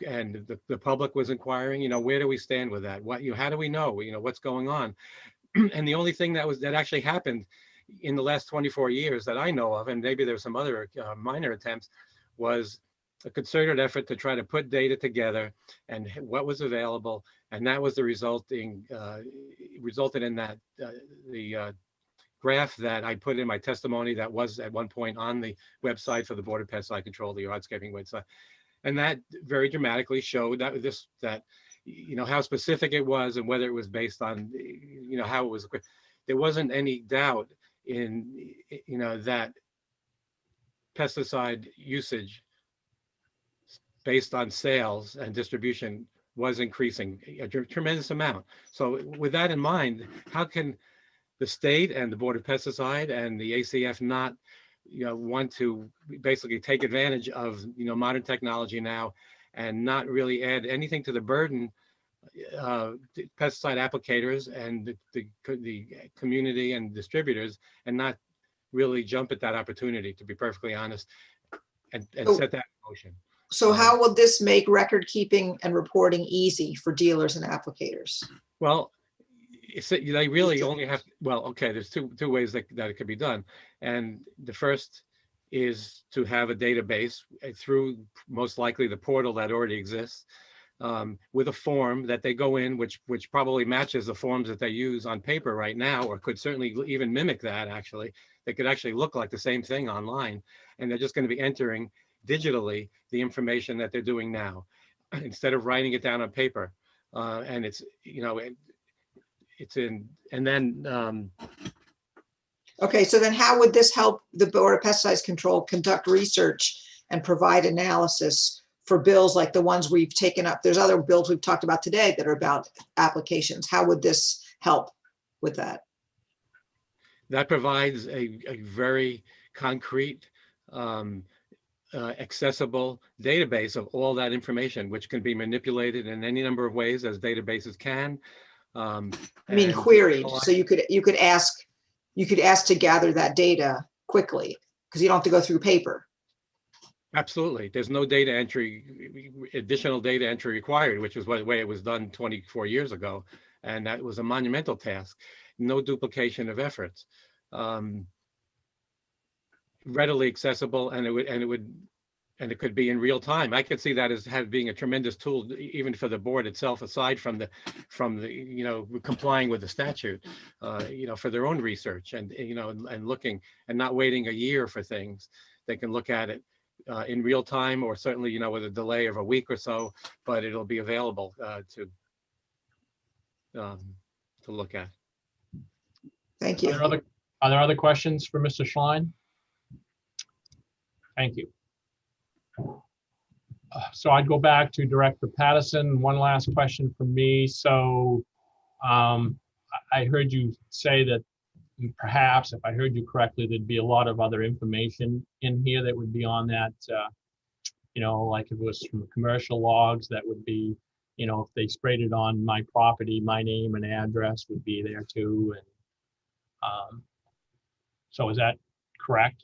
the public was inquiring, you know, where do we stand with that? What, you know, how do we know, you know, what's going on? And the only thing that actually happened in the last 24 years that I know of, and maybe there's some other minor attempts, was a concerted effort to try to put data together and what was available, and that was the resulted in that the graph that I put in my testimony that was at one point on the website for the Board of Pesticide Control, the Yardscaping website, and that very dramatically showed that you know, how specific it was and whether it was based on, you know, how it was. There wasn't any doubt in, you know, that pesticide usage based on sales and distribution was increasing a tremendous amount. So with that in mind, how can the state and the Board of Pesticide and the ACF not, you know, want to basically take advantage of, you know, modern technology now and not really add anything to the burden pesticide applicators and the community and distributors, and not really jump at that opportunity, to be perfectly honest, and set that in motion. So how will this make record keeping and reporting easy for dealers and applicators? Well, they really only have, well, okay, there's two ways that it could be done. And the first is to have a database through most likely the portal that already exists, with a form that they go in, which probably matches the forms that they use on paper right now, or could certainly even mimic that. Actually, they could actually look like the same thing online, and they're just going to be entering digitally the information that they're doing now, instead of writing it down on paper. And it's, you know, it's in, and then. Okay, so then how would this help the Board of Pesticides Control conduct research and provide analysis for bills like the ones we've taken up? There's other bills we've talked about today that are about applications. How would this help with that? That provides a very concrete, accessible database of all that information, which can be manipulated in any number of ways, as databases can. I mean, queried. So you could ask to gather that data quickly, because you don't have to go through paper. Absolutely. There's no data entry, additional data entry required, which is the way it was done 24 years ago. And that was a monumental task. No duplication of efforts. Readily accessible, and it could be in real time. I could see that as being a tremendous tool, even for the board itself, aside from the you know, complying with the statute, you know, for their own research and, you know, and looking and not waiting a year for things. They can look at it in real time, or certainly, you know, with a delay of a week or so, but it'll be available to look at. Thank you. Are there other questions for Mr. Schlein? Thank you. So I'd go back to Director Pattison. One last question from me. So I heard you say that perhaps, if I heard you correctly, there'd be a lot of other information in here that would be on that, you know, like if it was from commercial logs, that would be, you know, if they sprayed it on my property, my name and address would be there too. And so is that correct?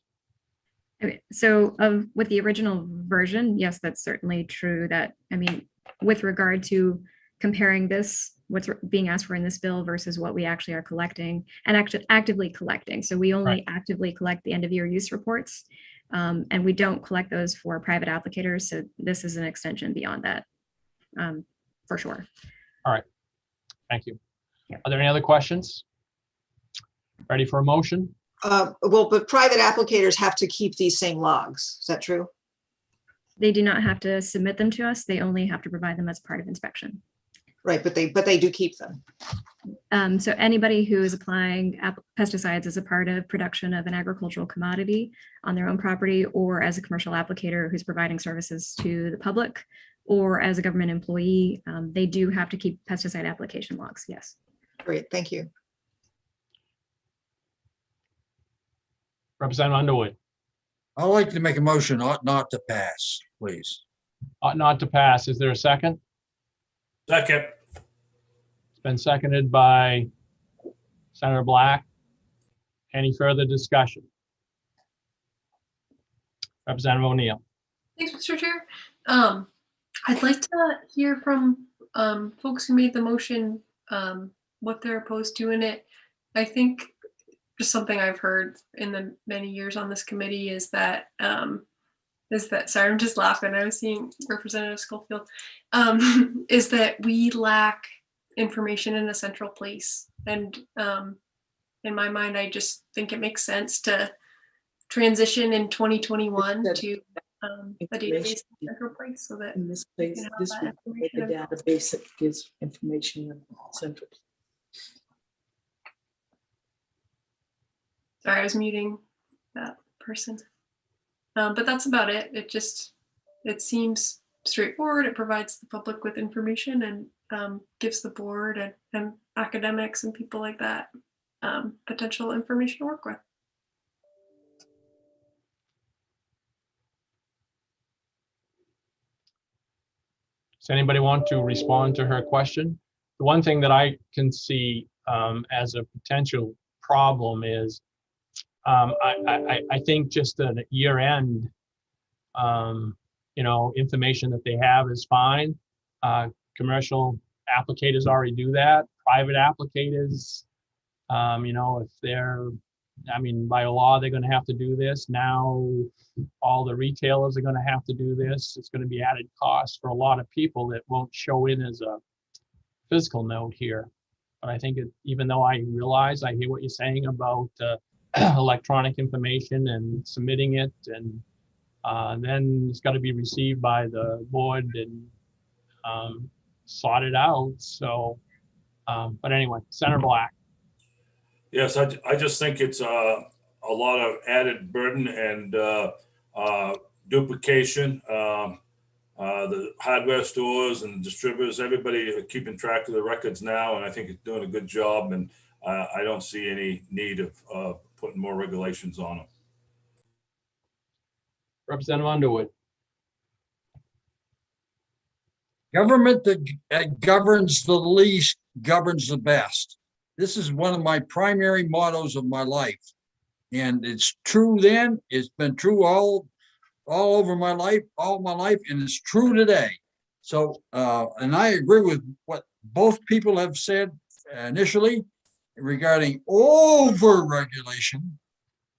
Okay, so with the original version, yes, that's certainly true. That, I mean, with regard to comparing this, what's being asked for in this bill versus what we actually are collecting and actually actively collecting. So we only actively collect the end of year use reports, and we don't collect those for private applicators. So this is an extension beyond that, for sure. All right, thank you. Are there any other questions? Ready for a motion? Well, but private applicators have to keep these same logs. Is that true? They do not have to submit them to us. They only have to provide them as part of inspection. Right, but they do keep them. So anybody who is applying pesticides as a part of production of an agricultural commodity on their own property, or as a commercial applicator who's providing services to the public, or as a government employee, they do have to keep pesticide application logs, yes. Great, thank you. Representative Underwood. I'd like to make a motion ought not to pass, please. Ought not to pass. Is there a second? Second. It's been seconded by Senator Black. Any further discussion? Representative O'Neill. Thanks, Mr. Chair. I'd like to hear from folks who made the motion, what they're opposed to in it. I think just something I've heard in the many years on this committee is that, sorry, I'm just laughing. I was seeing Representative Schofield, is that we lack information in a central place. And in my mind, I just think it makes sense to transition in 2021 to a database in a central place, so that in this place, this would make a database that gives information in central. Sorry, I was muting that person. But that's about it. It seems straightforward. It provides the public with information and gives the board and academics and people like that potential information to work with. Does anybody want to respond to her question? The one thing that I can see as a potential problem is I think just a year-end, information that they have is fine. Commercial applicators already do that. Private applicators, if they're, by law, they're going to have to do this. Now, all the retailers are going to have to do this. It's going to be added cost for a lot of people that won't show in as a physical note here. But I think even though I realize, I hear what you're saying about electronic information and submitting it, and then it's got to be received by the board and sorted out. So, but anyway, Senator Black. Yes, I just think it's a lot of added burden and duplication. The hardware stores and distributors, everybody are keeping track of the records now, and I think it's doing a good job. And I don't see any need of putting more regulations on them. Representative Underwood. Government that governs the least governs the best. This is one of my primary mottos of my life. And it's true then, it's been true all over my life, and it's true today. So, and I agree with what both people have said initially regarding over-regulation.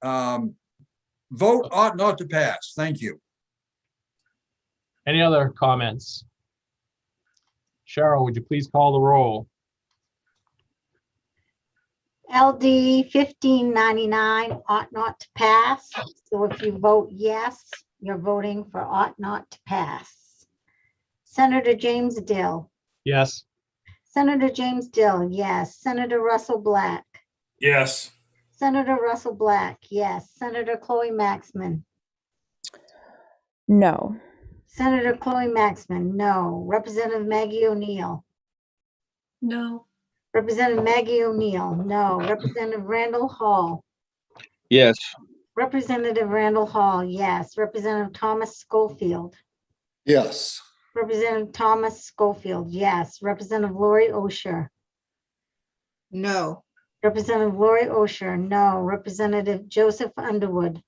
Vote ought not to pass. Thank you. Any other comments? Cheryl, would you please call the roll? LD 1599 ought not to pass. So if you vote yes, you're voting for ought not to pass. Senator James Dill. Yes. Senator James Dill, yes. Senator Russell Black. Yes. Senator Russell Black, yes. Senator Chloe Maxman. No. Senator Chloe Maxman, no. Representative Maggie O'Neill. No. Representative Maggie O'Neill, no. Representative Randall Hall. Yes. Representative Randall Hall, yes. Representative Thomas Schofield. Yes. Representative Thomas Schofield, yes. Representative Lori Osher. No. Representative Lori Osher, no. Representative Joseph Underwood.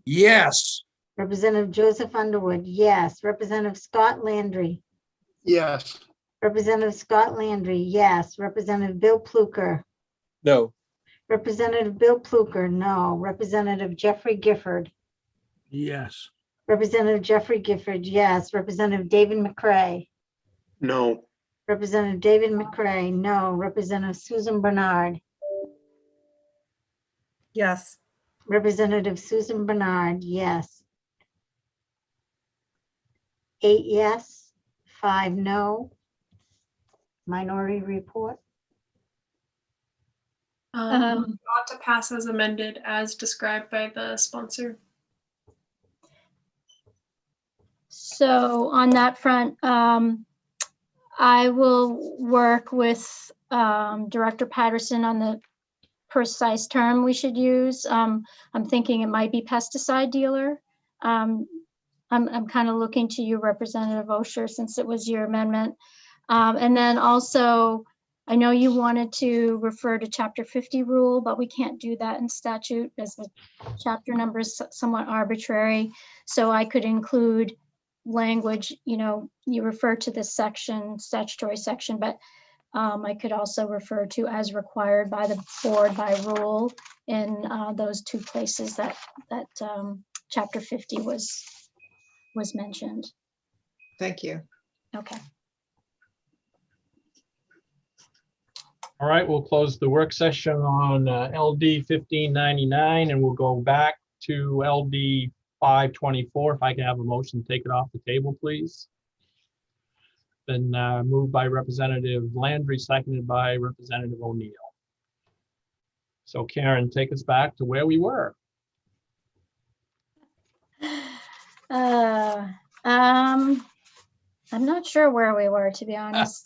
Yes. Representative Joseph Underwood, yes. Representative Scott Landry. Yes. Representative Scott Landry, yes. Representative Bill Pluker. No. Representative Bill Pluker, no. Representative Jeffrey Gifford. Yes. Representative Jeffrey Gifford, yes. Representative David McCray. No. Representative David McCray, no. Representative Susan Bernard. Yes. Representative Susan Bernard, yes. 8 yes, 5 no. Minority report. Ought to pass as amended as described by the sponsor. So on that front, I will work with Director Patterson on the precise term we should use. I'm thinking it might be pesticide dealer. I'm kind of looking to you, Representative Osher, since it was your amendment. And then also, I know you wanted to refer to Chapter 50 rule, but we can't do that in statute as the chapter number is somewhat arbitrary. So I could include language, you refer to this section, statutory section, but I could also refer to as required by the board by rule in those two places that Chapter 50 was mentioned. Thank you. Okay. All right, we'll close the work session on LD 1599 and we'll go back to LD 524. If I can have a motion, take it off the table, please. Then moved by Representative Landry, seconded by Representative O'Neill. So Karen, take us back to where we were. I'm not sure where we were, to be honest.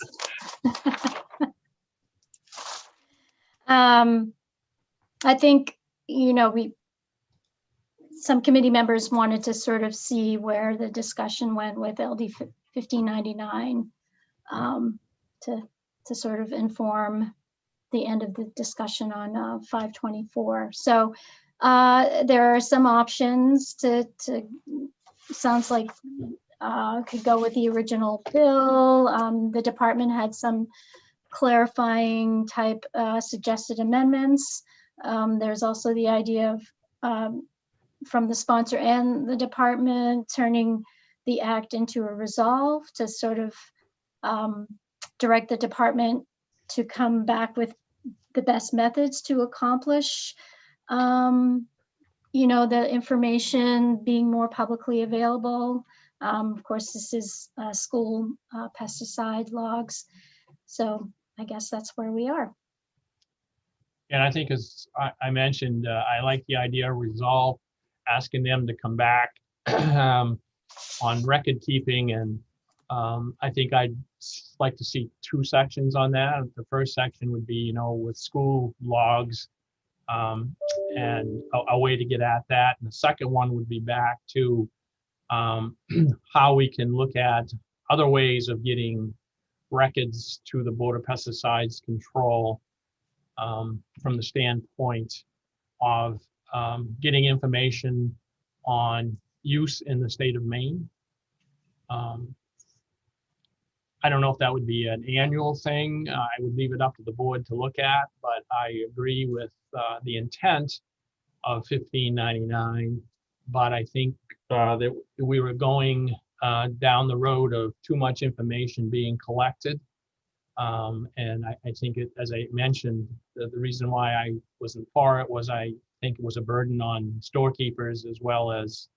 I think, some committee members wanted to sort of see where the discussion went with LD 1599 to sort of inform the end of the discussion on 524. So there are some options to sounds like could go with the original bill. The department had some clarifying type suggested amendments. There's also the idea of from the sponsor and the department turning the act into a resolve to sort of direct the department to come back with the best methods to accomplish the information being more publicly available. Of course, this is school pesticide logs. So I guess that's where we are. And I think, as I mentioned, I like the idea of resolve, asking them to come back on record keeping. And I think I'd like to see two sections on that. The first section would be, with school logs and a way to get at that. And the second one would be back to how we can look at other ways of getting records to the Board of Pesticides Control from the standpoint of getting information on use in the state of Maine. I don't know if that would be an annual thing. I would leave it up to the board to look at, but I agree with the intent of 1599. But I think that we were going down the road of too much information being collected. And I think as I mentioned, the reason why I wasn't for it was I think it was a burden on storekeepers as well as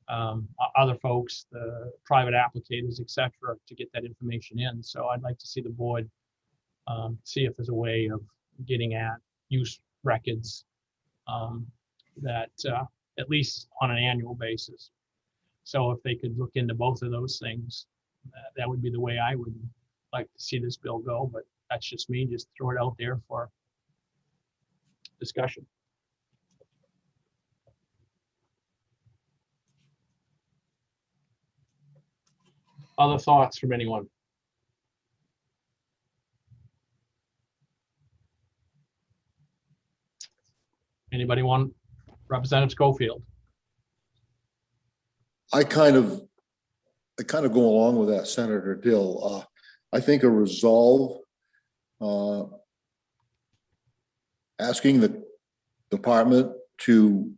other folks, the private applicators, et cetera, to get that information in. So I'd like to see the board see if there's a way of getting at use records that at least on an annual basis. So if they could look into both of those things, that would be the way I would like to see this bill go, but that's just me, just throw it out there for discussion. Other thoughts from anyone? Anybody want Representative Schofield? I kind of go along with that, Senator Dill. I think a resolve asking the department to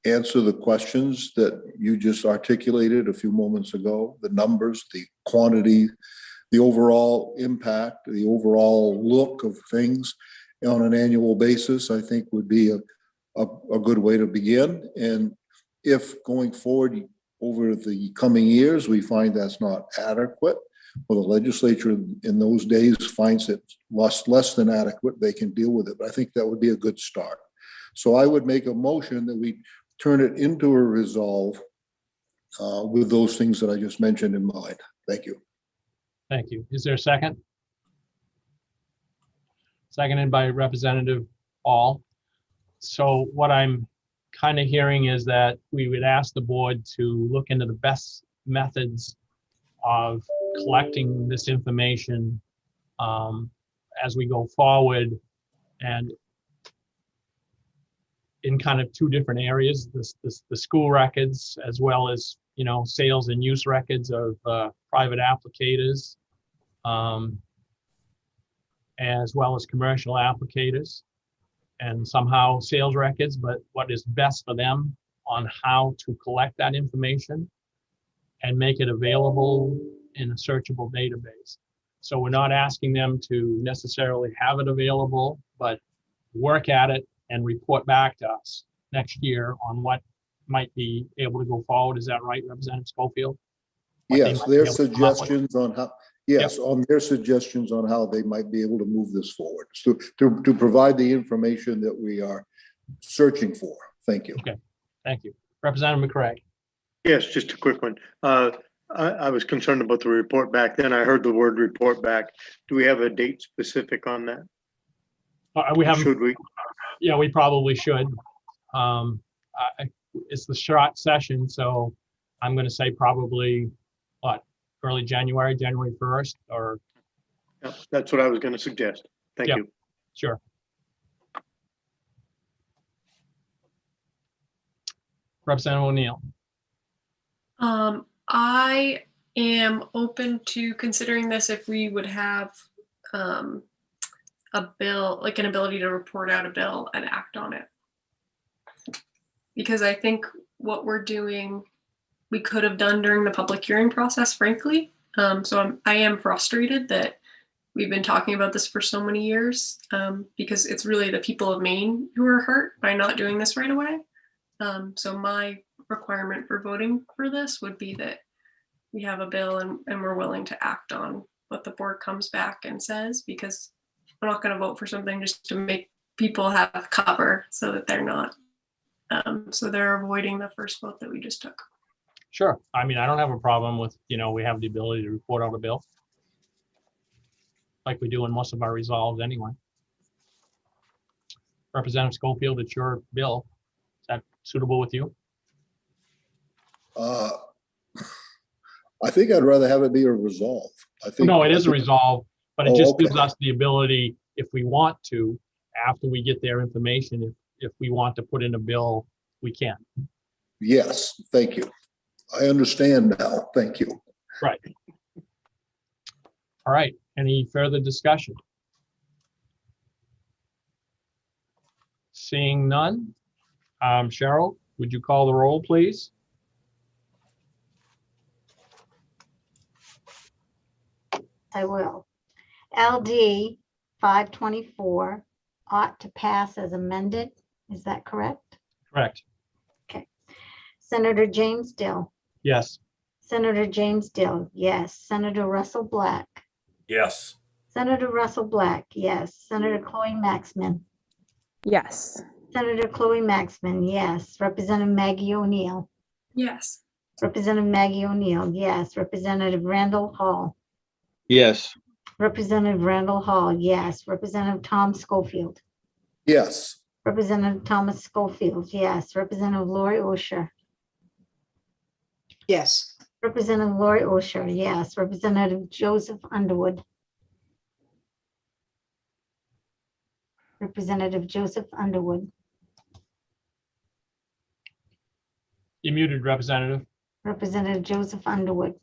answer the questions that you just articulated a few moments ago, the numbers, the quantity, the overall impact, the overall look of things on an annual basis, I think would be a good way to begin. And if going forward over the coming years, we find that's not adequate, or the legislature in those days finds it less than adequate, they can deal with it. But I think that would be a good start. So I would make a motion that we turn it into a resolve with those things that I just mentioned in mind. Thank you. Thank you. Is there a second? Seconded by Representative Hall. So what I'm kind of hearing is that we would ask the board to look into the best methods of collecting this information as we go forward, and in kind of two different areas, the school records, as well as, sales and use records of private applicators, as well as commercial applicators, and somehow sales records, but what is best for them on how to collect that information and make it available in a searchable database. So we're not asking them to necessarily have it available, but work at it and report back to us next year on what might be able to go forward. Is that right, Representative Schofield? Yes, their suggestions on how, yes, on their suggestions on how they might be able to move this forward. So to provide the information that we are searching for. Thank you. Okay, thank you. Representative McCray. Yes, just a quick one. I was concerned about the report back. Then I heard the word report back. Do we have a date specific on that? We haven't. Should we? Yeah, we probably should. It's the short session, so I'm going to say probably early January 1st, or. Yeah, that's what I was going to suggest. Thank you. Sure. Representative O'Neill. I am open to considering this if we would have a bill, like an ability to report out a bill and act on it. Because I think what we're doing, we could have done during the public hearing process, frankly. So I am frustrated that we've been talking about this for so many years because it's really the people of Maine who are hurt by not doing this right away. So my requirement for voting for this would be that we have a bill and we're willing to act on what the board comes back and says, because we're not going to vote for something just to make people have cover so that they're not, so they're avoiding the first vote that we just took. Sure. I mean, I don't have a problem with, we have the ability to report out a bill like we do in most of our resolves anyway. Representative Schofield, it's your bill. Is that suitable with you? I think I'd rather have it be a resolve. I think. No, it is a resolve, but it just okay. gives us the ability, if we want to, after we get their information, if we want to put in a bill, we can. Yes, thank you. I understand now. Thank you. Right. All right. Any further discussion? Seeing none. Cheryl, would you call the roll, please? I will. LD 524 ought to pass as amended. Is that correct? Correct. Okay. Senator James Dill. Yes. Senator James Dill, yes. Senator Russell Black. Yes. Senator Russell Black, yes. Senator Chloe Maxman. Yes. Senator Chloe Maxman, yes. Representative Maggie O'Neill. Yes. Representative Maggie O'Neill, yes. Representative Randall Hall. Yes. Representative Randall Hall, yes. Representative Tom Schofield. Yes. Representative Thomas Schofield, yes. Representative Lori Osher. Yes. Representative Lori Osher, yes. Representative Joseph Underwood. Representative Joseph Underwood. You're muted, Representative. Representative Joseph Underwood.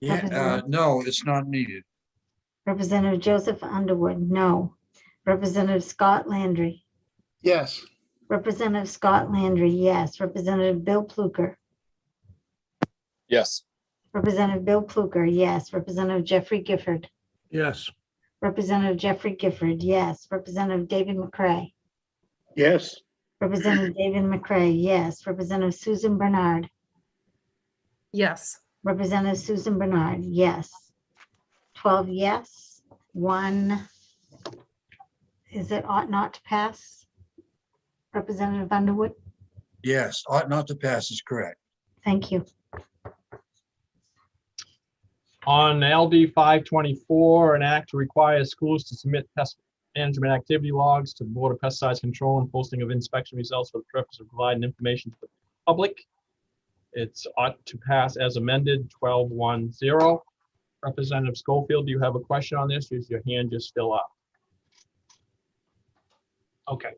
Yeah, no, it's not needed. Representative Joseph Underwood, no. Representative Scott Landry. Yes. Representative Scott Landry, yes. Representative Bill Pluker. Yes. Representative Bill Pluker, yes. Representative Jeffrey Gifford. Yes. Representative Jeffrey Gifford, yes. Representative David McCray. Yes. Representative David McCray, yes. Representative Susan Bernard. Yes. Representative Susan Bernard, yes. 12 yes, 1, is it ought not to pass? Representative Underwood, Yes, ought not to pass is correct. thank you. On LD 524, an act to require schools to submit pest management activity logs to the Board of Pesticides Control and posting of inspection results for the purpose of providing information to the public. It's ought to pass as amended, 12-1-0. Representative Schofield, do you have a question on this? Or is your hand just still up? Okay.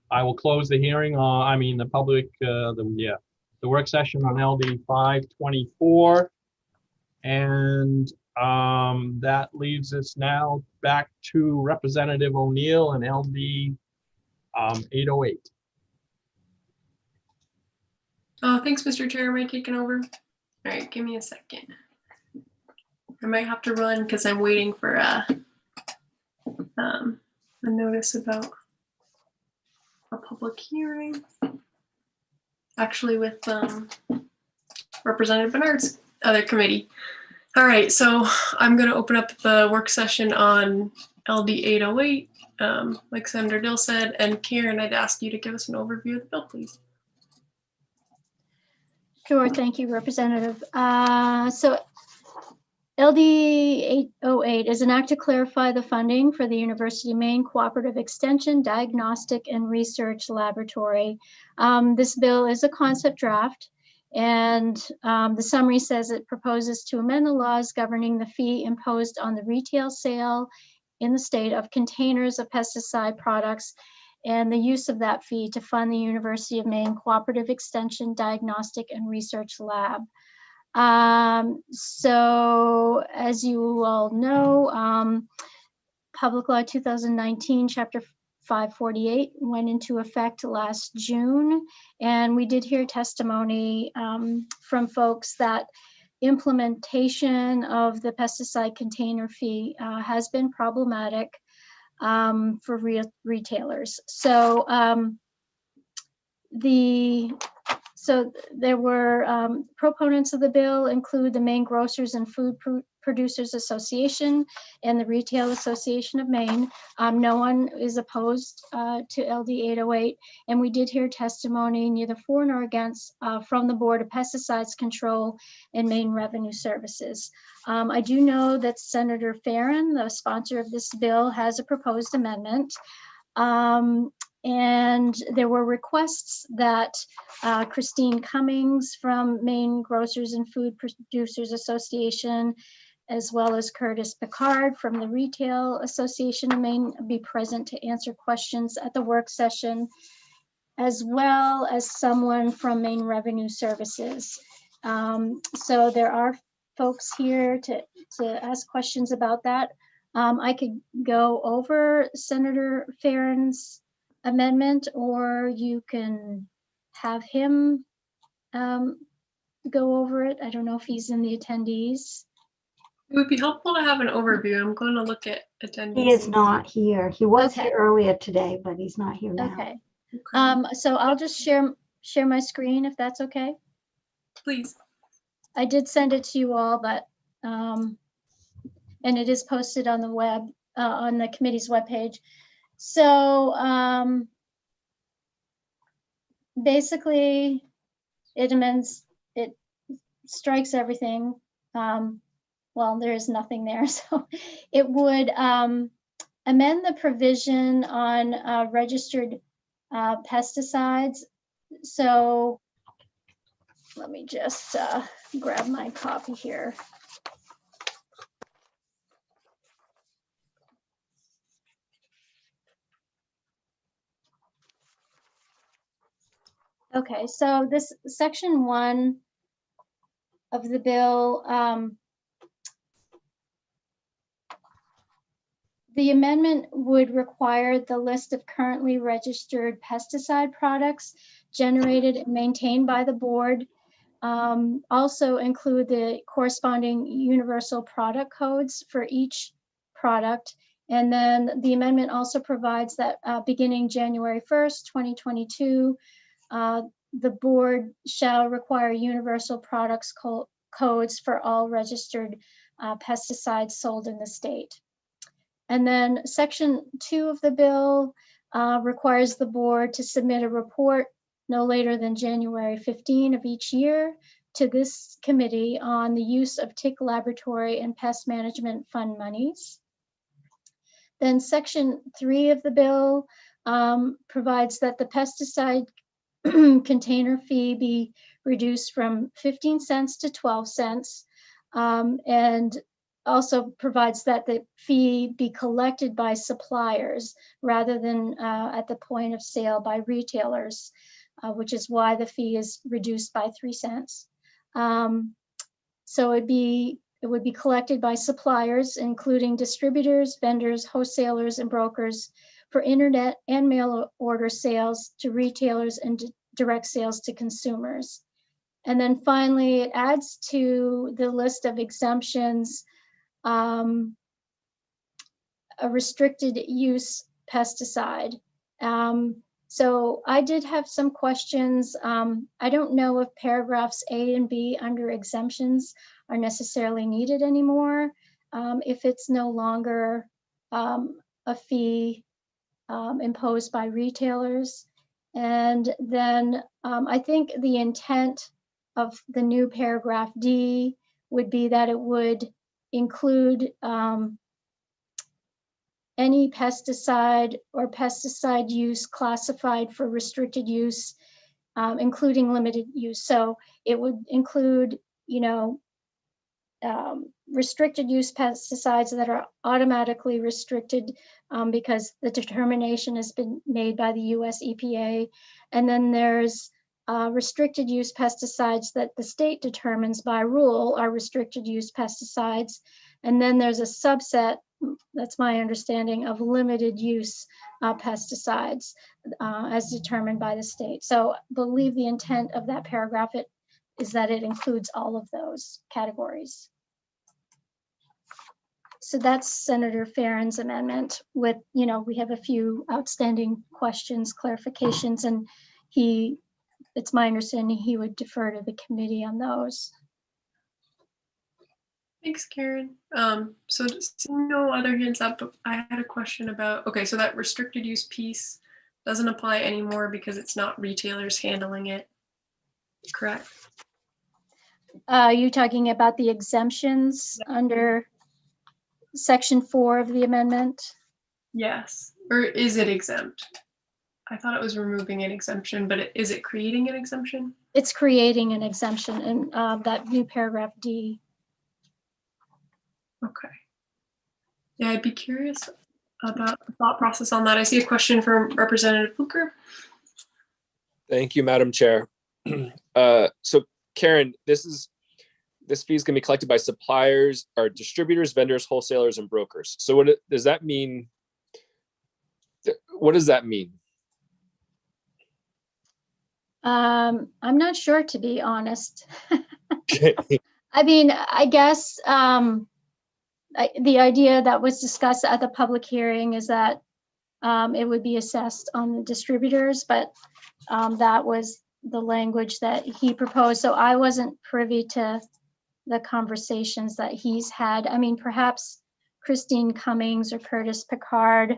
I will close the hearing, the work session on LD 524. And that leaves us now back to Representative O'Neill and LD 808. Oh, thanks, Mr. Chair. Am I taking over? All right, give me a second. I might have to run because I'm waiting for a notice about a public hearing. Actually, with Representative Bernard's other committee. All right, so I'm going to open up the work session on LD 808, like Senator Dill said, and Karen, I'd ask you to give us an overview of the bill, please. Sure, thank you, Representative. So LD 808 is an act to clarify the funding for the University of Maine Cooperative Extension Diagnostic and Research Laboratory. This bill is a concept draft, and the summary says it proposes to amend the laws governing the fee imposed on the retail sale in the state of containers of pesticide products and the use of that fee to fund the University of Maine Cooperative Extension Diagnostic and Research Lab. So as you all know, Public Law 2019, Chapter 548 went into effect last June, and we did hear testimony from folks that implementation of the pesticide container fee has been problematic for retailers. So there were proponents of the bill include the Maine Grocers and Food Producers Association and the Retail Association of Maine. No one is opposed to LD 808, and we did hear testimony neither for nor against from the Board of Pesticides Control and Maine Revenue Services. I do know that Senator Farren, the sponsor of this bill, has a proposed amendment. And there were requests that Christine Cummings from Maine Grocers and Food Producers Association, as well as Curtis Picard from the Retail Association of Maine, be present to answer questions at the work session, as well as someone from Maine Revenue Services. So there are folks here to ask questions about that. I could go over Senator Farren's amendment, or you can have him go over it. I don't know if he's in the attendees. It would be helpful to have an overview. I'm going to look at attendees. He is not here. He was here earlier today, but he's not here now. Okay. So I'll just share my screen if that's okay. Please. I did send it to you all, but and it is posted on the web, on the committee's webpage. So basically, it amends, it strikes everything. Well, there is nothing there, so it would amend the provision on registered pesticides. So let me just grab my copy here. Okay, so this section 1 of the bill, the amendment would require the list of currently registered pesticide products generated and maintained by the board also include the corresponding universal product codes for each product. And then the amendment also provides that beginning January 1st, 2022, the board shall require universal products codes for all registered pesticides sold in the state. And then section 2 of the bill requires the board to submit a report no later than January 15 of each year to this committee on the use of tick laboratory and pest management fund monies. Then section 3 of the bill provides that the pesticide container fee be reduced from 15 cents to 12 cents, and also provides that the fee be collected by suppliers rather than at the point of sale by retailers, which is why the fee is reduced by 3 cents. So it would be collected by suppliers, including distributors, vendors, wholesalers, and brokers for internet and mail order sales to retailers and direct sales to consumers. And then finally, it adds to the list of exemptions a restricted use pesticide. So I did have some questions. I don't know if paragraphs A and B under exemptions are necessarily needed anymore, if it's no longer a fee imposed by retailers. And then I think the intent of the new paragraph D would be that it would include any pesticide or pesticide use classified for restricted use, including limited use. So it would include, restricted use pesticides that are automatically restricted because the determination has been made by the US EPA. And then there's restricted use pesticides that the state determines by rule are restricted use pesticides. And then there's a subset, that's my understanding, of limited use pesticides as determined by the state. So I believe the intent of that paragraph is that it includes all of those categories. So that's Senator Farron's amendment with, we have a few outstanding questions, clarifications, and it's my understanding he would defer to the committee on those. Thanks, Karen. So seeing no other hands up, I had a question about, okay, so that restricted use piece doesn't apply anymore because it's not retailers handling it, correct? You're talking about the exemptions under section 4 of the amendment? Yes, or is it exempt? I thought it was removing an exemption, but is it creating an exemption? It's creating an exemption in that new paragraph D. Okay. Yeah, I'd be curious about the thought process on that. I see a question from Representative Fluker. Thank you, Madam Chair. So Karen, this fee is going to be collected by suppliers or distributors, vendors, wholesalers, and brokers. So what does that mean? What does that mean? I'm not sure, to be honest. I mean, I guess the idea that was discussed at the public hearing is that it would be assessed on the distributors, but that was the language that he proposed. So I wasn't privy to the conversations that he's had. I mean, perhaps Christine Cummings or Curtis Picard,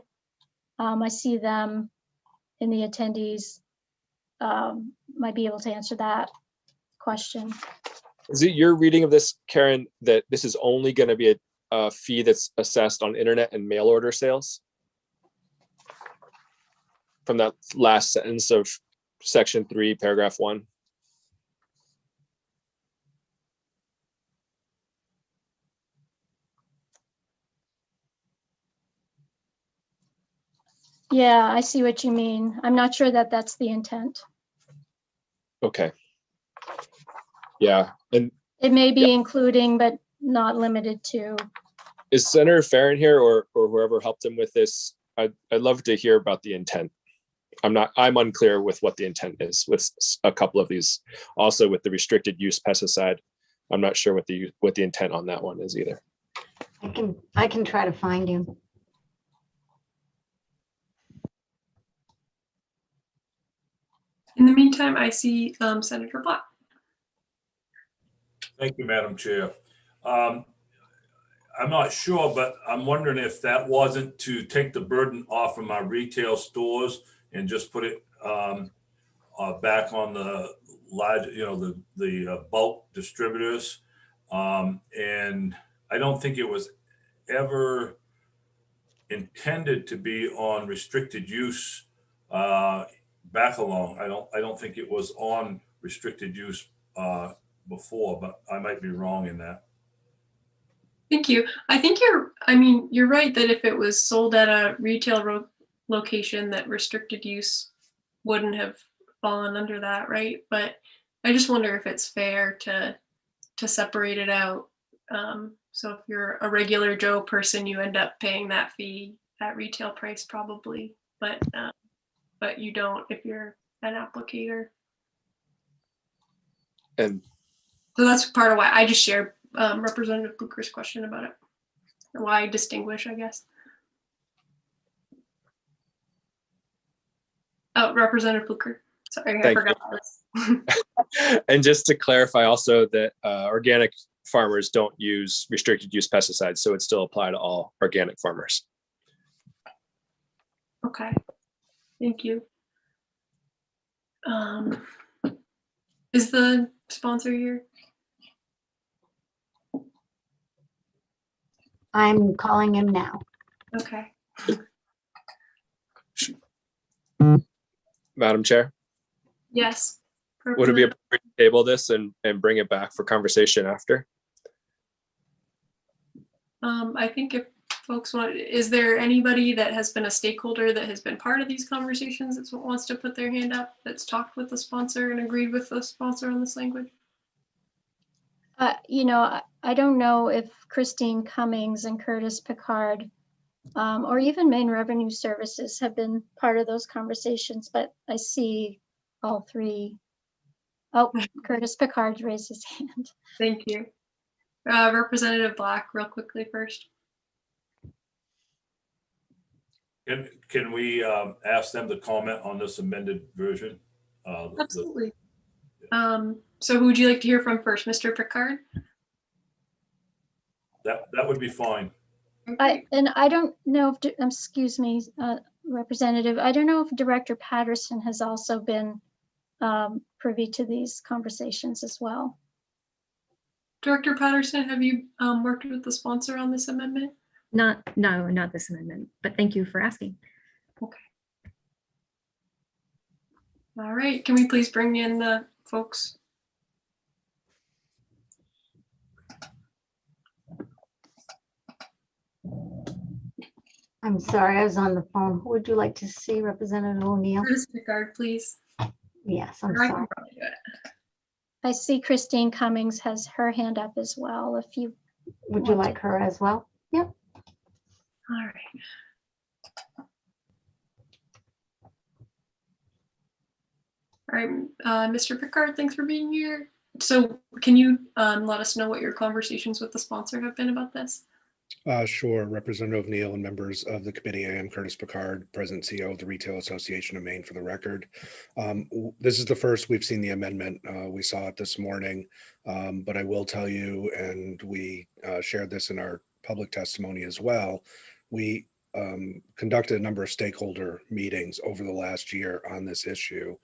I see them in the attendees, might be able to answer that question. Is it your reading of this, Karen, that this is only going to be a fee that's assessed on internet and mail order sales? From that last sentence of section 3, paragraph 1. Yeah, I see what you mean. I'm not sure that that's the intent. Okay. Yeah, and It may be including, but not limited to. is Senator Farron here, or whoever helped him with this? I'd love to hear about the intent. I'm unclear with what the intent is with a couple of these. Also with the restricted use pesticide, I'm not sure what the intent on that one is either. I can try to find you. In the meantime, I see Senator Black. Thank you, Madam Chair. I'm not sure, but I'm wondering if that wasn't to take the burden off of my retail stores and just put it back on the large, the bulk distributors. And I don't think it was ever intended to be on restricted use back along. I don't think it was on restricted use before, but I might be wrong in that. Thank you. I think you're right that if it was sold at a retail location, that restricted use wouldn't have fallen under that, right? But I just wonder if it's fair to separate it out. So if you're a regular Joe person, you end up paying that fee at retail price probably, but you don't if you're an applicator. And so that's part of why I just shared Representative Booker's question about it. Why distinguish, I guess. Oh, Representative Booker. Sorry, I forgot this. And just to clarify also that organic farmers don't use restricted use pesticides, so it still apply to all organic farmers. Okay, thank you. Is the sponsor here? I'm calling him now. Okay. Madam Chair? Yes. Would it be appropriate to table this and bring it back for conversation after? I think if folks want, is there anybody that has been a stakeholder that has been part of these conversations that wants to put their hand up, that's talked with the sponsor and agreed with the sponsor on this language? I don't know if Christine Cummings and Curtis Picard or even Maine Revenue Services have been part of those conversations, but I see all three. Oh, Curtis Picard raised his hand. Thank you. Representative Black, real quickly first. Can we ask them to comment on this amended version? Absolutely. So who would you like to hear from first, Mr. Picard? That would be fine. I don't know if, excuse me, Representative, I don't know if Director Patterson has also been privy to these conversations as well. Director Patterson, have you worked with the sponsor on this amendment? No, not this amendment, but thank you for asking. Okay. All right, can we please bring in the folks? I'm sorry, I was on the phone. Who would you like to see, Representative O'Neill? Curtis Picard, please. Yes, I'm I sorry. can probably do it. I see Christine Cummings has her hand up as well. If you would you like her as well? Yep. All right. All right, Mr. Picard, thanks for being here. So can you let us know what your conversations with the sponsor have been about this? Sure, Representative Neal and members of the committee. I am Curtis Picard, President CEO of the Retail Association of Maine, for the record. This is the first we've seen the amendment. We saw it this morning, but I will tell you, and we shared this in our public testimony as well, we conducted a number of stakeholder meetings over the last year on this issue,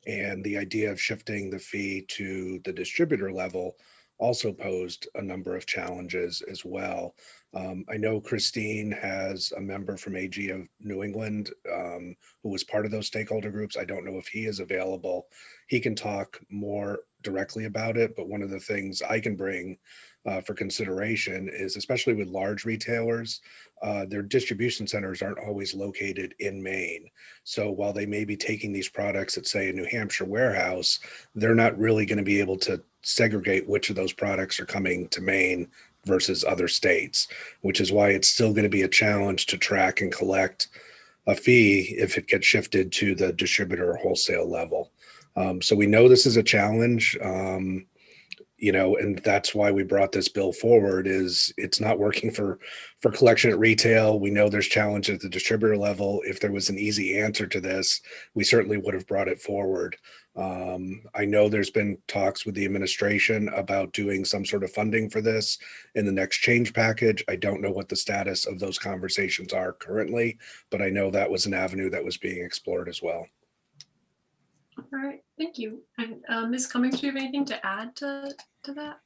and the idea of shifting the fee to the distributor level also posed a number of challenges as well. I know Christine has a member from AG of New England who was part of those stakeholder groups. I don't know if he is available. He can talk more directly about it, but one of the things I can bring for consideration is, especially with large retailers, their distribution centers aren't always located in Maine. So while they may be taking these products at, say, a New Hampshire warehouse, they're not really going to be able to segregate which of those products are coming to Maine versus other states, which is why it's still going to be a challenge to track and collect a fee if it gets shifted to the distributor or wholesale level. So we know this is a challenge. And that's why we brought this bill forward. Is it's not working for collection at retail. We know there's challenge at the distributor level. If there was an easy answer to this, we certainly would have brought it forward. I know there's been talks with the administration about doing some sort of funding for this in the next change package. I don't know what the status of those conversations are currently, but I know that was an avenue that was being explored as well. All right, thank you. And Ms. Cummings, do you have anything to add to that?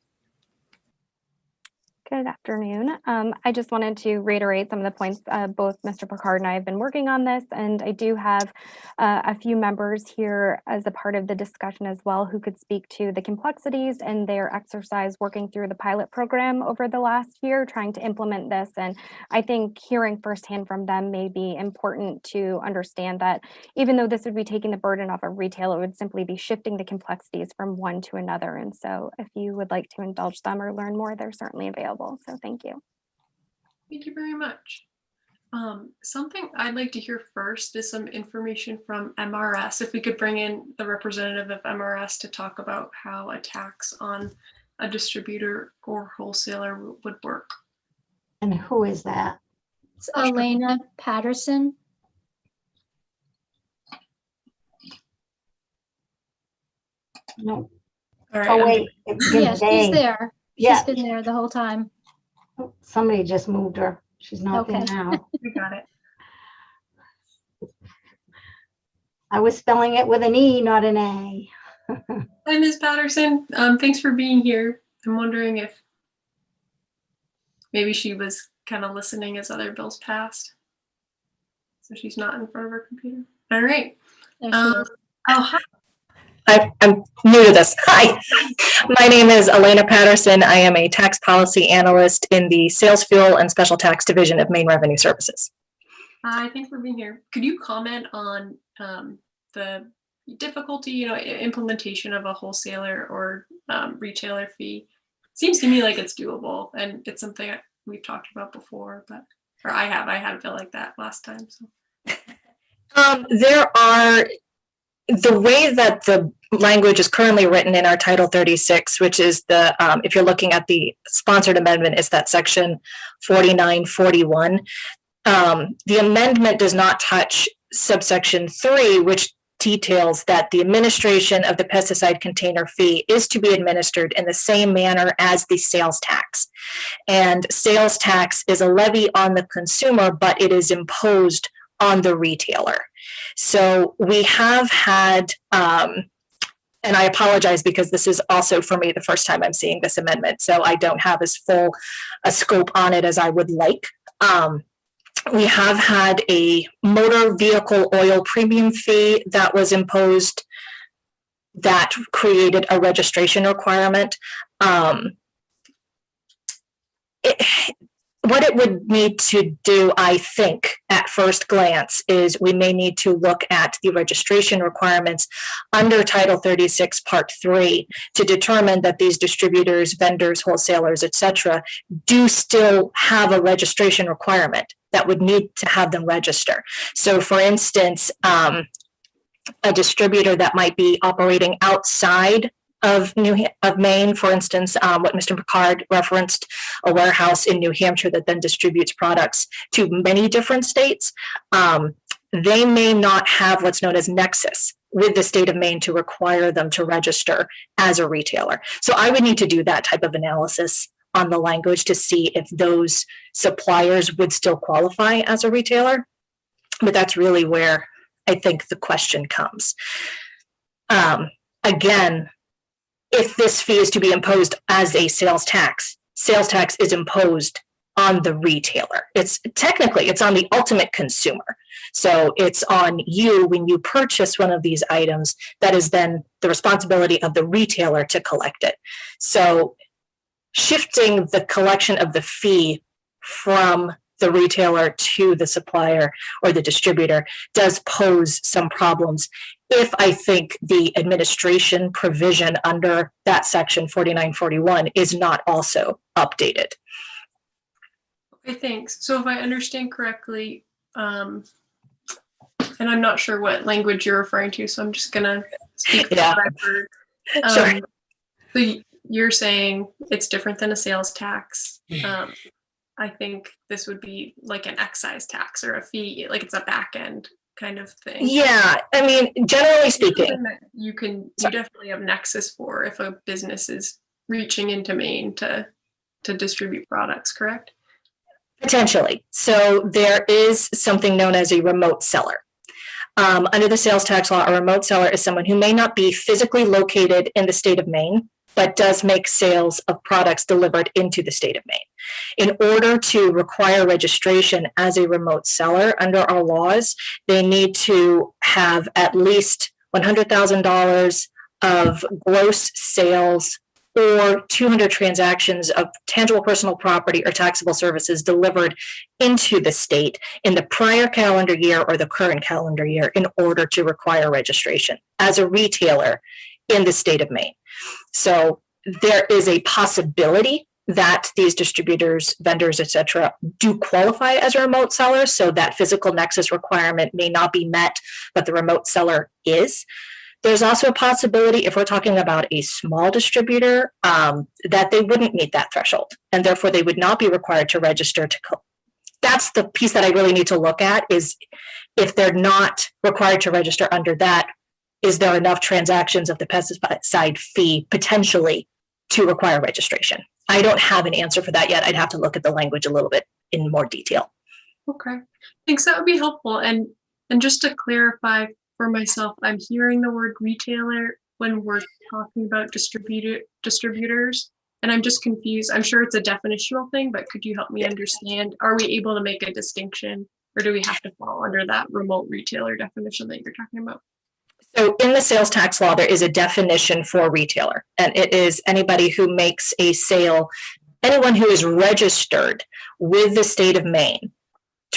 Good afternoon. I just wanted to reiterate some of the points. Both Mr. Picard and I have been working on this, and I do have a few members here as a part of the discussion as well who could speak to the complexities and their exercise working through the pilot program over the last year, trying to implement this. And I think hearing firsthand from them may be important to understand that even though this would be taking the burden off of retail, it would simply be shifting the complexities from one to another. And so if you would like to indulge them or learn more, they're certainly available. So thank you. Thank you very much. Something I'd like to hear first is some information from MRS. If we could bring in the representative of MRS to talk about how a tax on a distributor or wholesaler would work. And who is that? It's Elena Patterson. No. All right. Oh, wait. Yes, she's there. Yeah. She's been there the whole time. Somebody just moved her. She's not there Okay. now. We got it. I was spelling it with an E, not an A. Hi, Ms. Patterson. Thanks for being here. I'm wondering if maybe she was kind of listening as other bills passed. So she's not in front of her computer. All right. There she is. Oh, hi. I'm new to this. Hi, my name is Elena Patterson. I am a tax policy analyst in the Sales, Fuel, and Special Tax Division of Maine Revenue Services. Hi, thanks for being here. Could you comment on the difficulty, implementation of a wholesaler or retailer fee? Seems to me like it's doable, and it's something we've talked about before, or I had a bill like that last time. So. The way that the language is currently written in our Title 36, which is if you're looking at the sponsored amendment, is that section 4941. The amendment does not touch subsection 3, which details that the administration of the pesticide container fee is to be administered in the same manner as the sales tax. And sales tax is a levy on the consumer, but it is imposed on the retailer. So we have had, and I apologize because this is also for me the first time I'm seeing this amendment, so I don't have as full a scope on it as I would like. We have had a motor vehicle oil premium fee that was imposed that created a registration requirement. What it would need to do, I think, at first glance, is we may need to look at the registration requirements under Title 36, Part 3, to determine that these distributors, vendors, wholesalers, etc., do still have a registration requirement that would need to have them register. So, for instance, a distributor that might be operating outside of Maine, for instance, what Mr. Picard referenced, a warehouse in New Hampshire that then distributes products to many different states, they may not have what's known as nexus with the state of Maine to require them to register as a retailer. So I would need to do that type of analysis on the language to see if those suppliers would still qualify as a retailer. But that's really where I think the question comes. Again, if this fee is to be imposed as a sales tax is imposed on the retailer. It's technically, it's on the ultimate consumer. So it's on you when you purchase one of these items, that is then the responsibility of the retailer to collect it. So shifting the collection of the fee from the retailer to the supplier or the distributor does pose some problems if I think the administration provision under that section 4941 is not also updated. Okay, thanks. So if I understand correctly, and I'm not sure what language you're referring to, so I'm just gonna speak from what I've heard. Sure. So you're saying it's different than a sales tax. I think this would be like an excise tax or a fee, like it's a back end kind of thing. Yeah, I mean, generally speaking, you definitely have nexus for if a business is reaching into Maine to distribute products, correct? Potentially. So there is something known as a remote seller. Under the sales tax law, a remote seller is someone who may not be physically located in the state of Maine, but does make sales of products delivered into the state of Maine. In order to require registration as a remote seller under our laws, they need to have at least $100,000 of gross sales or 200 transactions of tangible personal property or taxable services delivered into the state in the prior calendar year or the current calendar year in order to require registration as a retailer in the state of Maine. So there is a possibility that these distributors, vendors, et cetera, do qualify as a remote seller. So that physical nexus requirement may not be met, but the remote seller is. There's also a possibility, if we're talking about a small distributor, that they wouldn't meet that threshold, and therefore they would not be required to register to. That's the piece that I really need to look at, is if they're not required to register under that, is there enough transactions of the pesticide fee potentially to require registration? I don't have an answer for that yet. I'd have to look at the language a little bit in more detail. Okay, thanks. That would be helpful. And just to clarify for myself, I'm hearing the word retailer when we're talking about distributors, and I'm just confused. I'm sure it's a definitional thing, but could you help me understand? Are we able to make a distinction, or do we have to fall under that remote retailer definition that you're talking about? So in the sales tax law, there is a definition for retailer, and it is anybody who makes a sale, anyone who is registered with the state of Maine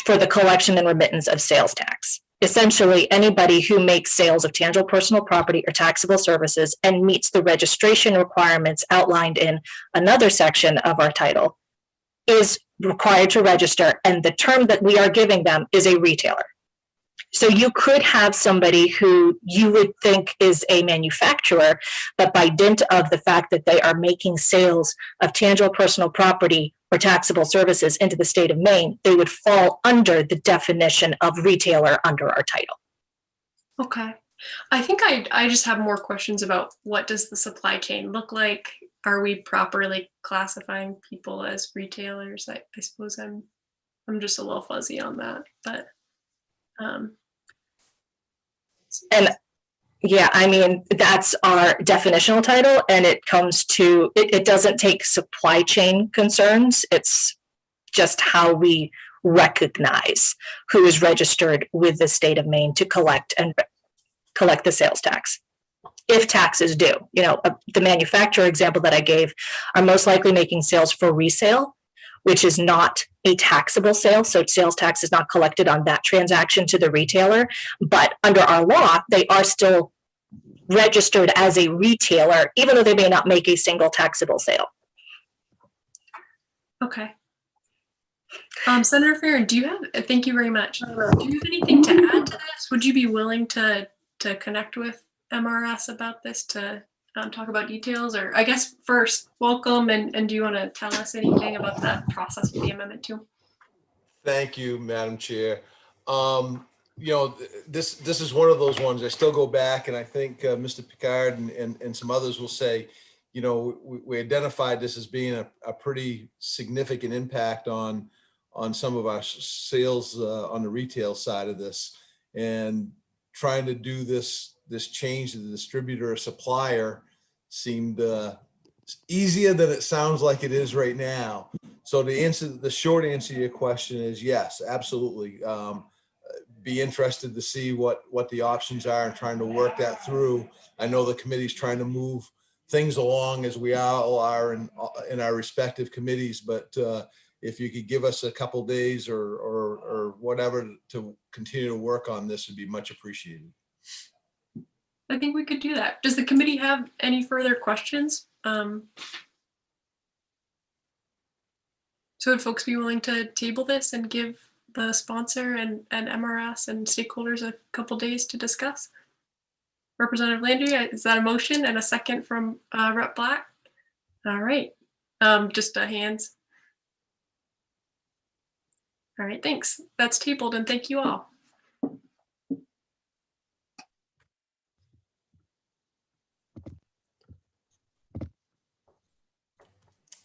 for the collection and remittance of sales tax. Essentially, anybody who makes sales of tangible personal property or taxable services and meets the registration requirements outlined in another section of our title is required to register, and the term that we are giving them is a retailer. So you could have somebody who you would think is a manufacturer, but by dint of the fact that they are making sales of tangible personal property or taxable services into the state of Maine, they would fall under the definition of retailer under our title. Okay. I think I just have more questions about what does the supply chain look like? Are we properly classifying people as retailers? I suppose I'm just a little fuzzy on that, but and yeah, I mean, that's our definitional title, and it comes to, it doesn't take supply chain concerns. It's just how we recognize who is registered with the state of Maine to collect the sales tax. If taxes due, the manufacturer example that I gave are most likely making sales for resale, which is not a taxable sale. So sales tax is not collected on that transaction to the retailer. But under our law, they are still registered as a retailer, even though they may not make a single taxable sale. Okay. Senator Farron, thank you very much. Do you have anything to add to this? Would you be willing to connect with MRS about this to talk about details? Or I guess first, welcome, and do you want to tell us anything about the process with the amendment too? Thank you, Madam Chair. This is one of those ones I still go back, and I think Mr. Picard and some others will say, we identified this as being a pretty significant impact on some of our sales on the retail side of this, and trying to do this change to the distributor or supplier seemed easier than it sounds like it is right now. So the short answer to your question is yes, absolutely. Be interested to see what the options are and trying to work that through. I know the committee's trying to move things along as we all are in our respective committees, but if you could give us a couple days or whatever to continue to work on this, would be much appreciated. I think we could do that. Does the committee have any further questions? So would folks be willing to table this and give the sponsor and MRS and stakeholders a couple days to discuss? Representative Landry, is that a motion and a second from Rep Black? All right, just hands. All right, thanks. That's tabled, and thank you all.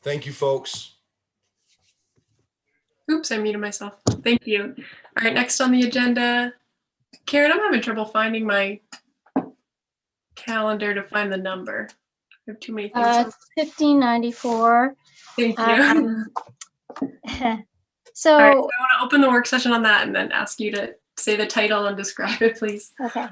Thank you, folks. Oops, I muted myself. Thank you. All right, next on the agenda, Karen, I'm having trouble finding my calendar to find the number. I have too many things. It's 1594. Thank you. So, all right, so I want to open the work session on that and then ask you to say the title and describe it, please. Okay.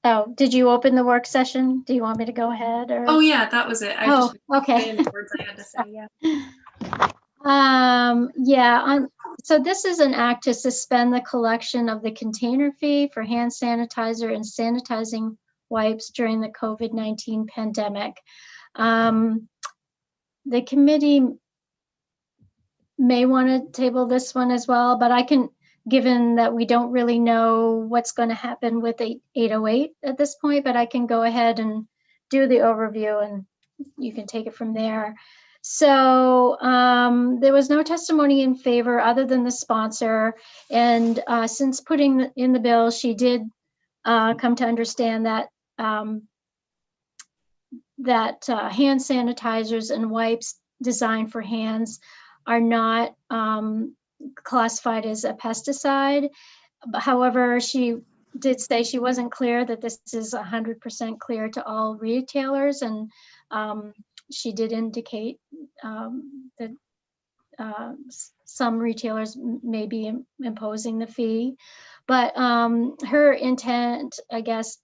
Oh, did you open the work session? Do you want me to go ahead? Or? Oh yeah, that was it. I just okay. saying the words I had to say. Yeah. So this is an act to suspend the collection of the container fee for hand sanitizer and sanitizing wipes during the COVID-19 pandemic. The committee may want to table this one as well, but I can, given that we don't really know what's going to happen with 808 at this point, but I can go ahead and do the overview and you can take it from there. So there was no testimony in favor other than the sponsor. And since putting in the bill, she did come to understand that hand sanitizers and wipes designed for hands are not classified as a pesticide. However, she did say she wasn't clear that this is 100% clear to all retailers, and she did indicate that some retailers may be imposing the fee. But her intent, I guess,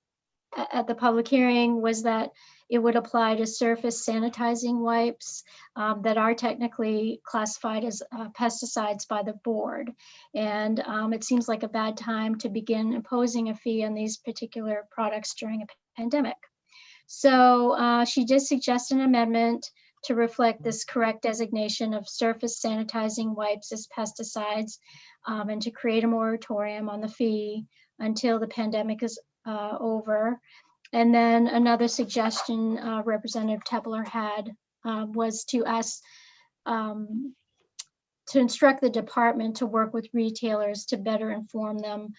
at the public hearing was that it would apply to surface sanitizing wipes that are technically classified as pesticides by the board. And it seems like a bad time to begin imposing a fee on these particular products during a pandemic. So she did suggest an amendment to reflect this correct designation of surface sanitizing wipes as pesticides and to create a moratorium on the fee until the pandemic is over. And then another suggestion Representative Tepler had was to ask, to instruct the department to work with retailers to better inform them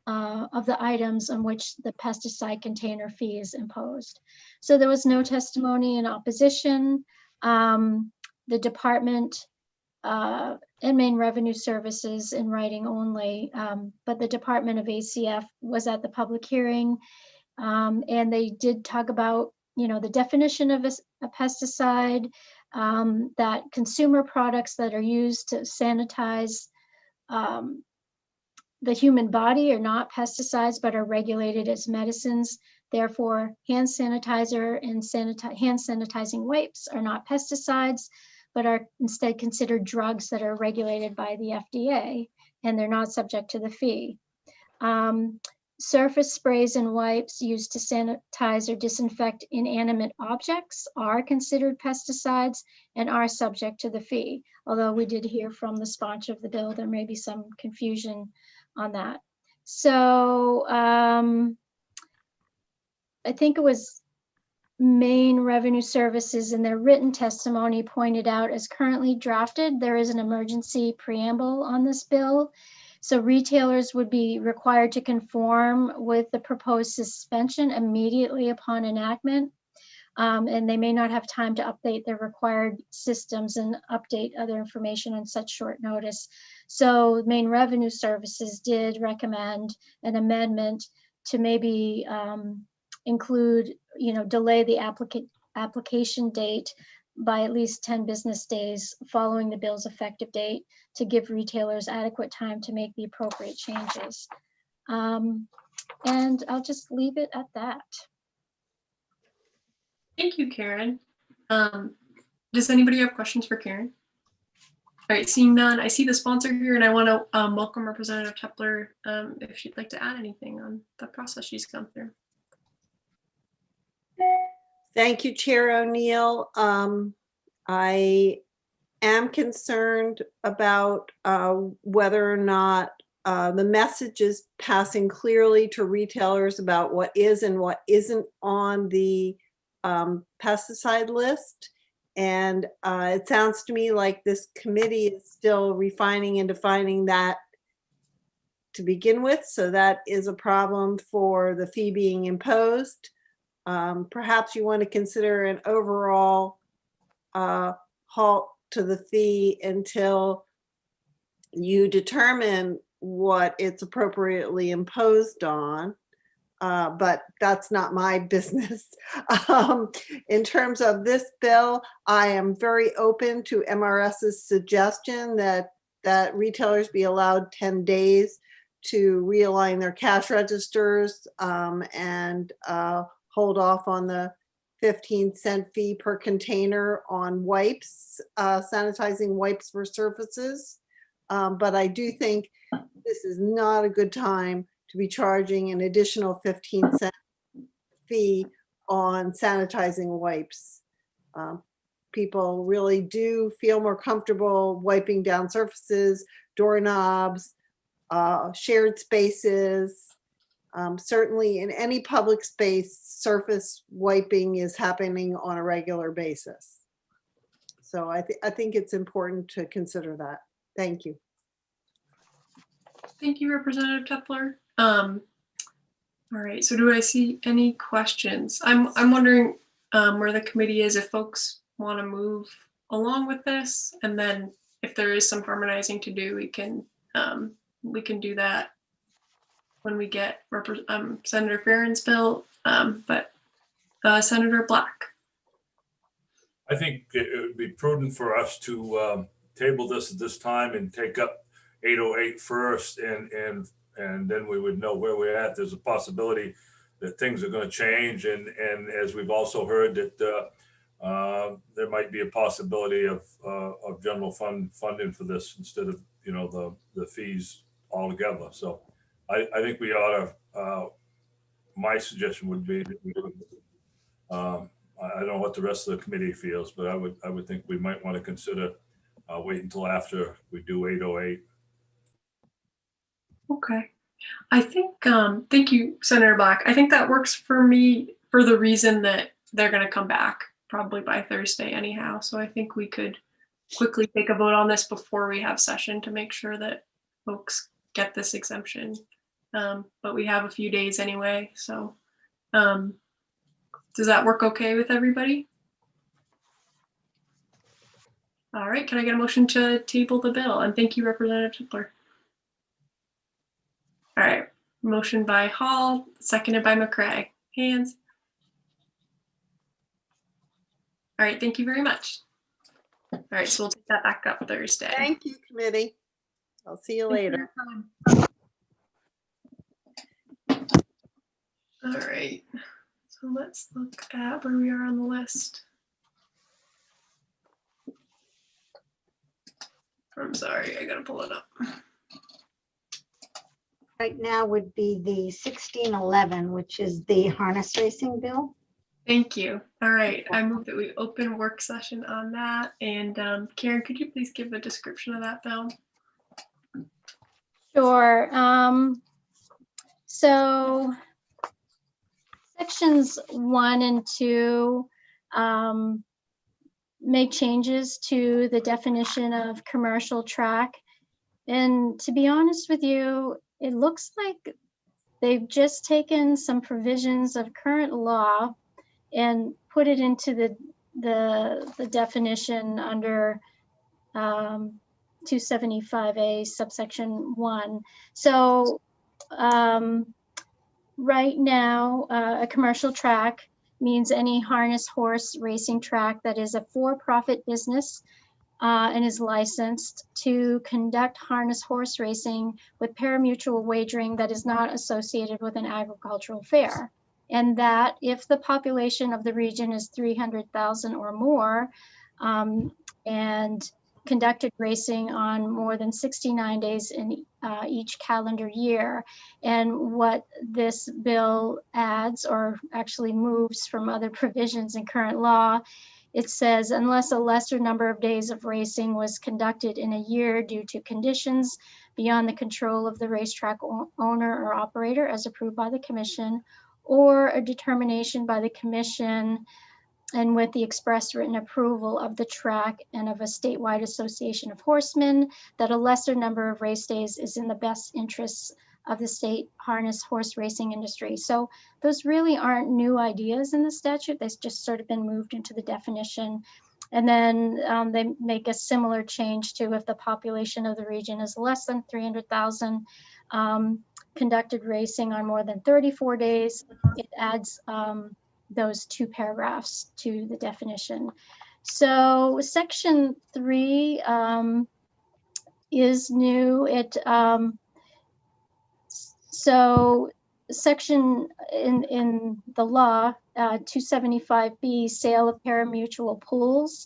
of the items on which the pesticide container fee is imposed. So there was no testimony in opposition. The department and Maine Revenue Services in writing only, but the Department of ACF was at the public hearing. And they did talk about, the definition of a pesticide, that consumer products that are used to sanitize the human body are not pesticides, but are regulated as medicines. Therefore, hand sanitizer and hand sanitizing wipes are not pesticides, but are instead considered drugs that are regulated by the FDA, and they're not subject to the fee. Surface sprays and wipes used to sanitize or disinfect inanimate objects are considered pesticides and are subject to the fee. Although we did hear from the sponsor of the bill, there may be some confusion on that. So I think it was Maine Revenue Services in their written testimony pointed out, as currently drafted, there is an emergency preamble on this bill. So retailers would be required to conform with the proposed suspension immediately upon enactment. and they may not have time to update their required systems and update other information on such short notice. So Maine Revenue Services did recommend an amendment to maybe include, delay the application date by at least 10 business days following the bill's effective date to give retailers adequate time to make the appropriate changes. And I'll just leave it at that. Thank you, Karen. Does anybody have questions for Karen? All right, seeing none, I see the sponsor here and I want to welcome Representative Tepler if she'd like to add anything on the process she's gone through. Thank you, Chair O'Neill. I am concerned about whether or not the message is passing clearly to retailers about what is and what isn't on the pesticide list. And it sounds to me like this committee is still refining and defining that to begin with. So that is a problem for the fee being imposed. Perhaps you want to consider an overall halt to the fee until you determine what it's appropriately imposed on. But that's not my business. In terms of this bill, I am very open to MRS's suggestion that retailers be allowed 10 days to realign their cash registers and hold off on the 15-cent fee per container on wipes, sanitizing wipes for surfaces. But I do think this is not a good time to be charging an additional 15-cent fee on sanitizing wipes. People really do feel more comfortable wiping down surfaces, doorknobs, shared spaces. Certainly in any public space, surface wiping is happening on a regular basis. So I think it's important to consider that. Thank you. Thank you, Representative Tepler. All right, so do I see any questions? I'm wondering where the committee is, if folks want to move along with this, and then if there is some harmonizing to do, we can do that when we get Senator Farron's bill, but Senator Black. I think it would be prudent for us to table this at this time and take up 808 first, and then we would know where we're at. There's a possibility that things are going to change, and as we've also heard that there might be a possibility of general funding for this instead of the fees altogether. So I think we ought to. My suggestion would be that we would. I don't know what the rest of the committee feels, but I would think we might want to consider wait until after we do 808. Okay, I think, thank you, Senator Black. I think that works for me for the reason that they're going to come back probably by Thursday anyhow. So I think we could quickly take a vote on this before we have session to make sure that folks get this exemption. But we have a few days anyway. So does that work okay with everybody? All right, can I get a motion to table the bill? And thank you, Representative Tepler. All right, motion by Hall, seconded by McCray. Hands. All right, thank you very much. All right, so we'll take that back up Thursday. Thank you, committee. I'll see you later. All right, so let's look at where we are on the list. I'm sorry, I gotta pull it up. Right now would be the 1611, which is the harness racing bill. Thank you. All right, I move that we open work session on that. And Karen, could you please give a description of that bill? Sure. So sections 1 and 2 make changes to the definition of commercial track. And to be honest with you, it looks like they've just taken some provisions of current law and put it into the definition under 275A subsection 1. So right now, a commercial track means any harness horse racing track that is a for-profit business and is licensed to conduct harness horse racing with parimutuel wagering that is not associated with an agricultural fair. And that if the population of the region is 300,000 or more, and conducted racing on more than 69 days in each calendar year. And what this bill adds, or actually moves from other provisions in current law, it says, unless a lesser number of days of racing was conducted in a year due to conditions beyond the control of the racetrack owner or operator as approved by the commission, or a determination by the commission and with the express written approval of the track and of a statewide association of horsemen, that a lesser number of race days is in the best interests of the state harness horse racing industry. So those really aren't new ideas in the statute. They've just sort of been moved into the definition. And then they make a similar change to if the population of the region is less than 300,000, conducted racing on more than 34 days, it adds those 2 paragraphs to the definition. So section 3 is new. So section in the law, 275B, sale of parimutuel pools.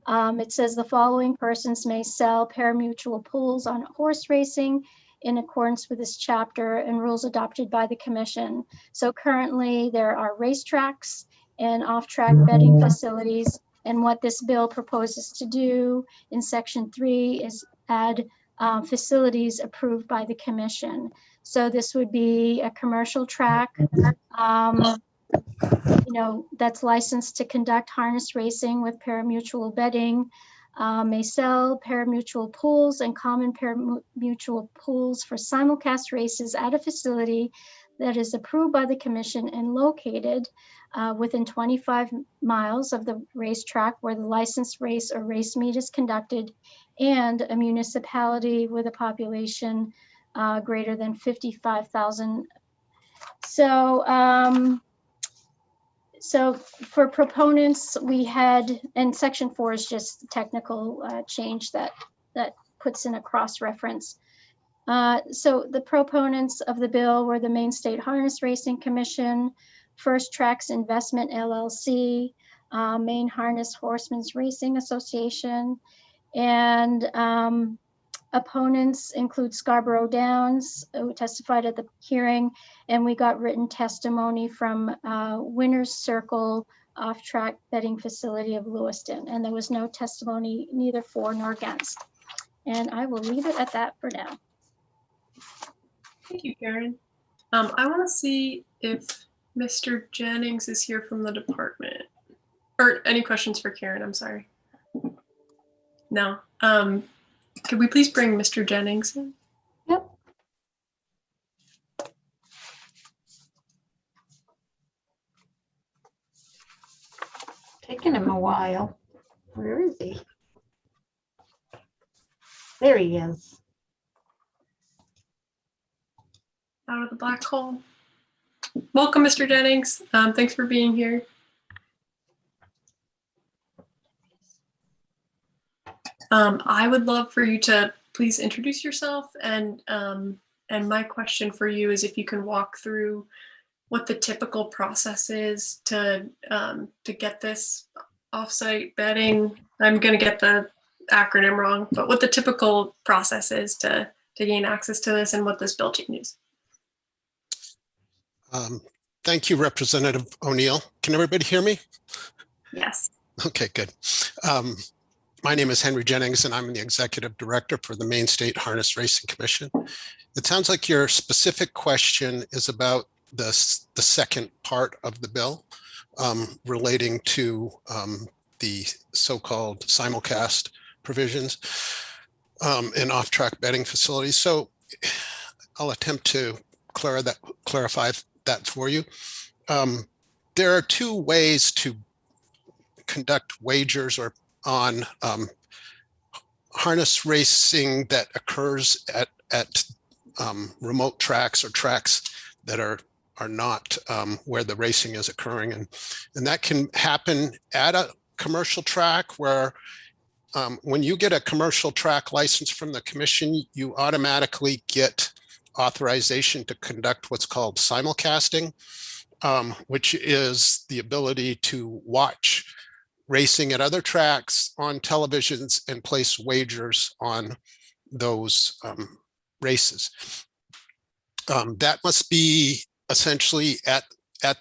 It says the following persons may sell parimutuel pools on horse racing in accordance with this chapter and rules adopted by the commission. So currently there are racetracks and off-track betting facilities. And what this bill proposes to do in section 3 is add facilities approved by the commission. So this would be a commercial track, that's licensed to conduct harness racing with parimutuel betting, may sell parimutuel pools and common parimutuel pools for simulcast races at a facility that is approved by the commission and located within 25 miles of the racetrack where the licensed race or race meet is conducted, and a municipality with a population greater than 55,000. So for proponents, we had, and section 4 is just technical change that puts in a cross-reference. So the proponents of the bill were the Maine State Harness Racing Commission, First Tracks Investment LLC, Maine Harness Horsemen's Racing Association, and opponents include Scarborough Downs, who testified at the hearing, and we got written testimony from Winners Circle off-track betting facility of Lewiston, and there was no testimony neither for nor against. And I will leave it at that for now. Thank you, Karen. I want to see if Mr. Jennings is here from the department. Or any questions for Karen? I'm sorry. No. Could we please bring Mr. Jennings in? Yep. Taking him a while. Where is he? There he is. Out of the black hole. Welcome, Mr. Jennings. Thanks for being here. I would love for you to please introduce yourself, and my question for you is if you can walk through what the typical process is to get this offsite betting. I'm going to get the acronym wrong, but what the typical process is to gain access to this and what this bill changes. Thank you, Representative O'Neill. Can everybody hear me? Yes. Okay, good. My name is Henry Jennings, and I'm the Executive Director for the Maine State Harness Racing Commission. It sounds like your specific question is about the second part of the bill relating to the so-called simulcast provisions in off-track betting facilities. So I'll attempt to clarify that for you. there are two ways to conduct wagers or on harness racing that occurs at remote tracks or tracks that are not where the racing is occurring, and that can happen at a commercial track where when you get a commercial track license from the commission, you automatically get authorization to conduct what's called simulcasting, which is the ability to watch racing at other tracks on televisions and place wagers on those races. That must be essentially at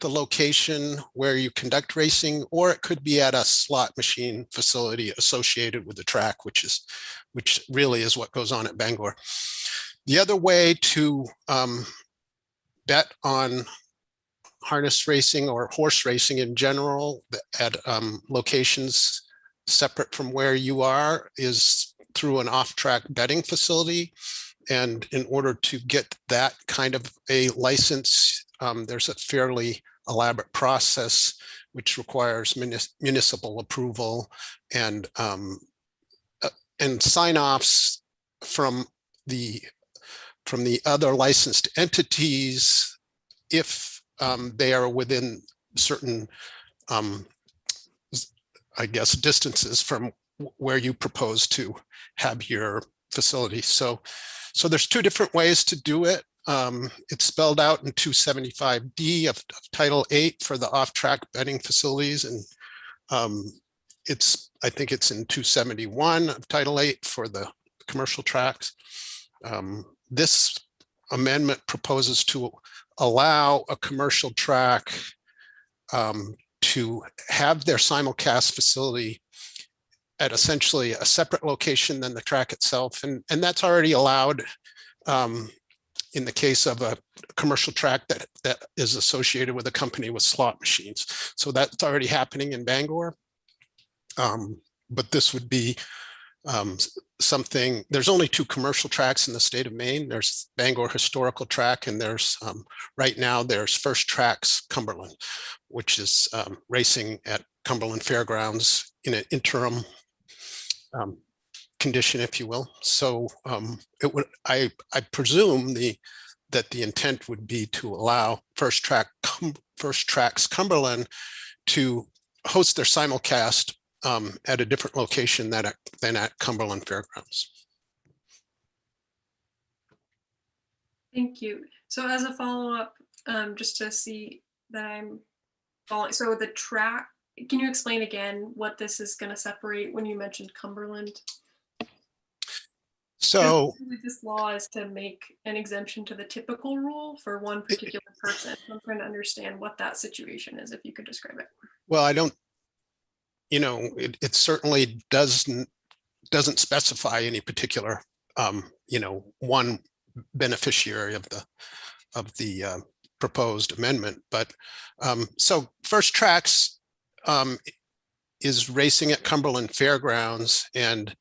the location where you conduct racing, or it could be at a slot machine facility associated with the track, which really is what goes on at Bangor. The other way to bet on harness racing or horse racing in general at locations separate from where you are is through an off-track betting facility. And in order to get that kind of a license, there's a fairly elaborate process which requires municipal approval and sign-offs from the other licensed entities if they are within certain, I guess, distances from where you propose to have your facility. So there's two different ways to do it. It's spelled out in 275D of Title 8 for the off-track betting facilities, and I think it's in 271 of Title 8 for the commercial tracks. This amendment proposes to allow a commercial track to have their simulcast facility at essentially a separate location than the track itself. And that's already allowed in the case of a commercial track that is associated with a company with slot machines. So that's already happening in Bangor. But this would be something, there's only two commercial tracks in the state of Maine. There's Bangor Historical Track, and there's right now there's First Tracks Cumberland, which is racing at Cumberland Fairgrounds in an interim condition, if you will. So it would, I presume that the intent would be to allow First Tracks Cumberland to host their simulcast at a different location than at Cumberland Fairgrounds. Thank you. So as a follow-up, just to see that I'm following, so the track, can you explain again what this is going to separate when you mentioned Cumberland? So this law is to make an exemption to the typical rule for one particular person. I'm trying to understand what that situation is, if you could describe it. Well, I don't, it certainly doesn't specify any particular, one beneficiary of the proposed amendment. But so First Tracks is racing at Cumberland Fairgrounds, and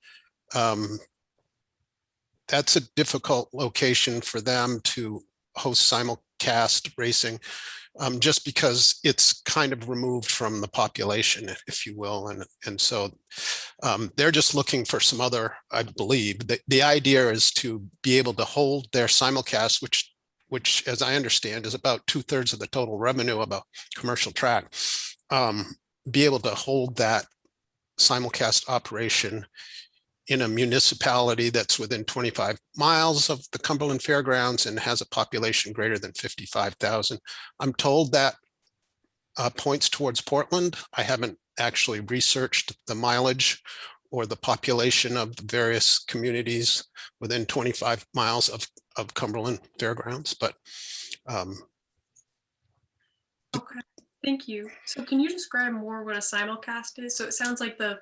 that's a difficult location for them to host simulcast racing, just because it's kind of removed from the population, if you will. And so they're just looking for some other, I believe, the idea is to be able to hold their simulcast, which as I understand is about 2/3 of the total revenue of a commercial track, be able to hold that simulcast operation in a municipality that's within 25 miles of the Cumberland Fairgrounds and has a population greater than 55,000. I'm told that points towards Portland. I haven't actually researched the mileage or the population of the various communities within 25 miles of Cumberland Fairgrounds, but okay, thank you. So can you describe more what a simulcast is? So it sounds like the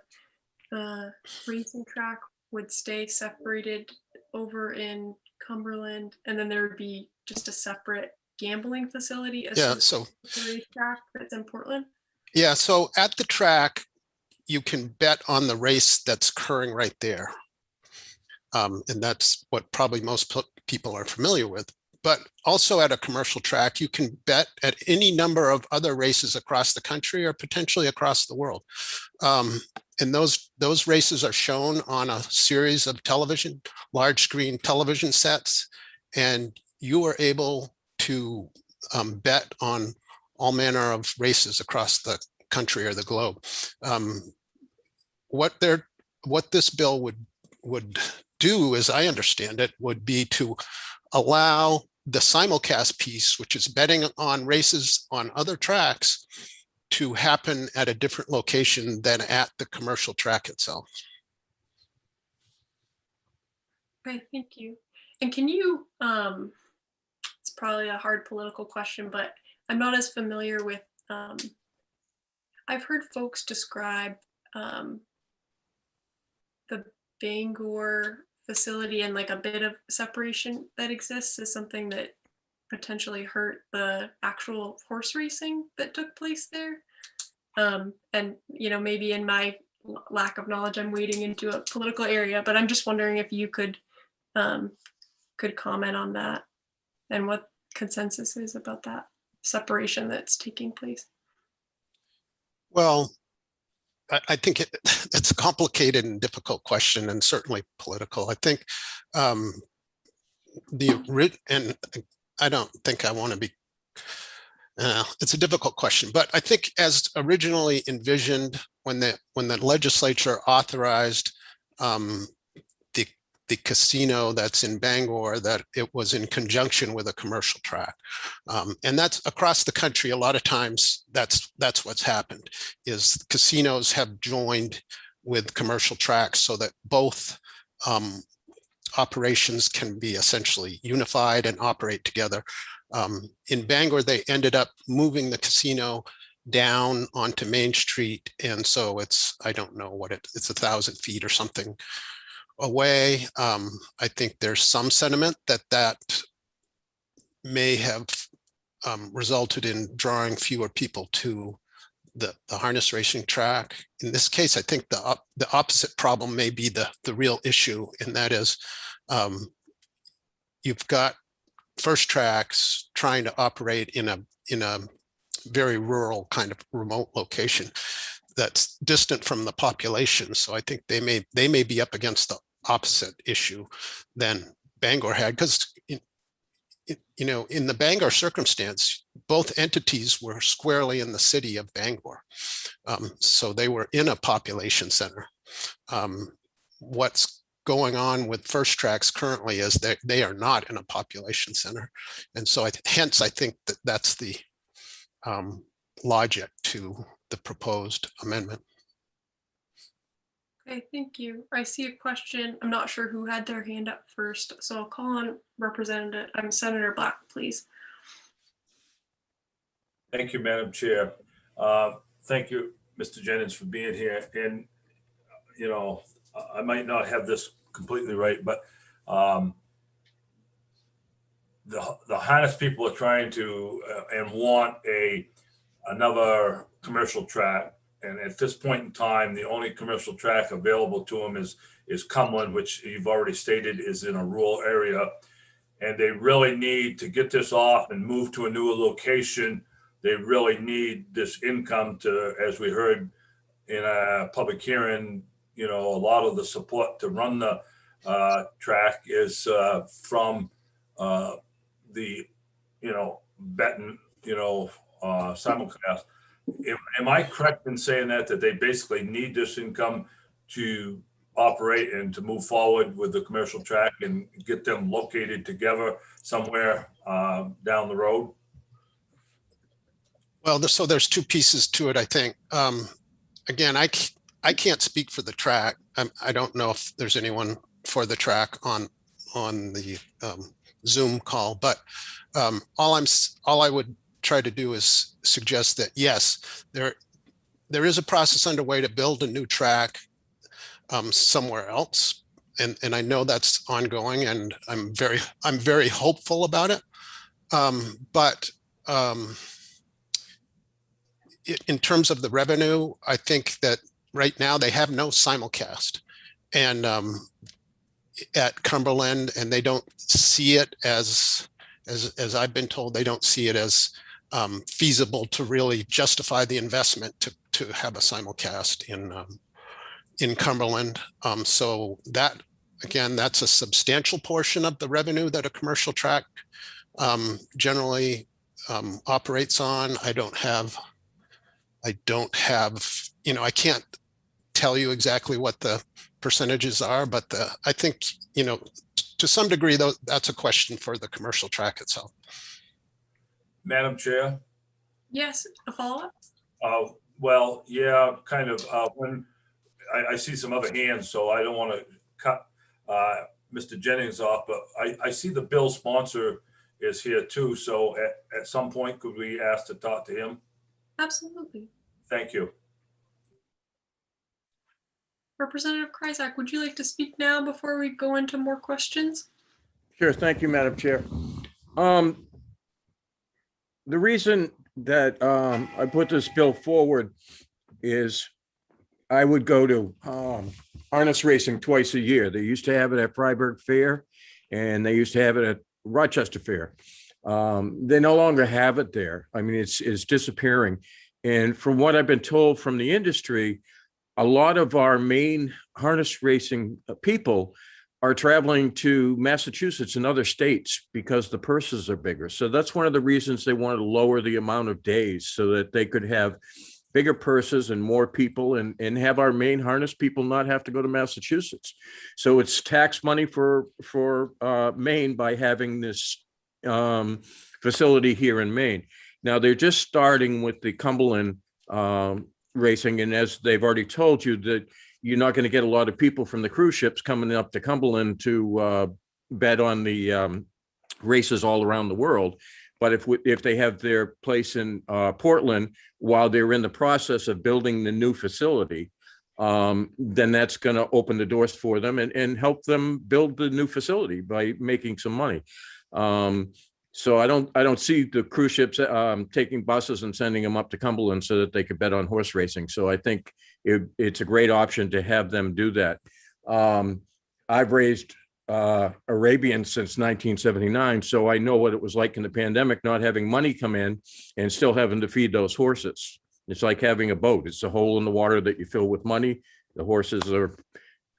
racing track would stay separated over in Cumberland, and then there would be just a separate gambling facility. Yeah, so the racetrack that's in Portland. Yeah, so at the track, you can bet on the race that's occurring right there. And that's what probably most people are familiar with. but also at a commercial track, you can bet at any number of other races across the country or potentially across the world. And those races are shown on a series of television, large screen television sets, and you are able to bet on all manner of races across the country or the globe. What this bill would do, as I understand it, would be to allow the simulcast piece, which is betting on races on other tracks, to happen at a different location than at the commercial track itself. Okay, thank you. And can you, it's probably a hard political question, but I'm not as familiar with, I've heard folks describe the Bangor facility and like a bit of separation that exists as something that potentially hurt the actual horse racing that took place there. And, you know, maybe in my lack of knowledge, I'm wading into a political area, but I'm just wondering if you could comment on that and what consensus is about that separation that's taking place. Well, I think it's a complicated and difficult question, and certainly political. I think and I don't think I want to be, it's a difficult question, but I think as originally envisioned when the legislature authorized the casino that's in Bangor, that it was in conjunction with a commercial track. And that's across the country. A lot of times that's what's happened, is casinos have joined with commercial tracks so that both operations can be essentially unified and operate together. In Bangor, they ended up moving the casino down onto Main Street. And so it's, I don't know what it's 1,000 feet or something away. I think there's some sentiment that may have resulted in drawing fewer people to the harness racing track. In this case, I think the opposite problem may be the real issue, and that is you've got First Tracks trying to operate in a very rural kind of remote location that's distant from the population. So I think they may be up against the opposite issue than Bangor had, because you know, in the Bangor circumstance, both entities were squarely in the city of Bangor. So they were in a population center. What's going on with First Tracks currently is that they are not in a population center. And so hence, I think that's the logic to the proposed amendment. Okay, thank you. I see a question. I'm not sure who had their hand up first, so I'll call on Senator Black, please. Thank you, Madam Chair. Thank you, Mr. Jennings, for being here. And, you know, I might not have this completely right, but the harness people are trying to and want another commercial track. And at this point in time, the only commercial track available to them is Cumberland, which you've already stated is in a rural area. And they really need to get this off and move to a newer location. They really need this income to, as we heard in a public hearing, you know, a lot of the support to run the track is from the, you know, betting, you know, simulcast. Am I correct in saying that they basically need this income to operate and to move forward with the commercial track and get them located together somewhere down the road? Well, so there's two pieces to it, I think. Again, I can't speak for the track. I don't know if there's anyone for the track on the Zoom call, but all I would try to do is suggest that yes, there is a process underway to build a new track somewhere else, and I know that's ongoing, and I'm very hopeful about it. But in terms of the revenue, I think that right now they have no simulcast, and at Cumberland, and they don't see it as as I've been told, they don't see it as feasible to really justify the investment to have a simulcast in Cumberland. So that, again, that's a substantial portion of the revenue that a commercial track generally operates on. I don't have, I can't tell you exactly what the percentages are, but I think, to some degree, though, that's a question for the commercial track itself. Madam Chair? Yes, a follow-up? Well, yeah, kind of. When I see some other hands, so I don't want to cut Mr. Jennings off, but I see the bill sponsor is here too. So at some point, could we ask to talk to him? Absolutely. Thank you. Representative Kryzak, would you like to speak now before we go into more questions? Sure. Thank you, Madam Chair. The reason that I put this bill forward is I would go to harness racing twice a year. They used to have it at Freiburg Fair, and they used to have it at Rochester Fair. They no longer have it there. I mean, it's disappearing. And from what I've been told from the industry, a lot of our main harness racing people are traveling to Massachusetts and other states because the purses are bigger. So that's one of the reasons they wanted to lower the amount of days so that they could have bigger purses and more people and have our main harness people not have to go to Massachusetts. So it's tax money for Maine by having this facility here in Maine. Now they're just starting with the Cumberland racing. And as they've already told you, that you're not going to get a lot of people from the cruise ships coming up to Cumberland to bet on the races all around the world. But if they have their place in Portland while they're in the process of building the new facility, then that's going to open the doors for them and help them build the new facility by making some money. So I don't see the cruise ships taking buses and sending them up to Cumberland so that they could bet on horse racing. So I think it's a great option to have them do that. I've raised Arabian since 1979, so I know what it was like in the pandemic, not having money come in and still having to feed those horses. It's like having a boat. It's a hole in the water that you fill with money. The horses are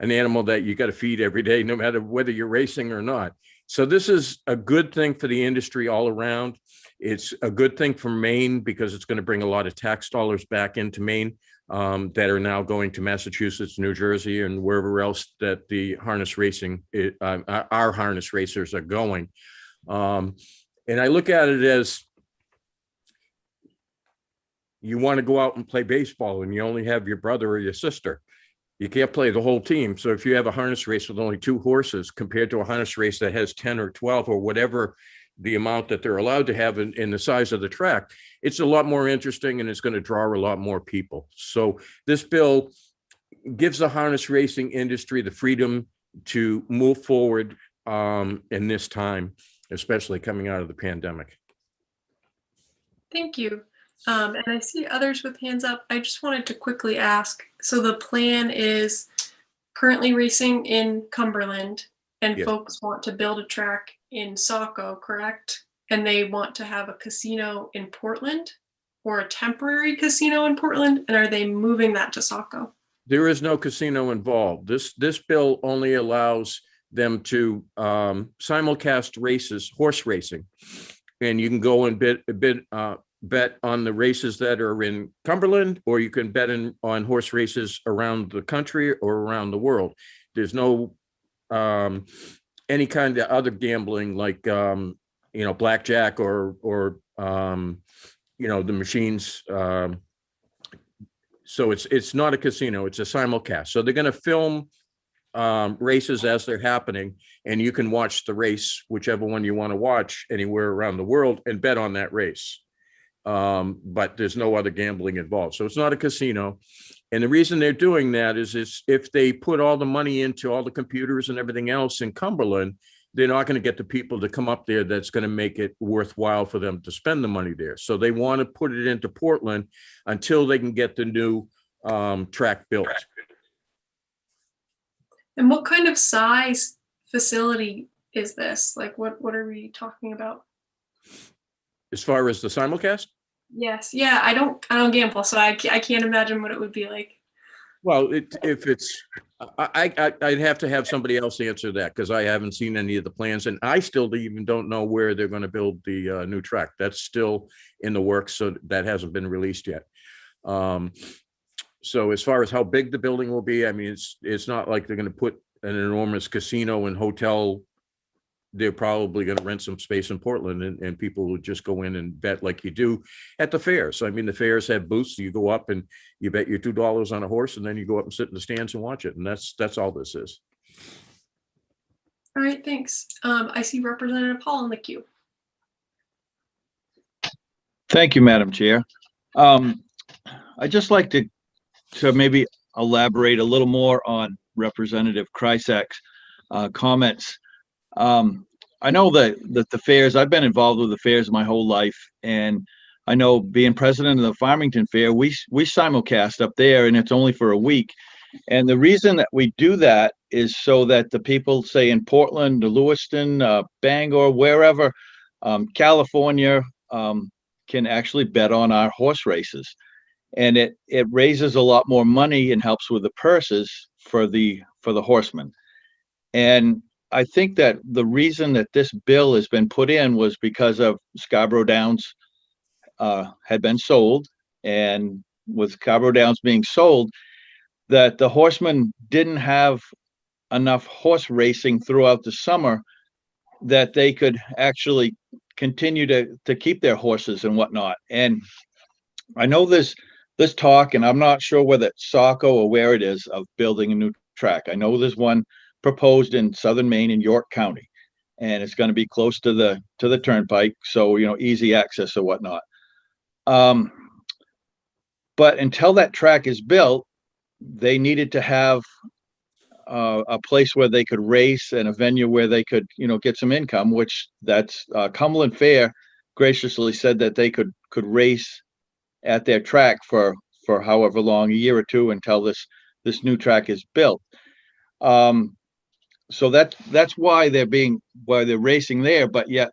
an animal that you got to feed every day, no matter whether you're racing or not. So this is a good thing for the industry all around. It's a good thing for Maine because it's going to bring a lot of tax dollars back into Maine that are now going to Massachusetts, New Jersey, and wherever else that the harness racing, our harness racers are going. And I look at it as you want to go out and play baseball and you only have your brother or your sister. You can't play the whole team. So if you have a harness race with only 2 horses compared to a harness race that has 10 or 12 or whatever the amount that they're allowed to have in the size of the track, it's a lot more interesting and it's going to draw a lot more people. So this bill gives the harness racing industry the freedom to move forward in this time, especially coming out of the pandemic. Thank you. And I see others with hands up. I just wanted to quickly ask, so the plan is currently racing in Cumberland and Yes. folks want to build a track in Saco, correct? And they want to have a casino in Portland or a temporary casino in Portland? And are they moving that to Saco? There is no casino involved. This bill only allows them to simulcast races, horse racing, and you can go and bet on the races that are in Cumberland, or you can bet on horse races around the country or around the world. There's no any kind of other gambling like blackjack or the machines. So it's not a casino, it's a simulcast. So they're going to film races as they're happening, and you can watch the race, whichever one you want to watch, anywhere around the world and bet on that race. But there's no other gambling involved. So it's not a casino. And the reason they're doing that is if they put all the money into all the computers and everything else in Cumberland, they're not going to get the people to come up there that's going to make it worthwhile for them to spend the money there. So they want to put it into Portland until they can get the new track built. And what kind of size facility is this? Like what are we talking about? As far as the simulcast? Yes. Yeah. I don't gamble, so I can't imagine what it would be like. Well, if it's, I'd have to have somebody else answer that because I haven't seen any of the plans, and I still even don't know where they're going to build the new track. That's still in the works, so that hasn't been released yet. So as far as how big the building will be, I mean, it's not like they're going to put an enormous casino and hotel. They're probably going to rent some space in Portland, and people will just go in and bet like you do at the fair. So, I mean, the fairs have booths. You go up and you bet your $2 on a horse, and then you go up and sit in the stands and watch it. And that's all this is. All right, thanks. I see Representative Hall in the queue. Thank you, Madam Chair. I'd just like to maybe elaborate a little more on Representative Krycek's comments. I know that the fairs, I've been involved with the fairs my whole life, and I know being president of the Farmington Fair, we simulcast up there, and it's only for a week. And the reason that we do that is so that the people, say in Portland, Lewiston, Bangor, wherever, California, can actually bet on our horse races. And it raises a lot more money and helps with the purses for the horsemen. And I think that the reason that this bill has been put in was because of Scarborough Downs had been sold, and with Scarborough Downs being sold, that the horsemen didn't have enough horse racing throughout the summer that they could actually continue to keep their horses and whatnot. And I know there's this talk, and I'm not sure whether it's Saco or where it is, of building a new track. I know there's one proposed in southern Maine in York County, and it's going to be close to the turnpike, so easy access or whatnot. But until that track is built, they needed to have a place where they could race and a venue where they could get some income, which that's Cumberland Fair graciously said that they could race at their track for however long, a year or two, until this new track is built. So that's why they're racing there, but yet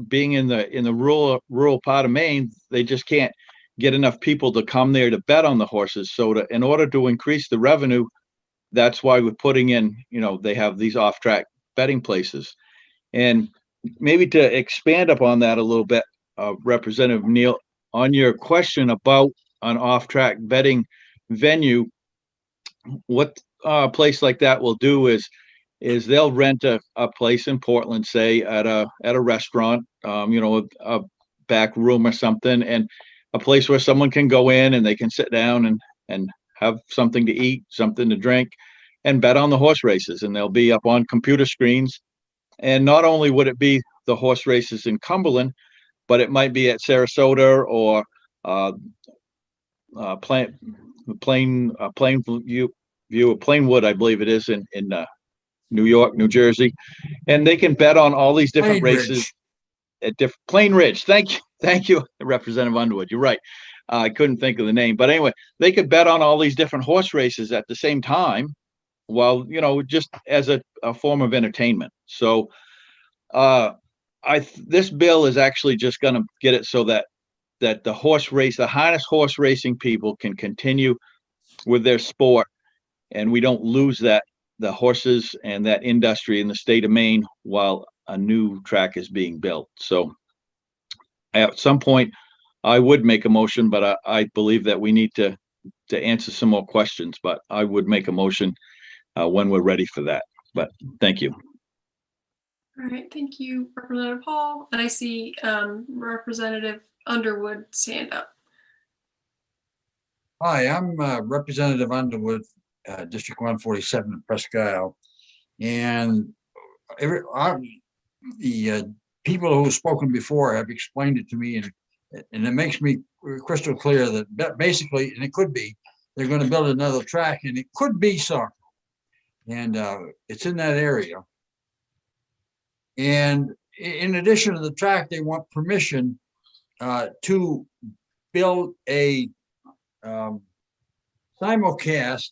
being in the rural part of Maine, they just can't get enough people to come there to bet on the horses. So in order to increase the revenue, that's why we're putting in, they have these off-track betting places. And maybe to expand upon that a little bit, Representative Neal, on your question about an off-track betting venue, what a place like that will do is they'll rent a place in Portland, say at a restaurant, a back room or something, and a place where someone can go in and they can sit down and have something to eat, something to drink, and bet on the horse races. And they'll be up on computer screens. And not only would it be the horse races in Cumberland, but it might be at Sarasota or Plainwood, I believe it is in New York, New Jersey, and they can bet on all these different races at Plain Ridge. Thank you, Representative Underwood. You're right. I couldn't think of the name, but anyway, they could bet on all these different horse races at the same time, while just as a form of entertainment. So, this bill is actually just going to get it so that the harness horse racing people can continue with their sport, and we don't lose the horses and that industry in the state of Maine while a new track is being built. So at some point I would make a motion, but I believe that we need to answer some more questions, but I would make a motion when we're ready for that. But thank you. All right, thank you, Representative Hall. And I see Representative Underwood's hand up. Hi, I'm Representative Underwood, District 147 in Presque Isle. And the people who have spoken before have explained it to me, and it makes me crystal clear that basically, and it could be, they're going to build another track, and it could be Saco. And it's in that area. And in addition to the track, they want permission to build a simulcast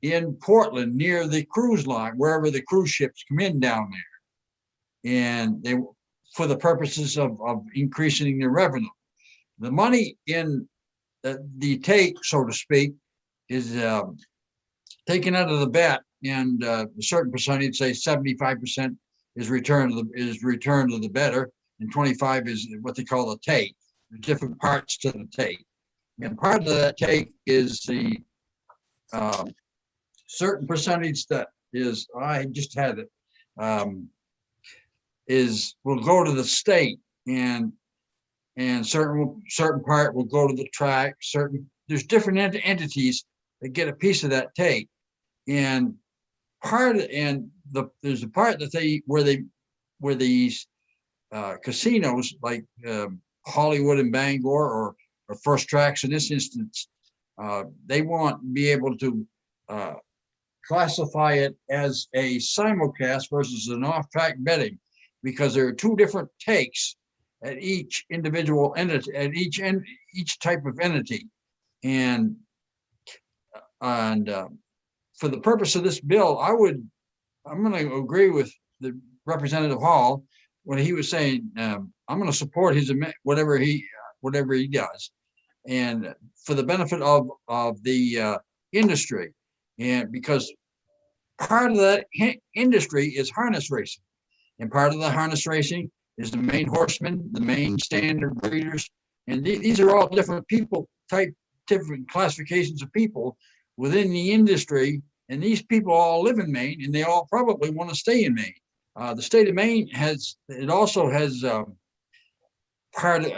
in Portland near the cruise line, wherever the cruise ships come in down there. And for the purposes of increasing their revenue. The money in the take, so to speak, is taken out of the bet, and a certain percentage, say 75%, is returned to the bettor, and 25 is what they call the take. There's different parts to the take, and part of that take is the certain percentage that is, I just had it, will go to the state, and certain part will go to the track. There's different entities that get a piece of that take, and there's a part that where these casinos like Hollywood and Bangor or First Tracks in this instance, they want to be able to classify it as a simulcast versus an off-track betting, because there are two different takes at each individual entity, at each type of entity, and for the purpose of this bill, I'm going to agree with the Representative Hall when he was saying I'm going to support his whatever he does, and for the benefit of the industry, and because part of that industry is harness racing, and part of the harness racing is the main horsemen, the main standard breeders, and these are all different different classifications of people within the industry, and these people all live in Maine, and they all probably want to stay in Maine. The state of Maine also has part of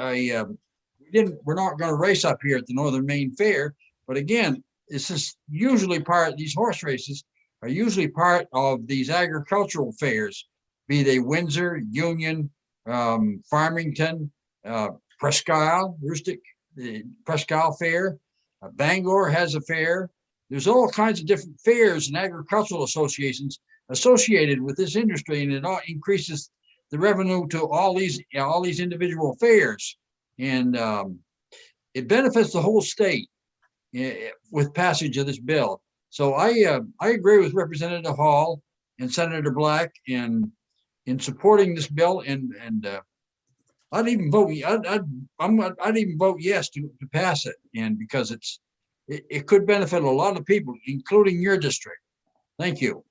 we're not going to race up here at the Northern Maine Fair, but again, this is usually these horse races are usually part of these agricultural fairs, be they Windsor, Union, Farmington, Presque Isle, the Presque Isle Fair, Bangor has a fair. There's all kinds of different fairs and agricultural associations associated with this industry, and it all increases the revenue to all these individual fairs, and it benefits the whole state with passage of this bill. So I agree with Representative Hall and Senator Black in supporting this bill, and I'd even vote. I'd even vote yes to pass it, and because it could benefit a lot of people, including your district. Thank you.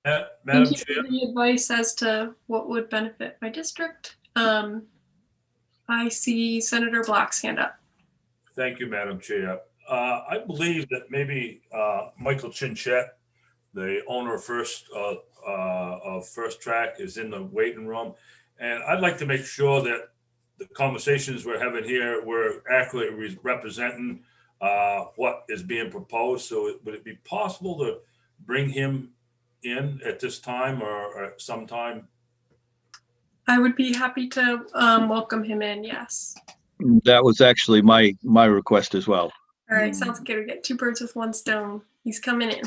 Madam Thank you for the advice as to what would benefit my district. I see Senator Black's hand up. Thank you, Madam Chair. I believe that maybe Michael Chinchette, the owner of First Track, is in the waiting room, and I'd like to make sure that the conversations we're having here, we're accurately representing what is being proposed. So would it be possible to bring him in at this time or at some time? I would be happy to welcome him in, yes. That was actually my request as well. All right, sounds good. We get two birds with one stone. He's coming in.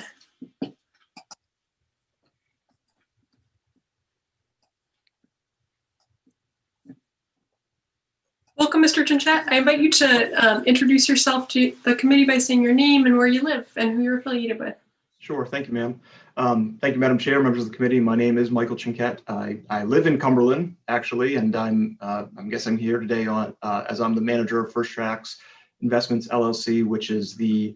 Welcome, Mr. Chinchette. I invite you to introduce yourself to the committee by saying your name and where you live and who you're affiliated with. Sure. Thank you, ma'am. Thank you, Madam Chair, members of the committee. My name is Michael Chinchette. I live in Cumberland, actually, and I'm guessing here today on as I'm the manager of First Tracks Investments LLC, which is the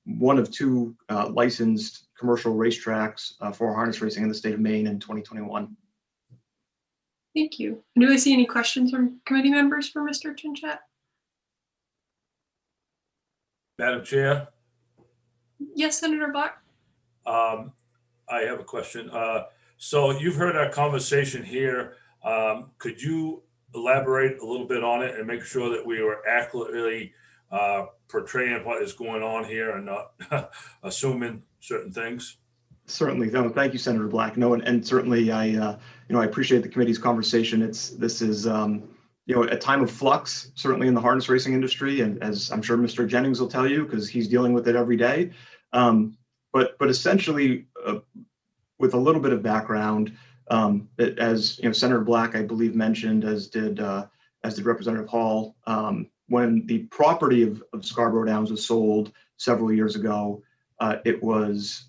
one of two licensed commercial racetracks for harness racing in the state of Maine in 2021. Thank you. Do I see any questions from committee members for Mr. Chinchette? Madam Chair? Yes, Senator Black. I have a question. So you've heard our conversation here. Could you elaborate a little bit on it and make sure that we are accurately portraying what is going on here and not assuming certain things? Certainly. No, thank you, Senator Black. No, and certainly I appreciate the committee's conversation. This is a time of flux, certainly in the harness racing industry, and as I'm sure Mr. Jennings will tell you, because he's dealing with it every day. But essentially, with a little bit of background, as Senator Black, I believe, mentioned, as did Representative Hall, when the property of Scarborough Downs was sold several years ago, it was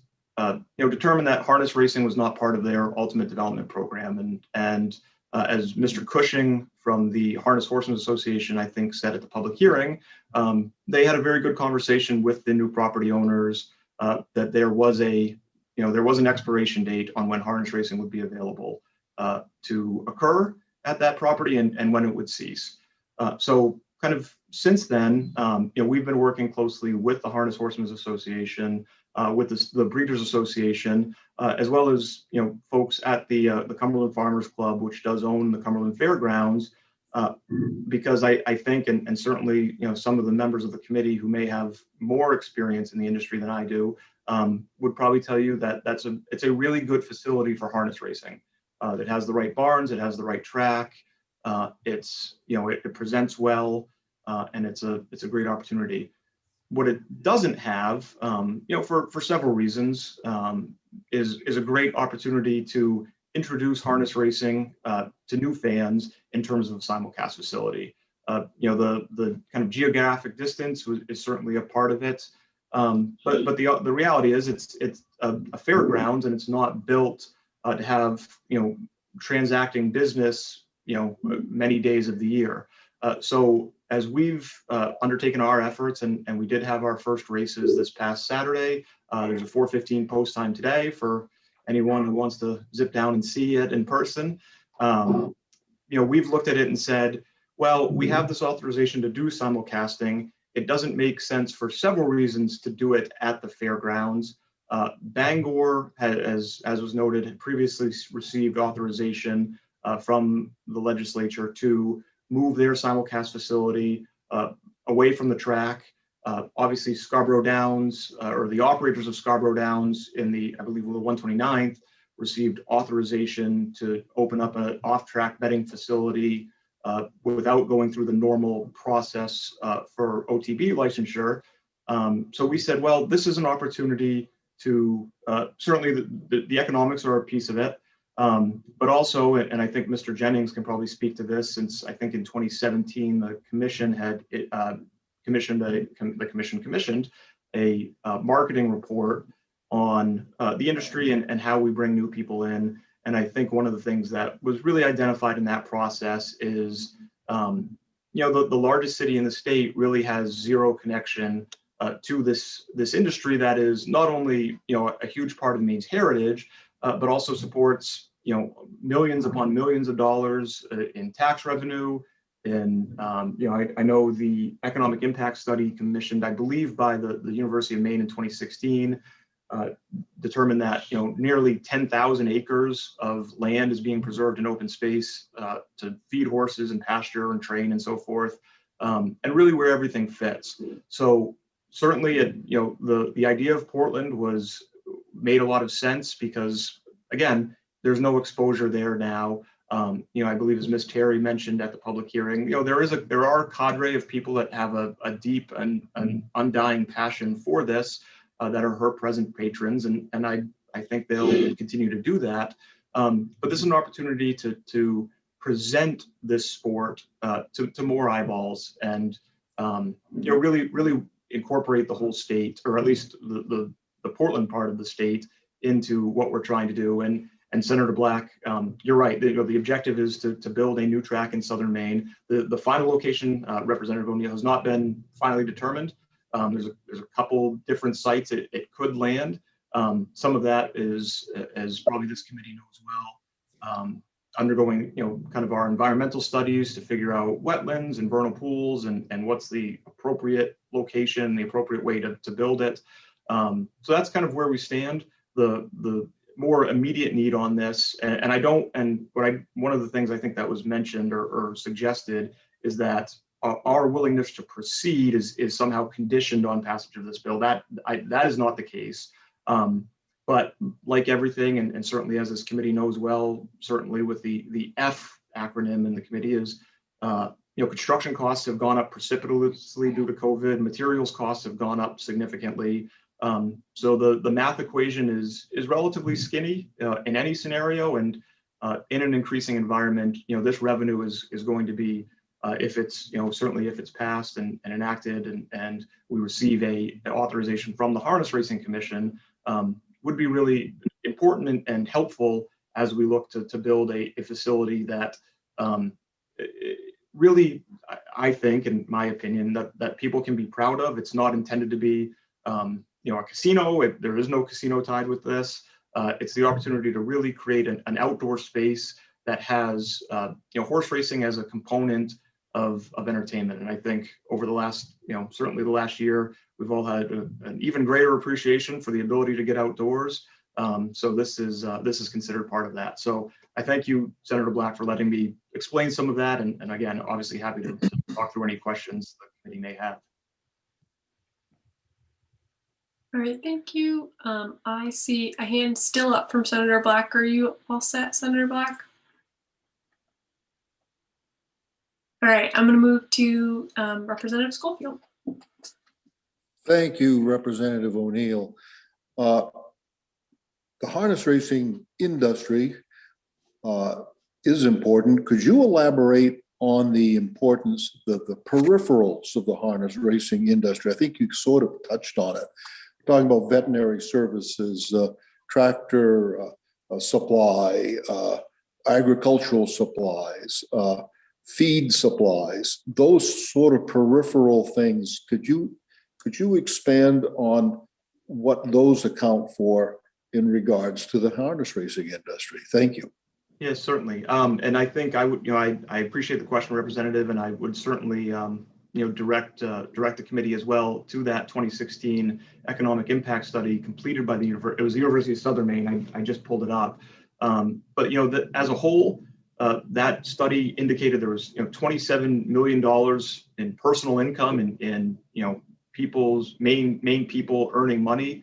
determined that harness racing was not part of their ultimate development program. And as Mr. Cushing from the Harness Horsemen Association, I think, said at the public hearing, they had a very good conversation with the new property owners that there was an expiration date on when harness racing would be available to occur at that property and when it would cease. So kind of since then, we've been working closely with the Harness Horsemen's Association, with the Breeders Association, as well as folks at the Cumberland Farmers Club, which does own the Cumberland Fairgrounds, because I think, and certainly some of the members of the committee who may have more experience in the industry than I do, would probably tell you that it's a really good facility for harness racing. It has the right barns, it has the right track, it presents well, and it's a great opportunity. What it doesn't have, for several reasons, is a great opportunity to introduce harness racing to new fans in terms of a simulcast facility. The kind of geographic distance is certainly a part of it, but the reality is it's a fairgrounds, and it's not built to have transacting business many days of the year. So as we've undertaken our efforts, and we did have our first races this past Saturday, there's a 4:15 post time today for anyone who wants to zip down and see it in person. We've looked at it and said, well, we have this authorization to do simulcasting. It doesn't make sense for several reasons to do it at the fairgrounds. Bangor, as was noted, had previously received authorization from the legislature to move their simulcast facility away from the track. Obviously, Scarborough Downs, or the operators of Scarborough Downs I believe the 129th, received authorization to open up an off-track betting facility without going through the normal process for OTB licensure. So we said, well, this is an opportunity to, certainly the economics are a piece of it, but also, and I think Mr. Jennings can probably speak to this, since I think in 2017, the commission had commissioned a marketing report on the industry and how we bring new people in. And I think one of the things that was really identified in that process is, the largest city in the state really has zero connection to this industry that is not only a huge part of Maine's heritage, but also supports millions upon millions of dollars in tax revenue. And I know the economic impact study commissioned, I believe, by the University of Maine in 2016, determined that nearly 10,000 acres of land is being preserved in open space to feed horses and pasture and train and so forth, and really where everything fits. So certainly, the idea of Portland made a lot of sense because, again, there's no exposure there now. I believe, as Ms. Terry mentioned at the public hearing, there are a cadre of people that have a deep and undying passion for this, that are her present patrons, and I think they'll continue to do that. But this is an opportunity to present this sport to more eyeballs and really incorporate the whole state, or at least the Portland part of the state, into what we're trying to do. And Senator Black, you're right. The objective is to build a new track in southern Maine. The final location, Representative O'Neill, has not been finally determined. There's a couple different sites it could land. Some of that is, as probably this committee knows well, undergoing kind of our environmental studies to figure out wetlands and vernal pools and what's the appropriate location, the appropriate way to build it. So that's kind of where we stand. The more immediate need on this, one of the things I think that was mentioned or suggested is that our willingness to proceed is somehow conditioned on passage of this bill. That is not the case. But like everything, and certainly as this committee knows well, certainly with the F acronym in the committee is, construction costs have gone up precipitously due to COVID. Materials costs have gone up significantly. So the math equation is relatively skinny in any scenario, and in an increasing environment, this revenue is going to be, if it's certainly if it's passed and enacted, and we receive an authorization from the Harness Racing Commission, would be really important and helpful as we look to build a facility that really, I think, in my opinion, that people can be proud of. It's not intended to be, a casino. There is no casino tied with this. It's the opportunity to really create an outdoor space that has, horse racing as a component of entertainment. And I think over the last, certainly the last year, we've all had an even greater appreciation for the ability to get outdoors. So this is considered part of that. So I thank you, Senator Black, for letting me explain some of that. And again, obviously happy to talk through any questions the committee may have. All right, thank you. I see a hand still up from Senator Black. Are you all set, Senator Black? All right, I'm going to move to Representative Schofield. Thank you, Representative O'Neill. The harness racing industry is important. Could you elaborate on the importance of the peripherals of the harness racing industry? I think you sort of touched on it. Talking about veterinary services, tractor supply, agricultural supplies, feed supplies, those sort of peripheral things. Could you expand on what those account for in regards to the harness racing industry? Thank you. Yes, certainly. And I think I would, I appreciate the question, Representative, and I would certainly, direct the committee as well to that 2016 economic impact study completed by the University of Southern Maine. I just pulled it up. But as a whole, that study indicated there was $27 million in personal income in people's main people earning money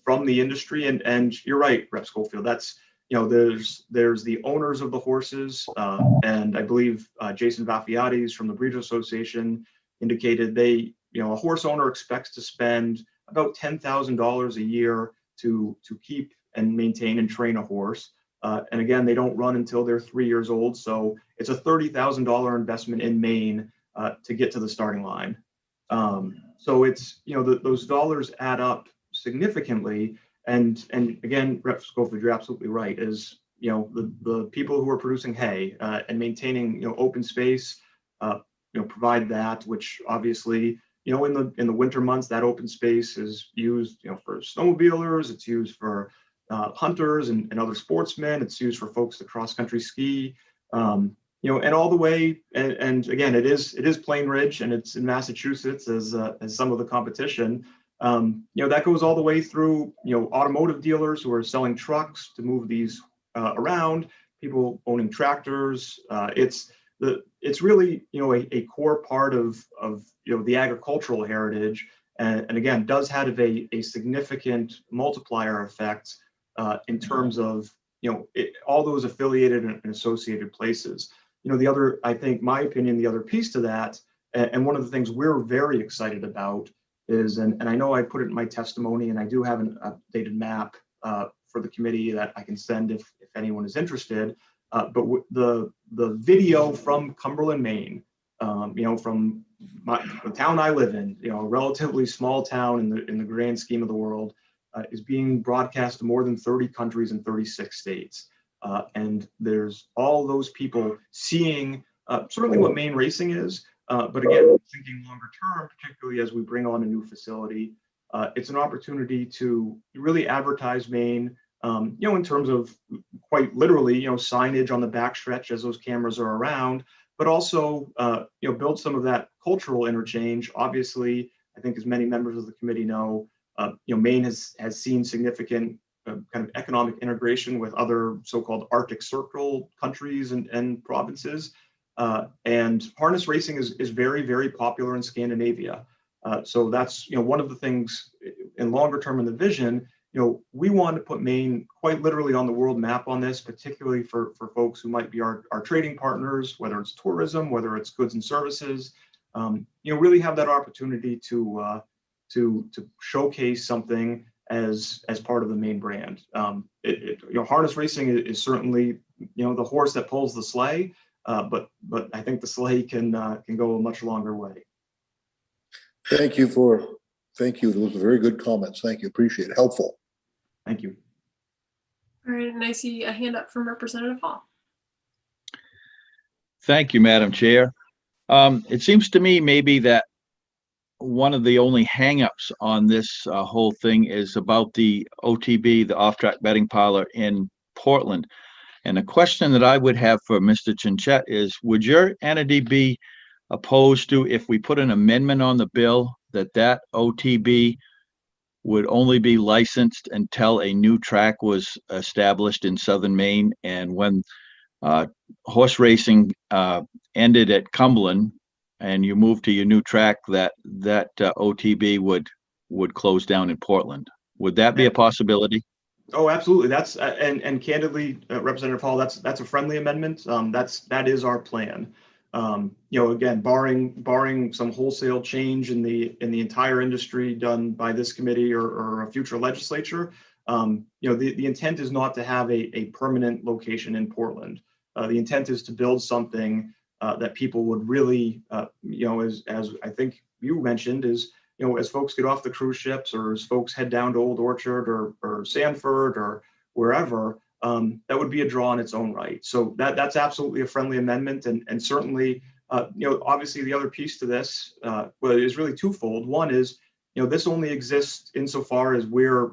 from the industry. And you're right, Rep. Schofield. That's there's the owners of the horses, and I believe Jason Vafiates from the Breeders' Association indicated a horse owner expects to spend about $10,000 a year to keep and maintain and train a horse. And again, they don't run until they're 3 years old, so it's a $30,000 investment in Maine to get to the starting line. So it's those dollars add up significantly. And again, Rep. Schofield, you're absolutely right. Is the people who are producing hay and maintaining open space, provide that, which obviously in the winter months that open space is used for snowmobilers. It's used for hunters and other sportsmen. It's used for folks that cross country ski. And all the way. And again, it is Plain Ridge, and it's in Massachusetts as some of the competition. That goes all the way through, automotive dealers who are selling trucks to move these around, people owning tractors. It's really, a core part of the agricultural heritage. And again, does have a significant multiplier effect in terms of, all those affiliated and associated places. I think, my opinion, the other piece to that, and one of the things we're very excited about is, and I know I put it in my testimony, and I do have an updated map for the committee that I can send if anyone is interested. But the video from Cumberland, Maine, from the town I live in, a relatively small town in the grand scheme of the world, is being broadcast to more than 30 countries in 36 states. And there's all those people seeing certainly what Maine racing is. But again, thinking longer term, particularly as we bring on a new facility, it's an opportunity to really advertise Maine, in terms of quite literally, signage on the backstretch as those cameras are around, but also, build some of that cultural interchange. Obviously, I think as many members of the committee know, Maine has seen significant kind of economic integration with other so-called Arctic Circle countries and provinces. And harness racing is very, very popular in Scandinavia. So that's, one of the things in longer term in the vision, we want to put Maine quite literally on the world map on this, particularly for folks who might be our trading partners, whether it's tourism, whether it's goods and services, really have that opportunity to showcase something as part of the Maine brand. Harness racing is certainly, the horse that pulls the sleigh. But I think the sleigh can go a much longer way. Thank you. Those are very good comments. Thank you. Appreciate it. Helpful. Thank you. All right, and I see a hand up from Representative Hall. Thank you, Madam Chair. It seems to me maybe that one of the only hangups on this whole thing is about the OTB, the off-track betting parlor in Portland. And the question that I would have for Mr. Chinchette is, would your entity be opposed to, if we put an amendment on the bill, that OTB would only be licensed until a new track was established in Southern Maine? And when horse racing ended at Cumberland and you moved to your new track, that OTB would close down in Portland. Would that be a possibility? Oh, absolutely. That's and candidly, Representative Hall, that's a friendly amendment. That is our plan. Again, barring some wholesale change in the entire industry done by this committee or a future legislature, the intent is not to have a permanent location in Portland. The intent is to build something that people would really, as I think you mentioned, is, as folks get off the cruise ships or as folks head down to Old Orchard or Sanford or wherever, that would be a draw in its own right. So that's absolutely a friendly amendment. And certainly, obviously the other piece to this is really twofold. One is, this only exists insofar as we're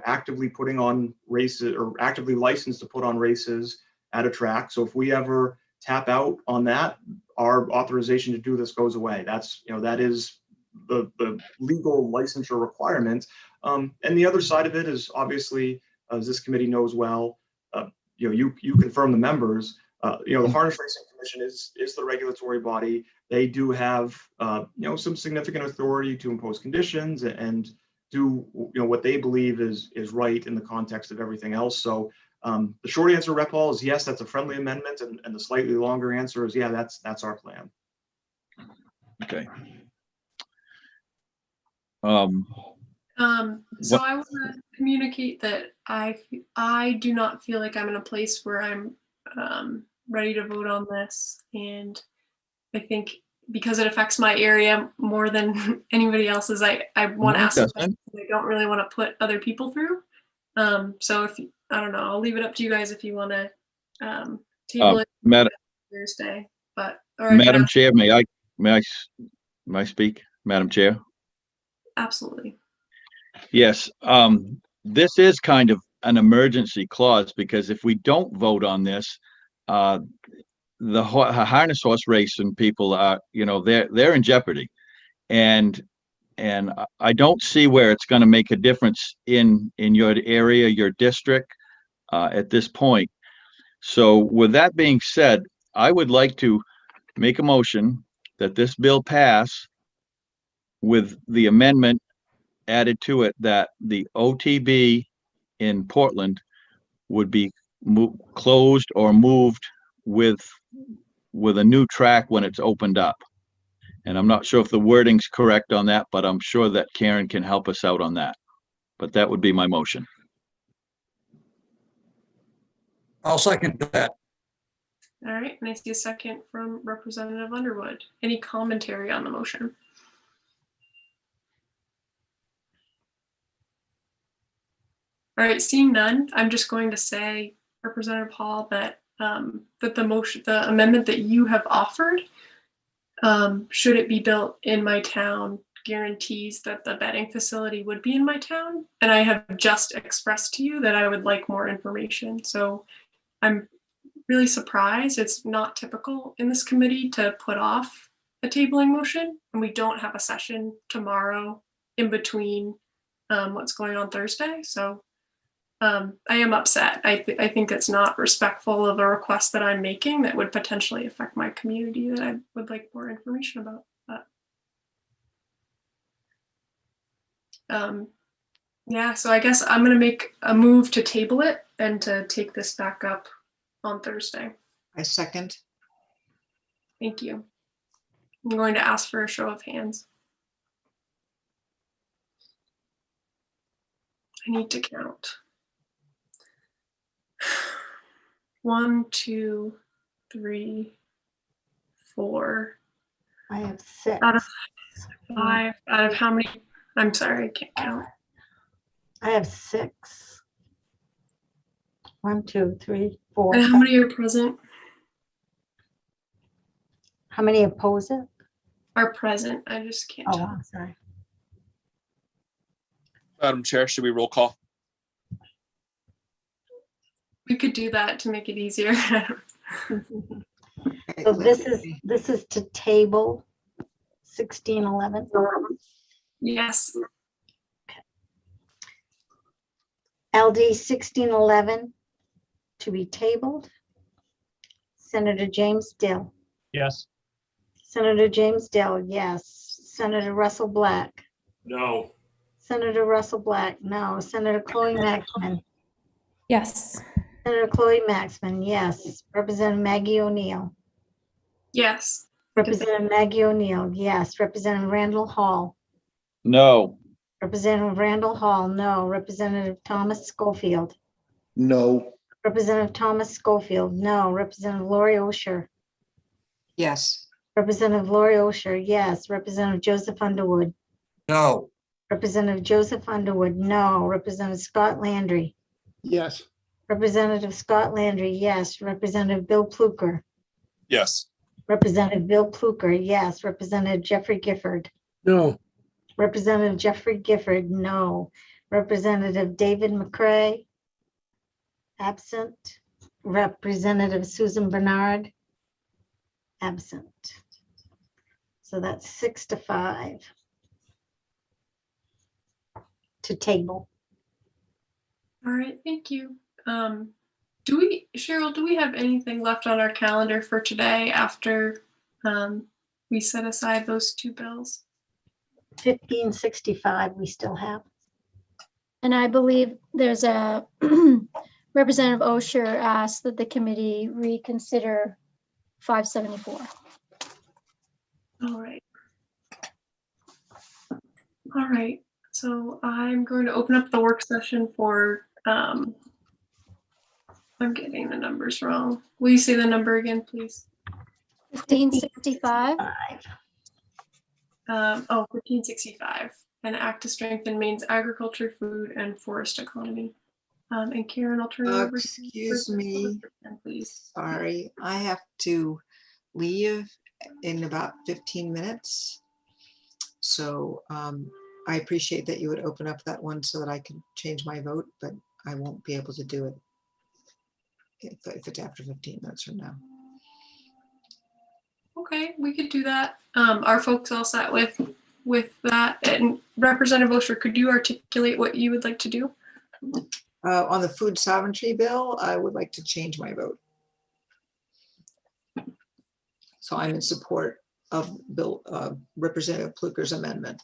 actively putting on races or actively licensed to put on races at a track. So if we ever tap out on that, our authorization to do this goes away. That is the legal licensure requirement. And the other side of it is, obviously, as this committee knows well, you confirm the members, the Harness Racing Commission is the regulatory body. They do have, some significant authority to impose conditions and do, what they believe is right in the context of everything else. So the short answer, Rep. Hall, is yes, that's a friendly amendment. And the slightly longer answer is, yeah, that's our plan. Okay. So I want to communicate that I do not feel like I'm in a place where I'm ready to vote on this, and I think because it affects my area more than anybody else's, I want to ask questions I don't really want to put other people through. So I don't know, I'll leave it up to you guys if you want to table it Thursday. But Madam Chair, may I speak, Madam Chair? Absolutely. Yes, this is kind of an emergency clause, because if we don't vote on this, the harness horse racing people are, they're in jeopardy, and I don't see where it's going to make a difference in your area, your district, at this point. So with that being said, I would like to make a motion that this bill pass with the amendment added to it that the OTB in Portland would be closed or moved with a new track when it's opened up. And I'm not sure if the wording's correct on that, but I'm sure that Karen can help us out on that. But that would be my motion. I'll second that. All right, and I see a second from Representative Underwood. Any commentary on the motion? All right, seeing none, I'm just going to say, Representative Hall, that that the amendment that you have offered, should it be built in my town, guarantees that the betting facility would be in my town. And I have just expressed to you that I would like more information. So I'm really surprised. It's not typical in this committee to put off a tabling motion, and we don't have a session tomorrow in between what's going on Thursday. So I am upset. I think it's not respectful of a request that I'm making that would potentially affect my community that I would like more information about. But, yeah, so I guess I'm going to make a move to table it and to take this back up on Thursday. I second. Thank you. I'm going to ask for a show of hands. I need to count. 1, 2, 3, 4. I have 6. Out of 5. Out of how many? I'm sorry, I can't count. I have 6. 1, 2, 3, 4. And how many are present? How many oppose it? Are present. I just can't Oh, tell. I'm sorry. Madam Chair, should we roll call? We could do that to make it easier. So this is to table 1611. Yes. LD 1611 to be tabled. Senator James Dill. Yes. Senator James Dill, yes. Senator Russell Black. No. Senator Russell Black, no. Senator Chloe Maxman. Yes. Senator Chloe Maxman, yes. Representative Maggie O'Neill. Yes. Representative Maggie O'Neill, yes. Representative Randall Hall. No. Representative Randall Hall, no. Representative Thomas Schofield. No. Representative Thomas Schofield, no. Representative Lori Osher. Yes. Representative Lori Osher, yes. Representative Joseph Underwood. No. Representative Joseph Underwood, no. Representative Scott Landry. Yes. Representative Scott Landry, yes. Representative Bill Pluker. Yes. Representative Bill Pluker, yes. Representative Jeffrey Gifford. No. Representative Jeffrey Gifford, no. Representative David McCray, absent. Representative Susan Bernard, absent. So that's 6-5 to table. All right, thank you. Cheryl, do we have anything left on our calendar for today after we set aside those two bills? 1565 we still have. And I believe there's a Representative Osher asked that the committee reconsider 574. All right. All right. So I'm going to open up the work session for, I'm getting the numbers wrong. Will you say the number again, please? 1565. 1565, an act to strengthen Maine's agriculture, food, and forest economy. And Karen, I'll turn it over to you. Excuse me. Please. Sorry, I have to leave in about 15 minutes. So I appreciate that you would open up that one so that I can change my vote, but I won't be able to do it if it's after 15 minutes from now. Okay, we could do that. Are folks all set with that? And Representative Osher, could you articulate what you would like to do? On the food sovereignty bill, I would like to change my vote. So I'm in support of Representative Pluker's amendment.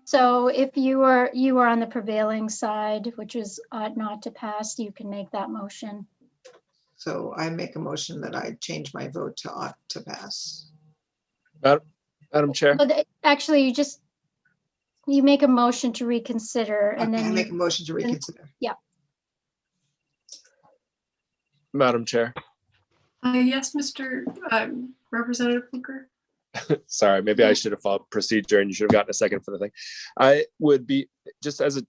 So if you are on the prevailing side, which is ought not to pass, you can make that motion. So I make a motion that I change my vote to ought to pass. Madam Chair. But actually, you make a motion to reconsider, and then I make a motion to reconsider. Yeah. Madam Chair. Yes, Mr. Representative Pluker. Sorry, maybe I should have followed procedure and you should have gotten a second for the thing. I would be just to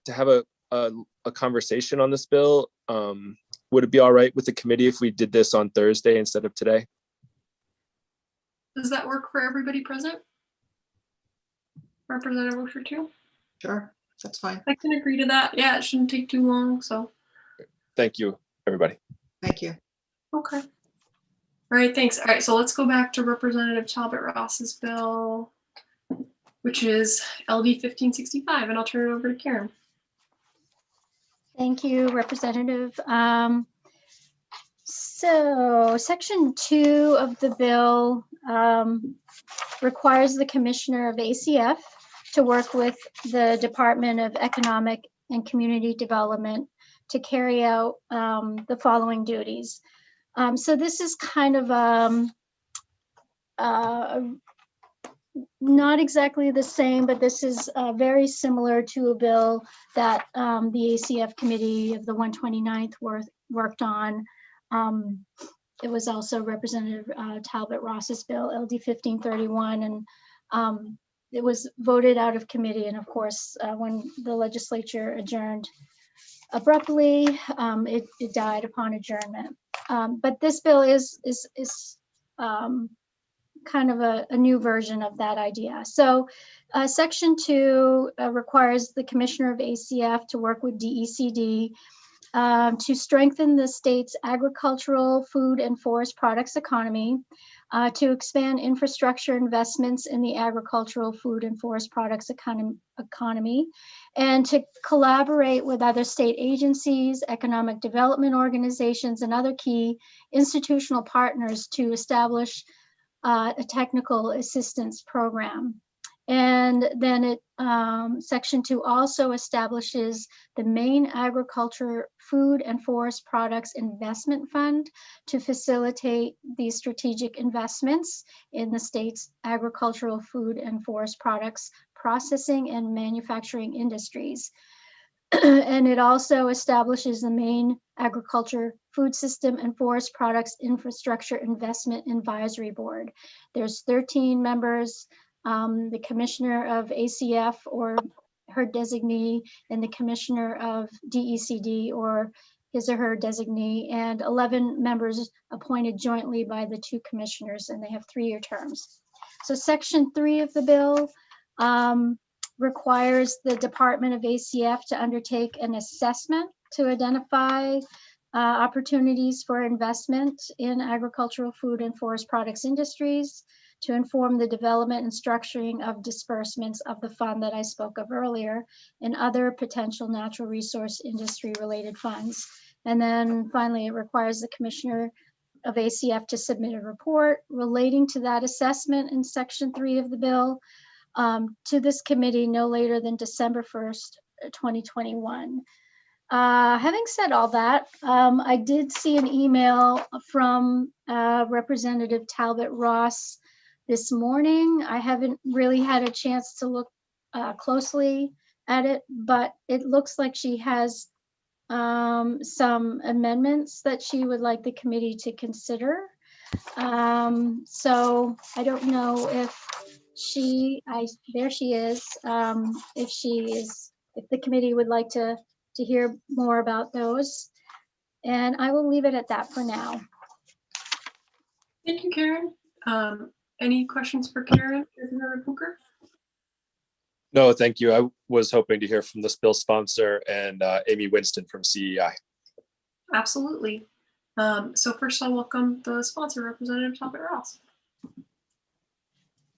have a conversation on this bill. Would it be all right with the committee if we did this on Thursday instead of today? Does that work for everybody present? Representative Osher too? Sure, that's fine. I can agree to that. Yeah, it shouldn't take too long, so. Thank you, everybody. Thank you. Okay. All right, thanks. All right, so let's go back to Representative Talbot Ross's bill, which is LD 1565, and I'll turn it over to Karen. Thank you, Representative. So Section 2 of the bill requires the Commissioner of ACF to work with the Department of Economic and Community Development to carry out the following duties. So this is kind of not exactly the same, but this is very similar to a bill that the ACF committee of the 129th worked on. It was also Representative Talbot Ross's bill, LD 1531, and it was voted out of committee. And of course, when the legislature adjourned abruptly. It died upon adjournment. But this bill is kind of a new version of that idea. So Section 2 requires the Commissioner of ACF to work with DECD to strengthen the state's agricultural, food, and forest products economy, to expand infrastructure investments in the agricultural, food, and forest products economy, and to collaborate with other state agencies, economic development organizations, and other key institutional partners to establish a technical assistance program. And then Section 2 also establishes the Maine Agriculture, Food, and Forest Products Investment Fund to facilitate these strategic investments in the state's agricultural, food, and forest products processing and manufacturing industries. And it also establishes the Maine Agriculture, Food System, and Forest Products Infrastructure Investment Advisory Board. There's 13 members. The Commissioner of ACF or her designee, and the Commissioner of DECD or his or her designee, and 11 members appointed jointly by the two commissioners, and they have 3-year terms. So Section 3 of the bill requires the Department of ACF to undertake an assessment to identify opportunities for investment in agricultural, food, and forest products industries, to inform the development and structuring of disbursements of the fund that I spoke of earlier, and other potential natural resource industry related funds. And then finally, it requires the Commissioner of ACF to submit a report relating to that assessment in Section 3 of the bill to this committee no later than December 1st, 2021. Having said all that, I did see an email from Representative Talbot Ross this morning. I haven't really had a chance to look closely at it, but it looks like she has some amendments that she would like the committee to consider. So I don't know if there she is, if the committee would like to hear more about those. And I will leave it at that for now. Thank you, Karen. Any questions for Karen, Representative Booker? No, thank you. I was hoping to hear from the bill sponsor and Amy Winston from CEI. Absolutely. So first I'll welcome the sponsor, Representative Talbot Ross.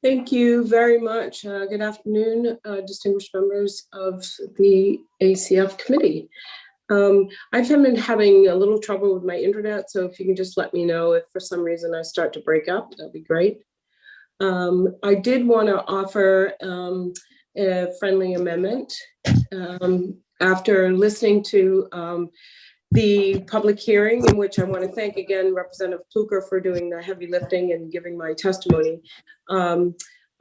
Thank you very much. Good afternoon, distinguished members of the ACF committee. I've been having a little trouble with my internet, so if you can just let me know if for some reason I start to break up, that'd be great. I did want to offer a friendly amendment after listening to the public hearing, in which I want to thank again Representative Pluker for doing the heavy lifting and giving my testimony.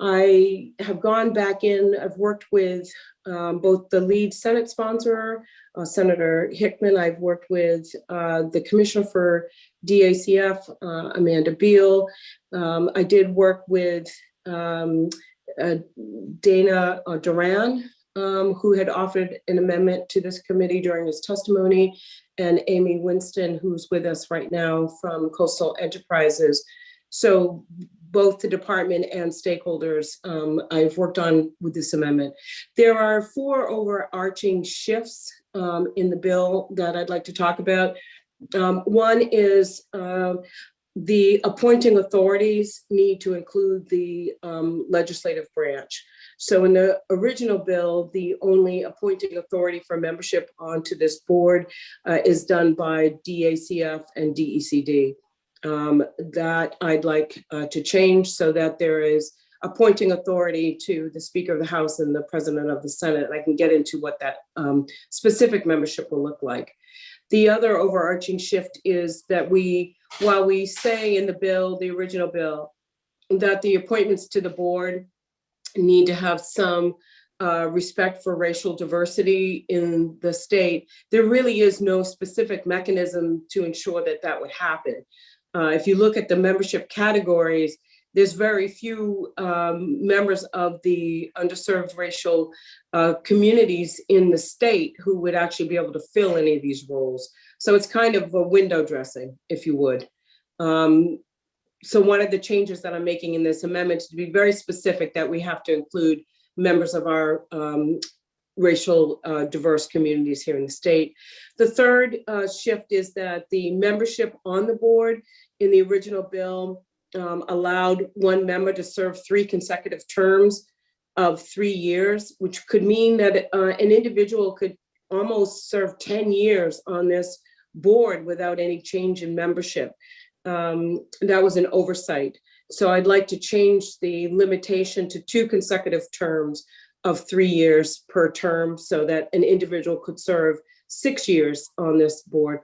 I have gone back in, I've worked with both the lead Senate sponsor, Senator Hickman. I've worked with the Commissioner for DACF, Amanda Beal. I did work with Dana Duran, who had offered an amendment to this committee during his testimony, and Amy Winston, who's with us right now from Coastal Enterprises. So both the department and stakeholders I've worked on with this amendment. There are 4 overarching shifts in the bill that I'd like to talk about. One is the appointing authorities need to include the legislative branch. So in the original bill, the only appointing authority for membership onto this board is done by DACF and DECD. That I'd like to change so that there is appointing authority to the Speaker of the House and the President of the Senate. And I can get into what that specific membership will look like. The other overarching shift is that while we say in the bill, the original bill, that the appointments to the board need to have some respect for racial diversity in the state, there really is no specific mechanism to ensure that that would happen. If you look at the membership categories, there's very few members of the underserved racial communities in the state who would actually be able to fill any of these roles. So it's kind of a window dressing, if you would. So one of the changes that I'm making in this amendment is to be very specific that we have to include members of our racial diverse communities here in the state. The third shift is that the membership on the board in the original bill allowed one member to serve 3 consecutive terms of 3 years, which could mean that an individual could almost serve 10 years on this board without any change in membership. That was an oversight. So I'd like to change the limitation to 2 consecutive terms of 3 years per term so that an individual could serve 6 years on this board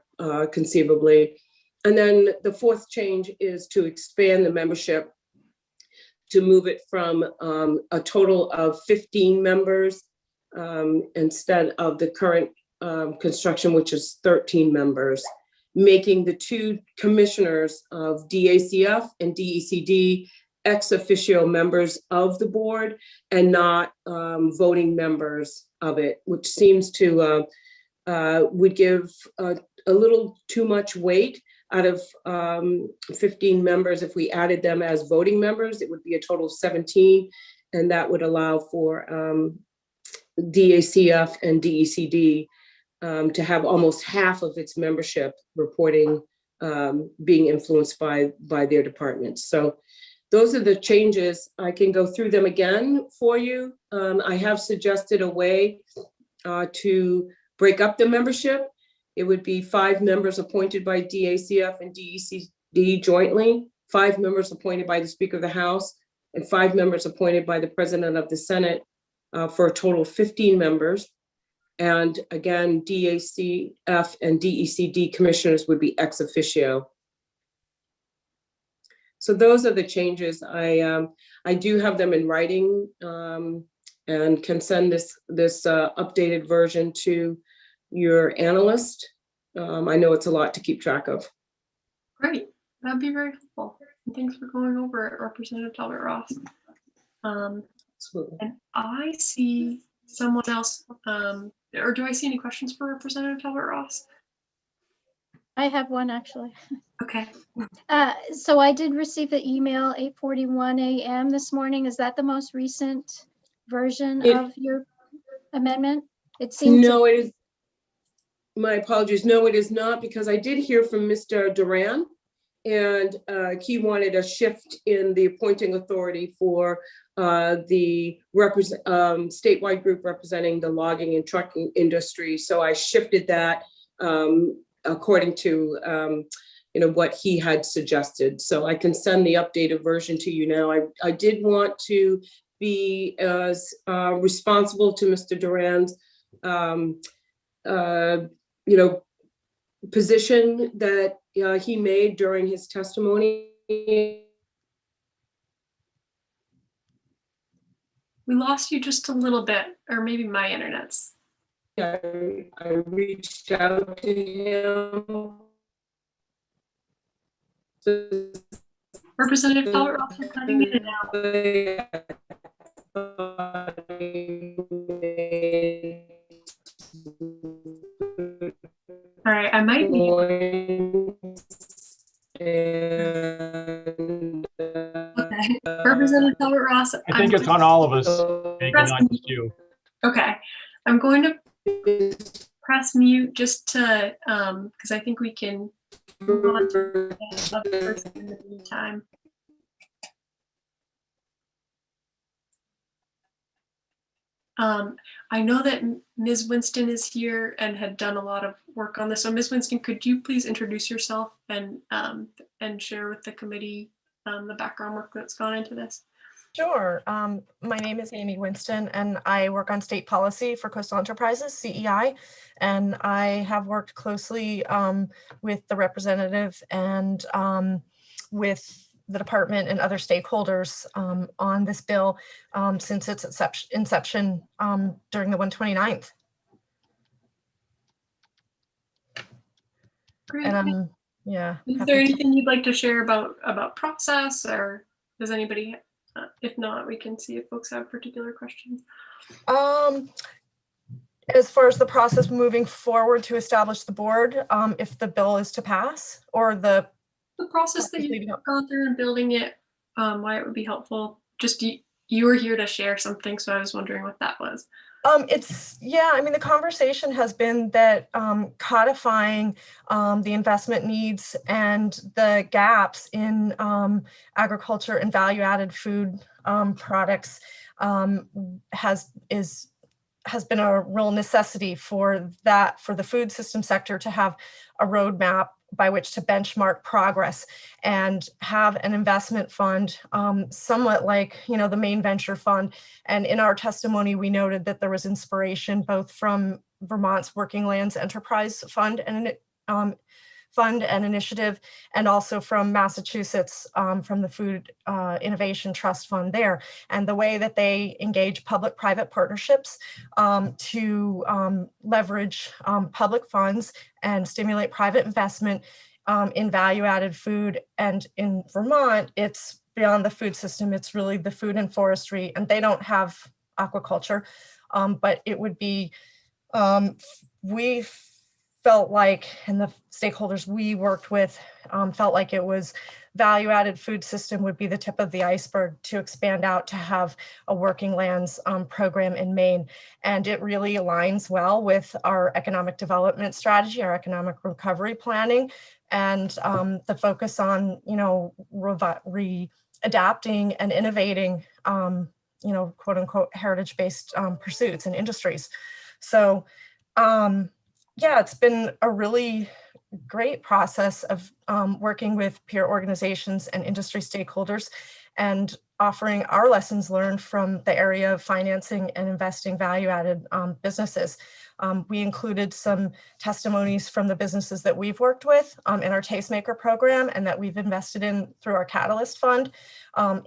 conceivably. And then the fourth change is to expand the membership to move it from a total of 15 members instead of the current construction, which is 13 members, making the 2 commissioners of DACF and DECD ex officio members of the board and not voting members of it, which seems to would give a little too much weight. Out of 15 members, if we added them as voting members, it would be a total of 17, and that would allow for DACF and DECD to have almost half of its membership reporting being influenced by their departments. So those are the changes. I can go through them again for you. I have suggested a way to break up the membership. It would be 5 members appointed by DACF and DECD jointly, 5 members appointed by the Speaker of the House, and 5 members appointed by the President of the Senate for a total of 15 members. And again, DACF and DECD commissioners would be ex officio. So those are the changes. I do have them in writing and can send this updated version to your analyst. I know it's a lot to keep track of. Great, that'd be very helpful. And thanks for going over it, Representative Talbot Ross. Absolutely. And I see someone else, or do I see any questions for Representative Talbot Ross? I have one actually. Okay. So I did receive the email 8:41 a.m. this morning. Is that the most recent version of your amendment? It seems. No, it is. My apologies. No, it is not, because I did hear from Mr. Duran, and he wanted a shift in the appointing authority for the statewide group representing the logging and trucking industry. So I shifted that according to what he had suggested. So I can send the updated version to you now. I did want to be as responsible to Mr. Duran's position that he made during his testimony. We lost you just a little bit, or maybe my internet's. I reached out to him. Representative Talbot Ross is cutting in and out. All right, I might be. Okay, Representative Talbot Ross. I think it's on all of us, not just you. Okay, I'm going to press mute just to, because I think we can move on to the other person in the meantime. I know that Ms. Winston is here and had done a lot of work on this. So Ms. Winston, could you please introduce yourself and share with the committee the background work that's gone into this? Sure. My name is Amy Winston, and I work on state policy for Coastal Enterprises, CEI, and I have worked closely with the representative and with the department and other stakeholders on this bill since its inception during the 129th. Great. And yeah. Is there anything you'd like to share about process or? Does anybody, if not, we can see if folks have particular questions. As far as the process moving forward to establish the board, if the bill is to pass, or the process that you've gone through and building it, why it would be helpful. Just you were here to share something, so I was wondering what that was. Yeah, I mean, the conversation has been that codifying the investment needs and the gaps in agriculture and value-added food products has been a real necessity for the food system sector to have a roadmap by which to benchmark progress and have an investment fund, somewhat like, the main venture fund. And in our testimony, we noted that there was inspiration both from Vermont's Working Lands Enterprise Fund and initiative, and also from Massachusetts, from the Food Innovation Trust Fund there. And the way that they engage public-private partnerships to leverage public funds and stimulate private investment in value-added food. And in Vermont, it's beyond the food system, it's really the food and forestry, and they don't have aquaculture, but it would be, we felt like, and the stakeholders we worked with felt like it was value-added food system would be the tip of the iceberg to expand out to have a working lands program in Maine. And it really aligns well with our economic development strategy, our economic recovery planning, and the focus on, adapting and innovating, quote unquote, heritage-based pursuits and industries. So, yeah, it's been a really great process of working with peer organizations and industry stakeholders and offering our lessons learned from the area of financing and investing value-added businesses. We included some testimonies from the businesses that we've worked with in our Tastemaker program and that we've invested in through our Catalyst Fund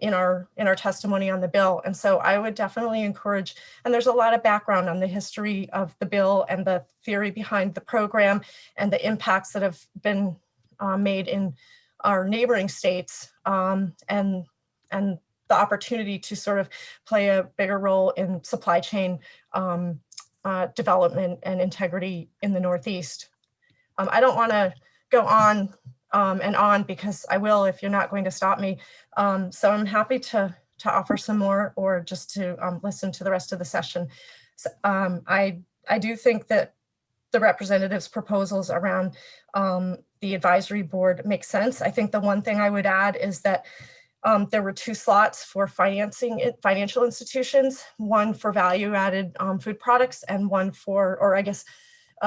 in our testimony on the bill. And so I would definitely encourage, and there's a lot of background on the history of the bill and the theory behind the program and the impacts that have been made in our neighboring states, and the opportunity to sort of play a bigger role in supply chain development and integrity in the Northeast. I don't want to go on and on, because I will if you're not going to stop me. So I'm happy to offer some more, or just to listen to the rest of the session. So, I do think that the representatives' proposals around the advisory board make sense. I think the one thing I would add is that there were 2 slots for financial institutions, one for value-added food products and one for, or I guess,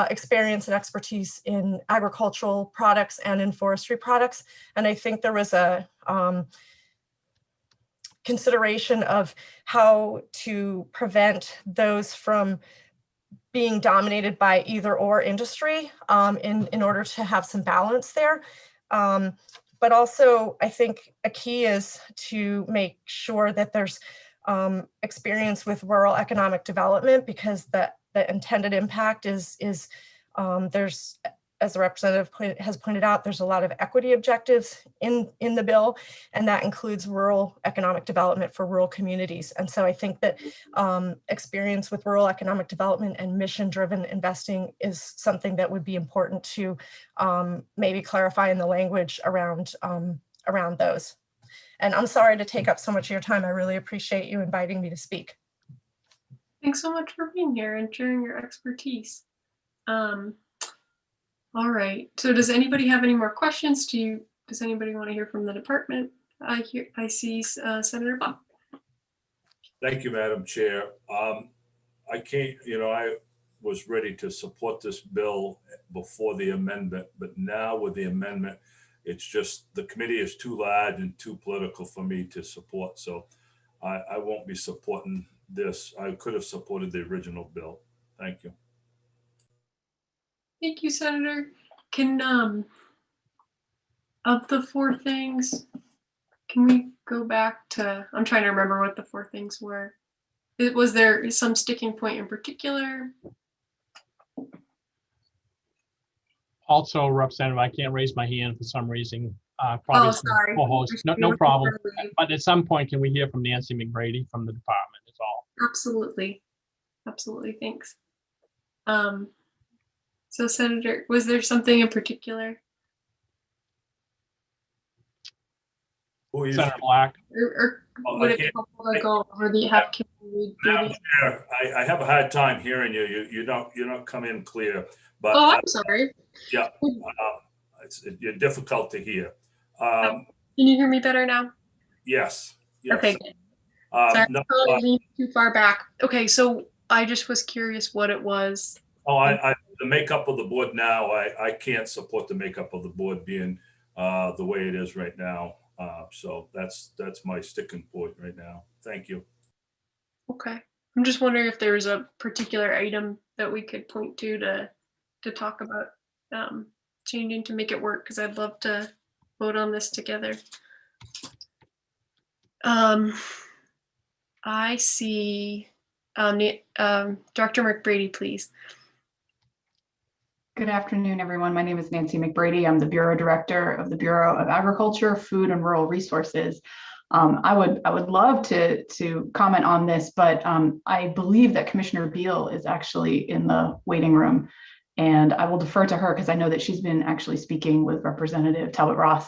experience and expertise in agricultural products and in forestry products. And I think there was a consideration of how to prevent those from being dominated by either or industry in order to have some balance there. But also, I think a key is to make sure that there's experience with rural economic development, because the intended impact is there's, as the representative has pointed out, there's a lot of equity objectives in the bill, and that includes rural economic development for rural communities. And so I think that experience with rural economic development and mission-driven investing is something that would be important to maybe clarify in the language around those. And I'm sorry to take up so much of your time. I really appreciate you inviting me to speak. Thanks so much for being here and sharing your expertise. All right, so does anybody have any more questions? Does anybody want to hear from the department? I see Senator Bob. Thank you, Madam Chair. I can't, I was ready to support this bill before the amendment, but now with the amendment, it's just the committee is too large and too political for me to support. So I won't be supporting this. I could have supported the original bill. Thank you. Thank you, Senator. Can, of the 4 things, can we go back to, I'm trying to remember what the 4 things were. Was there some sticking point in particular? Also, Representative, I can't raise my hand for some reason. probably Oh, some sorry. co-host. No problem. But at some point, can we hear from Nancy McBrady from the department? Is all. Absolutely. Absolutely. Thanks. So Senator, was there something in particular? Senator Black. Or would it be helpful to go over the Madam Chair, I have a hard time hearing you. You don't come in clear. But oh, I'm sorry. Yeah, you're difficult to hear. Can you hear me better now? Yes. Yes. Okay, good. Sorry, No, probably leaned too far back. Okay, so I just was curious what it was. The makeup of the board now, I can't support the makeup of the board being the way it is right now. So that's my sticking point right now. Thank you. Okay. I'm just wondering if there was a particular item that we could point to talk about changing to make it work, because I'd love to vote on this together. I see Dr. McBrady, please. Good afternoon, everyone. My name is Nancy McBrady. I'm the Bureau Director of the Bureau of Agriculture, Food and Rural Resources. I would love to comment on this, but I believe that Commissioner Beal is actually in the waiting room, and I will defer to her because I know that she's been actually speaking with Representative Talbot Ross.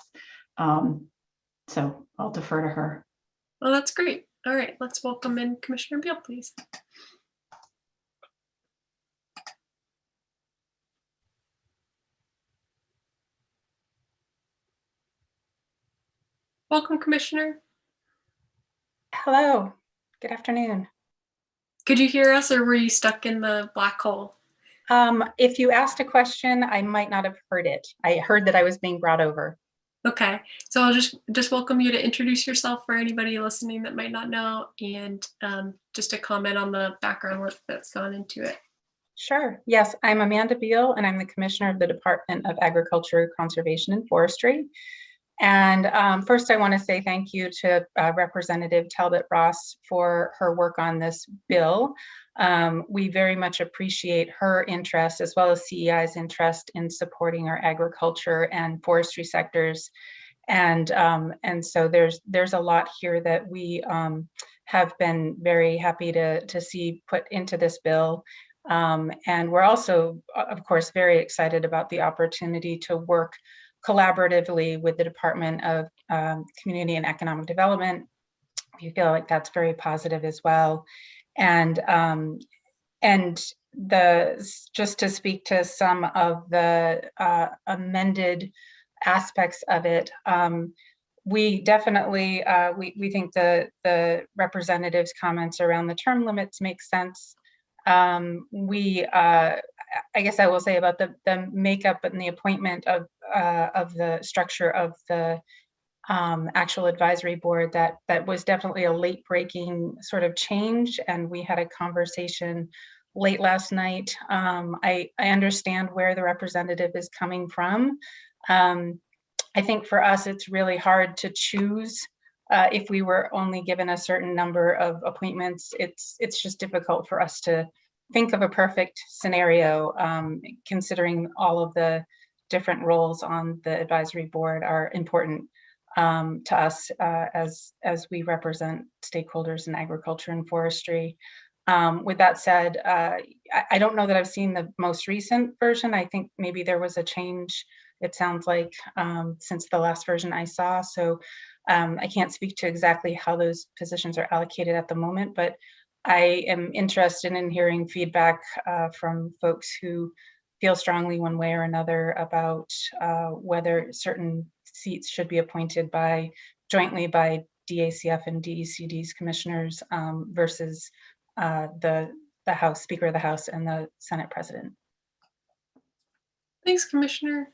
So I'll defer to her. Oh, that's great. All right, let's welcome in Commissioner Beal, please. Welcome, Commissioner. Hello, good afternoon. Could you hear us, or were you stuck in the black hole? If you asked a question, I might not have heard it. I heard that I was being brought over. Okay, so I'll just welcome you to introduce yourself for anybody listening that might not know, and just a comment on the background work that's gone into it. Sure. Yes, I'm Amanda Beal, and I'm the Commissioner of the Department of Agriculture, Conservation, and Forestry. And first, I want to say thank you to Representative Talbot Ross for her work on this bill. We very much appreciate her interest, as well as CEI's interest in supporting our agriculture and forestry sectors. And so there's a lot here that we have been very happy to see put into this bill. And we're also, of course, very excited about the opportunity to work collaboratively with the Department of Community and Economic Development. We feel like that's very positive as well. And just to speak to some of the amended aspects of it, we definitely we think the representative's comments around the term limits make sense. I guess I will say about the makeup and the appointment of the structure of the actual advisory board, that was definitely a late breaking sort of change, and we had a conversation late last night. I understand where the representative is coming from. I think for us, it's really hard to choose. If we were only given a certain number of appointments, it's just difficult for us to think of a perfect scenario, considering all of the different roles on the advisory board are important to us as we represent stakeholders in agriculture and forestry. With that said, I don't know that I've seen the most recent version. I think maybe there was a change, it sounds like, since the last version I saw. So I can't speak to exactly how those positions are allocated at the moment, but I am interested in hearing feedback from folks who feel strongly one way or another about whether certain seats should be appointed jointly by DACF and DECD's commissioners versus the House, Speaker of the House, and the Senate President. Thanks, Commissioner.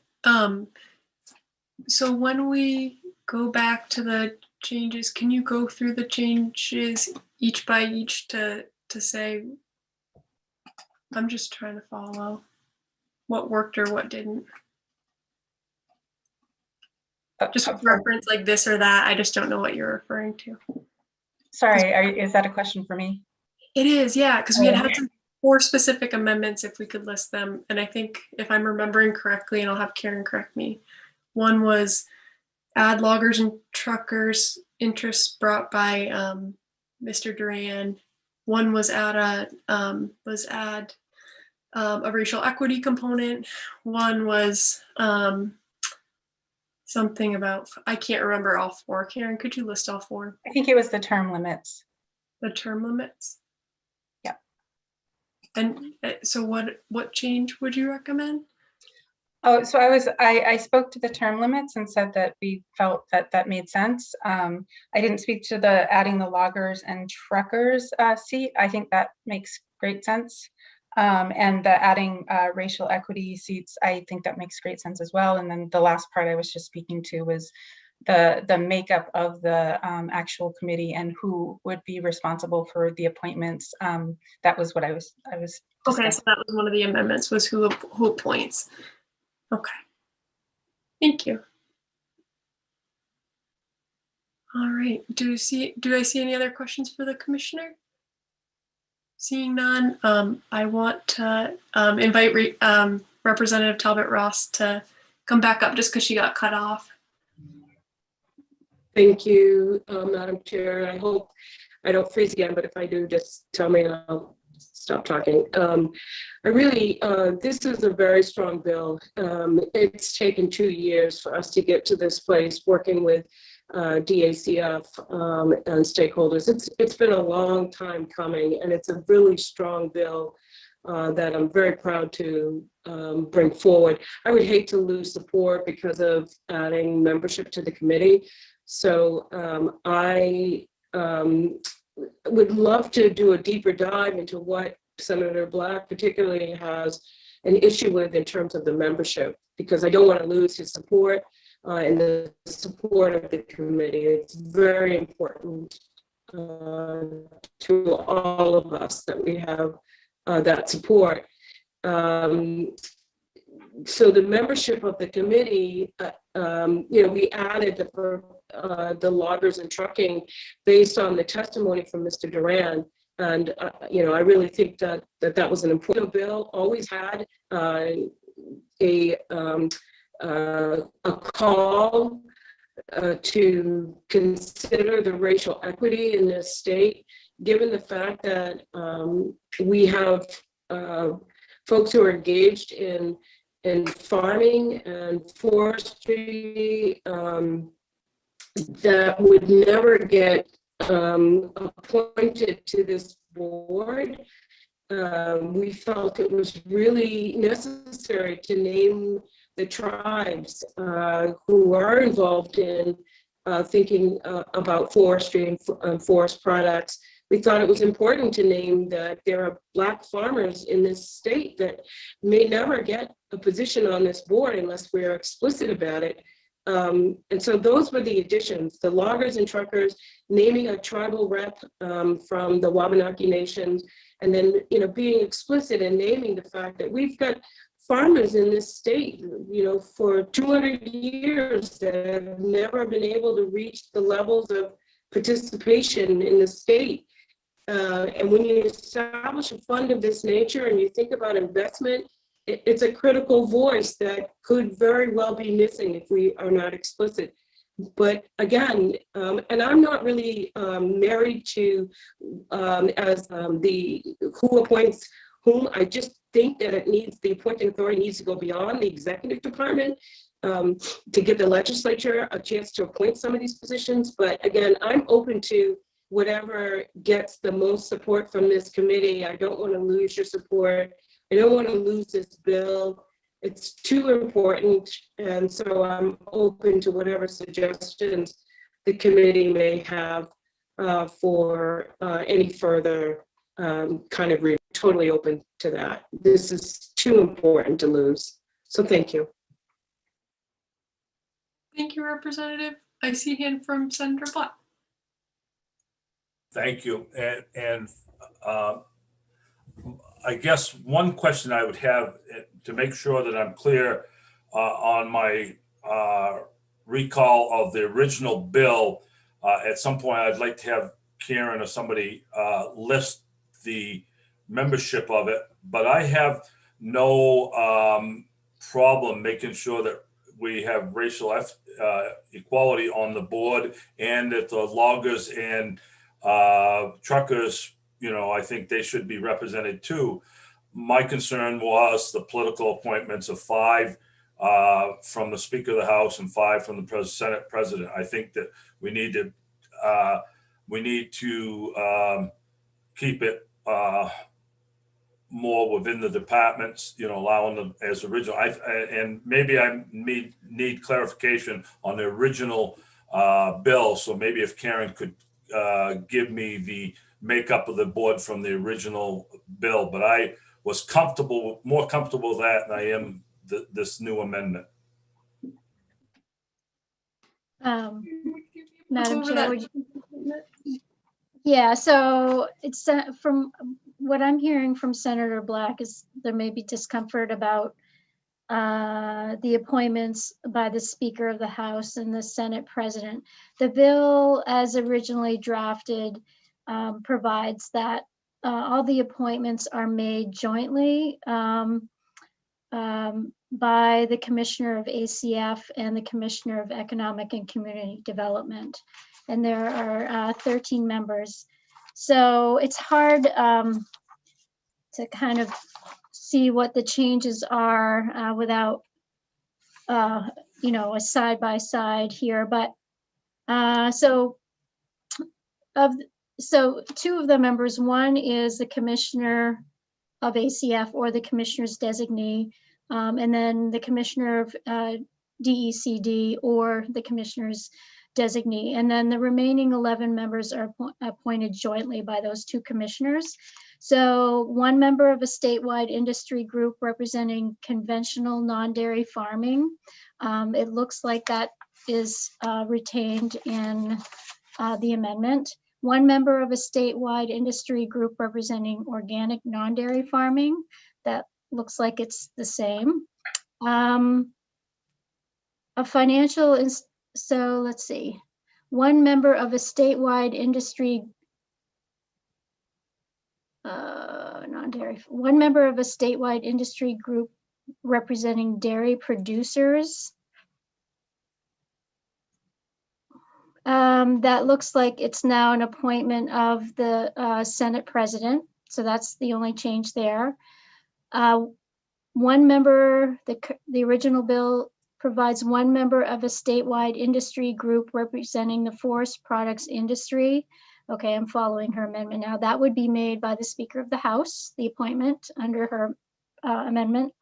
So when we go back to the changes, can you go through the changes each by each to say, I'm just trying to follow what worked or what didn't? Just a reference like this or that. I just don't know what you're referring to. Sorry, is that a question for me? It is, yeah, because we had some 4 specific amendments, if we could list them. And I think if I'm remembering correctly, and I'll have Karen correct me, one was add loggers and truckers interests brought by Mr. Duran. One was add a racial equity component. One was something about, I can't remember all four. Karen, could you list all four? I think it was the term limits. The term limits? Yeah. And so what change would you recommend? Oh, so I spoke to the term limits and said that we felt that made sense. I didn't speak to the adding the loggers and truckers seat. I think that makes great sense. And the adding racial equity seats, I think that makes great sense as well. And then the last part I was just speaking to was the makeup of the actual committee and who would be responsible for the appointments. That was what I was Okay, so that was one of the amendments, was who appoints. Okay, thank you. All right, do I see any other questions for the commissioner? Seeing none, I want to invite Representative Talbot Ross to come back up just because she got cut off. Thank you, Madam Chair. I hope I don't freeze again, but if I do, just tell me and I'll stop talking. I really, this is a very strong bill. It's taken 2 years for us to get to this place, working with DACF and stakeholders. It's been a long time coming, and it's a really strong bill that I'm very proud to bring forward. I would hate to lose support because of adding membership to the committee. So I would love to do a deeper dive into what Senator Black particularly has an issue with in terms of the membership, because I don't want to lose his support and the support of the committee. It's very important to all of us that we have that support. So the membership of the committee, we added the loggers and trucking based on the testimony from Mr. Duran. And, I really think that was an important bill, always had a call to consider the racial equity in this state, given the fact that we have folks who are engaged in farming and forestry that would never get appointed to this board. We felt it was really necessary to name the tribes who are involved in thinking about forestry and forest products. We thought it was important to name that there are Black farmers in this state that may never get a position on this board unless we're explicit about it. And so those were the additions: the loggers and truckers, naming a tribal rep from the Wabanaki Nation, and then being explicit and naming the fact that we've got farmers in this state, for 200 years that have never been able to reach the levels of participation in the state. And when you establish a fund of this nature and you think about investment, it's a critical voice that could very well be missing if we are not explicit. But again, and I'm not really married to who appoints whom. I just think that the appointing authority needs to go beyond the executive department to give the legislature a chance to appoint some of these positions. But again, I'm open to whatever gets the most support from this committee. I don't want to lose your support. I don't want to lose this bill. It's too important. And so I'm open to whatever suggestions the committee may have for any further kind of totally open to that. This is too important to lose. So thank you. Thank you, Representative. I see a hand from Senator Black. Thank you. And I guess one question I would have to make sure that I'm clear on my recall of the original bill, at some point I'd like to have Karen or somebody list the membership of it, but I have no problem making sure that we have racial equality on the board, and that the loggers and truckers, I think they should be represented too. My concern was the political appointments of 5 from the Speaker of the House and 5 from the Senate President. I think that we need to keep it more within the departments, allowing them as original. And maybe I need clarification on the original bill. So maybe if Karen could give me the makeup of the board from the original bill, but I was more comfortable with that than I am this new amendment. Madam Chair, yeah, so it's from what I'm hearing from Senator Black is there may be discomfort about the appointments by the Speaker of the House and the Senate President. The bill as originally drafted provides that all the appointments are made jointly by the Commissioner of ACF and the Commissioner of Economic and Community Development. And there are 13 members. So it's hard to kind of see what the changes are without, a side-by-side here. But so 2 of the members, one is the Commissioner of ACF or the Commissioner's designee, and then the Commissioner of DECD or the Commissioner's designee. And then the remaining 11 members are appointed jointly by those 2 commissioners. So 1 member of a statewide industry group representing conventional non-dairy farming. It looks like that is retained in the amendment. 1 member of a statewide industry group representing organic non-dairy farming. That looks like it's the same. A financial, so let's see. 1 member of a statewide industry, non-dairy, 1 member of a statewide industry group representing dairy producers. That looks like it's now an appointment of the Senate President. So that's the only change there. 1 member, the original bill provides 1 member of a statewide industry group representing the forest products industry. Okay, I'm following her amendment now. That would be made by the Speaker of the House, the appointment under her amendment.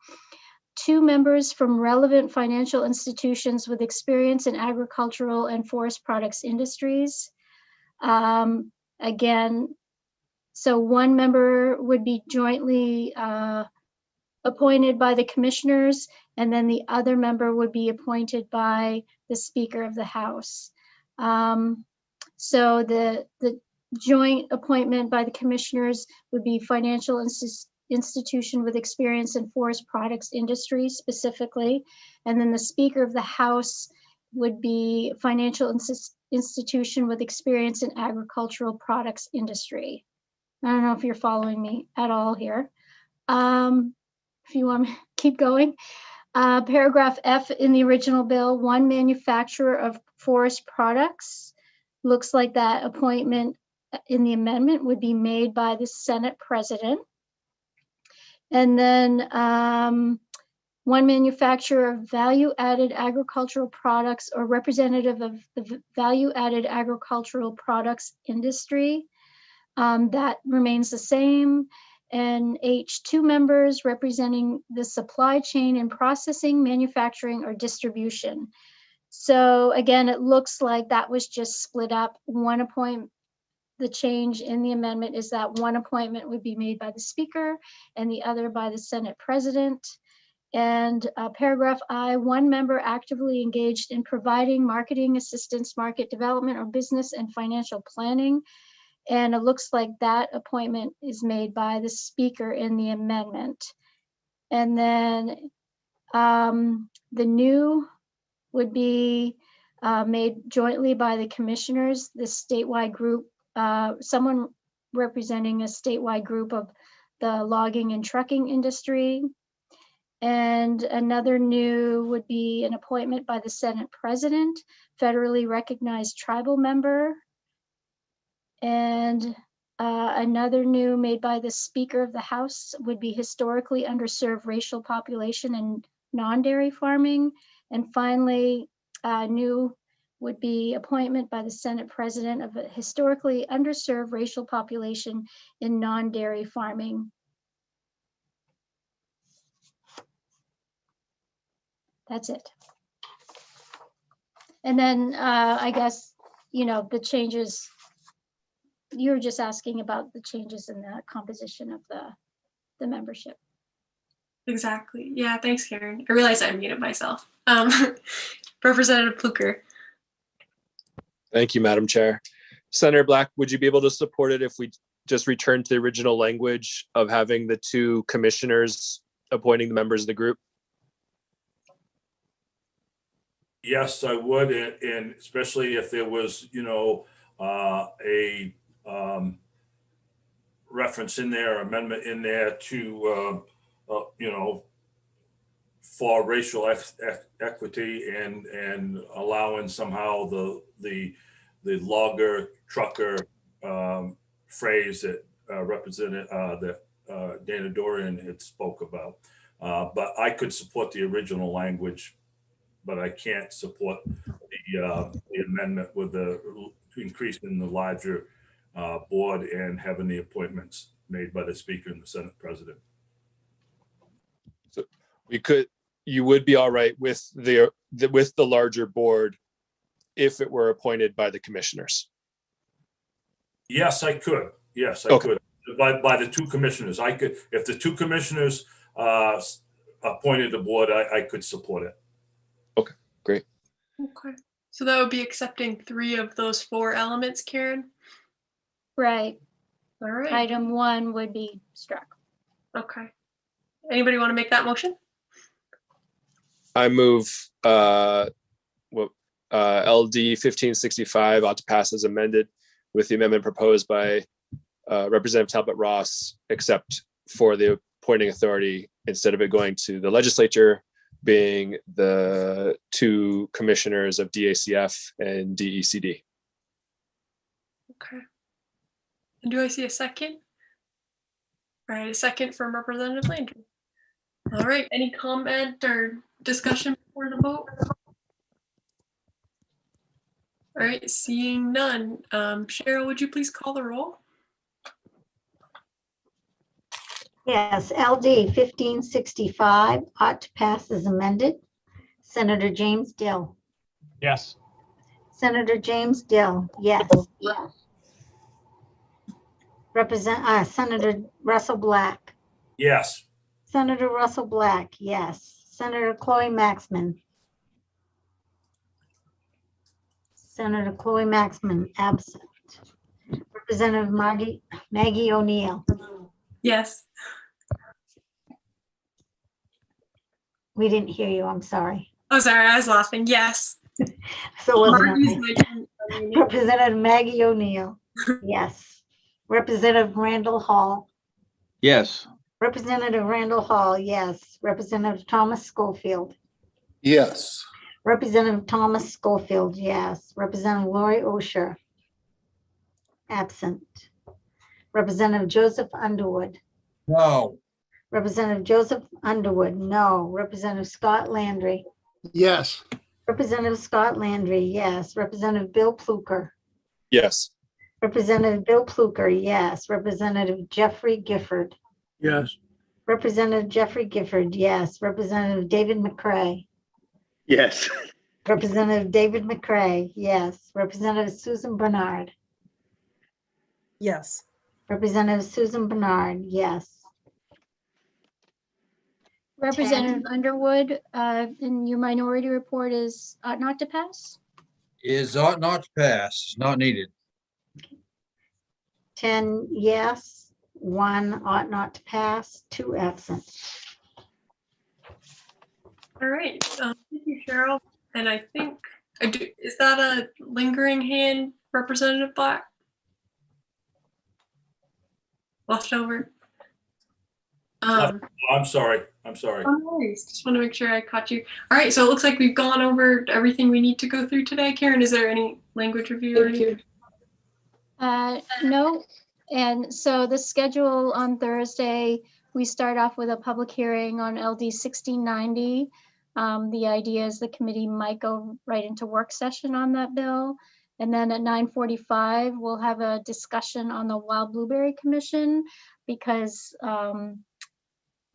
2 members from relevant financial institutions with experience in agricultural and forest products industries. Again, so 1 member would be jointly appointed by the commissioners, and then the other member would be appointed by the Speaker of the House. So the joint appointment by the commissioners would be financial institution with experience in forest products industry specifically, and then the Speaker of the House would be financial institution with experience in agricultural products industry. I don't know if you're following me at all here. If you want to keep going. Paragraph F in the original bill, 1 manufacturer of forest products. Looks like that appointment in the amendment would be made by the Senate President. And then 1 manufacturer of value-added agricultural products or representative of the value-added agricultural products industry. That remains the same. And H, 2 members representing the supply chain and processing, manufacturing, or distribution. So again, it looks like that was just split up. 1 appointment, the change in the amendment is that 1 appointment would be made by the Speaker and the other by the Senate President. And paragraph I, 1 member actively engaged in providing marketing assistance, market development, or business and financial planning. And it looks like that appointment is made by the Speaker in the amendment. And then the new would be made jointly by the commissioners, the statewide group, someone representing a statewide group of the logging and trucking industry. And another new would be an appointment by the Senate President, federally recognized tribal member. And another new made by the Speaker of the House would be historically underserved racial population and non-dairy farming. And finally, new would be appointment by the Senate President of a historically underserved racial population in non-dairy farming. That's it. And then I guess, you know, the changes, you were just asking about the changes in the composition of the membership. Exactly. Yeah, thanks, Karen. I realized I muted myself. Representative Pluker. Thank you, Madam Chair. Senator Black, would you be able to support it if we just return to the original language of having the two commissioners appointing the members of the group? Yes, I would, and especially if there was, you know, a reference in there, amendment in there to, you know, for racial equity and allowing somehow the logger trucker phrase that represented that Dana Dorian had spoke about. But I could support the original language, but I can't support the amendment with the increase in the larger board and having the appointments made by the Speaker and the Senate President. So you would be all right with the larger board if it were appointed by the commissioners? Yes, I could. Yes, I could. By the two commissioners. I could, if the two commissioners appointed the board, I could support it. Okay, great. Okay. So that would be accepting 3 of those 4 elements, Karen? Right. All right. Item 1 would be struck. Okay. Anybody want to make that motion? I move LD 1565 ought to pass as amended with the amendment proposed by Representative Talbot Ross, except for the appointing authority, instead of it going to the legislature, being the 2 commissioners of DACF and DECD. Okay. And do I see a second? All right, a second from Representative Landry. All right, any comment or discussion before the vote? All right, seeing none. Cheryl, would you please call the roll? Yes, LD 1565 ought to pass as amended. Senator James Dill. Yes. Senator James Dill, yes. Senator Russell Black. Yes. Senator Russell Black, yes. Senator Chloe Maxman. Senator Chloe Maxman, absent. Representative Maggie O'Neill. Yes. We didn't hear you, I'm sorry. Oh, sorry, I was laughing. Yes. So wasn't I. Representative Maggie O'Neill, yes. Representative Randall Hall. Yes. Representative Randall Hall, yes. Representative Thomas Schofield. Yes. Representative Thomas Schofield, yes. Representative Lori Osher. Absent. Representative Joseph Underwood. No. Representative Joseph Underwood, no. Representative Scott Landry. Yes. Representative Scott Landry, yes. Representative Bill Pluker. Yes. Representative Bill Pluker, yes. Representative Jeffrey Gifford. Yes. Representative Jeffrey Gifford, yes. Representative David McCray. Yes. Representative David McCray, yes. Representative Susan Bernard. Yes. Representative Susan Bernard, yes. Representative Underwood, in your minority report is ought not to pass? Is ought not to pass, is not needed. 10 yes, 1 ought not to pass, 2 absent. All right. Thank you, Cheryl. And I think, is that a lingering hand, Representative Black? Left over. I'm sorry. No worries. Just want to make sure I caught you. All right, so it looks like we've gone over everything we need to go through today. Karen, is there any language review or anything? No. And so the schedule on Thursday, we start off with a public hearing on LD 1690. The idea is the committee might go right into work session on that bill. And then at 9:45, we'll have a discussion on the Wild Blueberry Commission because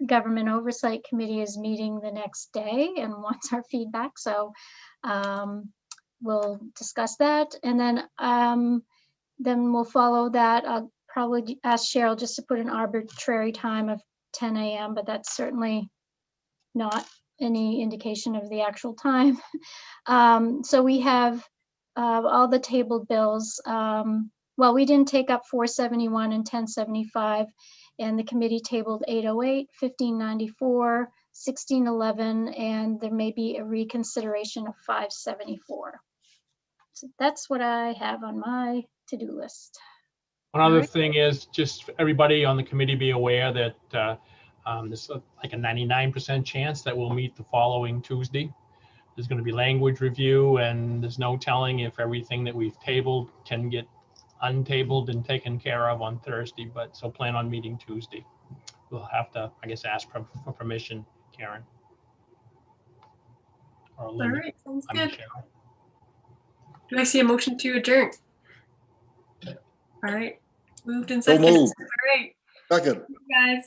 Government Oversight Committee is meeting the next day and wants our feedback. So we'll discuss that. And then we'll follow that. I'll probably ask Cheryl just to put an arbitrary time of 10 a.m., but that's certainly not any indication of the actual time. So we have all the tabled bills. Well, we didn't take up 471 and 1075, and the committee tabled 808, 1594, 1611, and there may be a reconsideration of 574. So that's what I have on my to-do list. One other thing is just everybody on the committee be aware that there's like a 99% chance that we'll meet the following Tuesday. There's going to be language review, and there's no telling if everything that we've tabled can get untabled and taken care of on Thursday, but so plan on meeting Tuesday. We'll have to, I guess, ask for permission, Karen. Or All Linda. right, sounds I mean, good. Cheryl. Do I see a motion to adjourn? All right, moved and So seconded. moved. All right, Second. guys,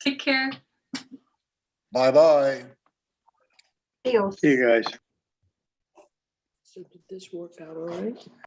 take care. Bye-bye. Adios. See you guys. So did this work out all right?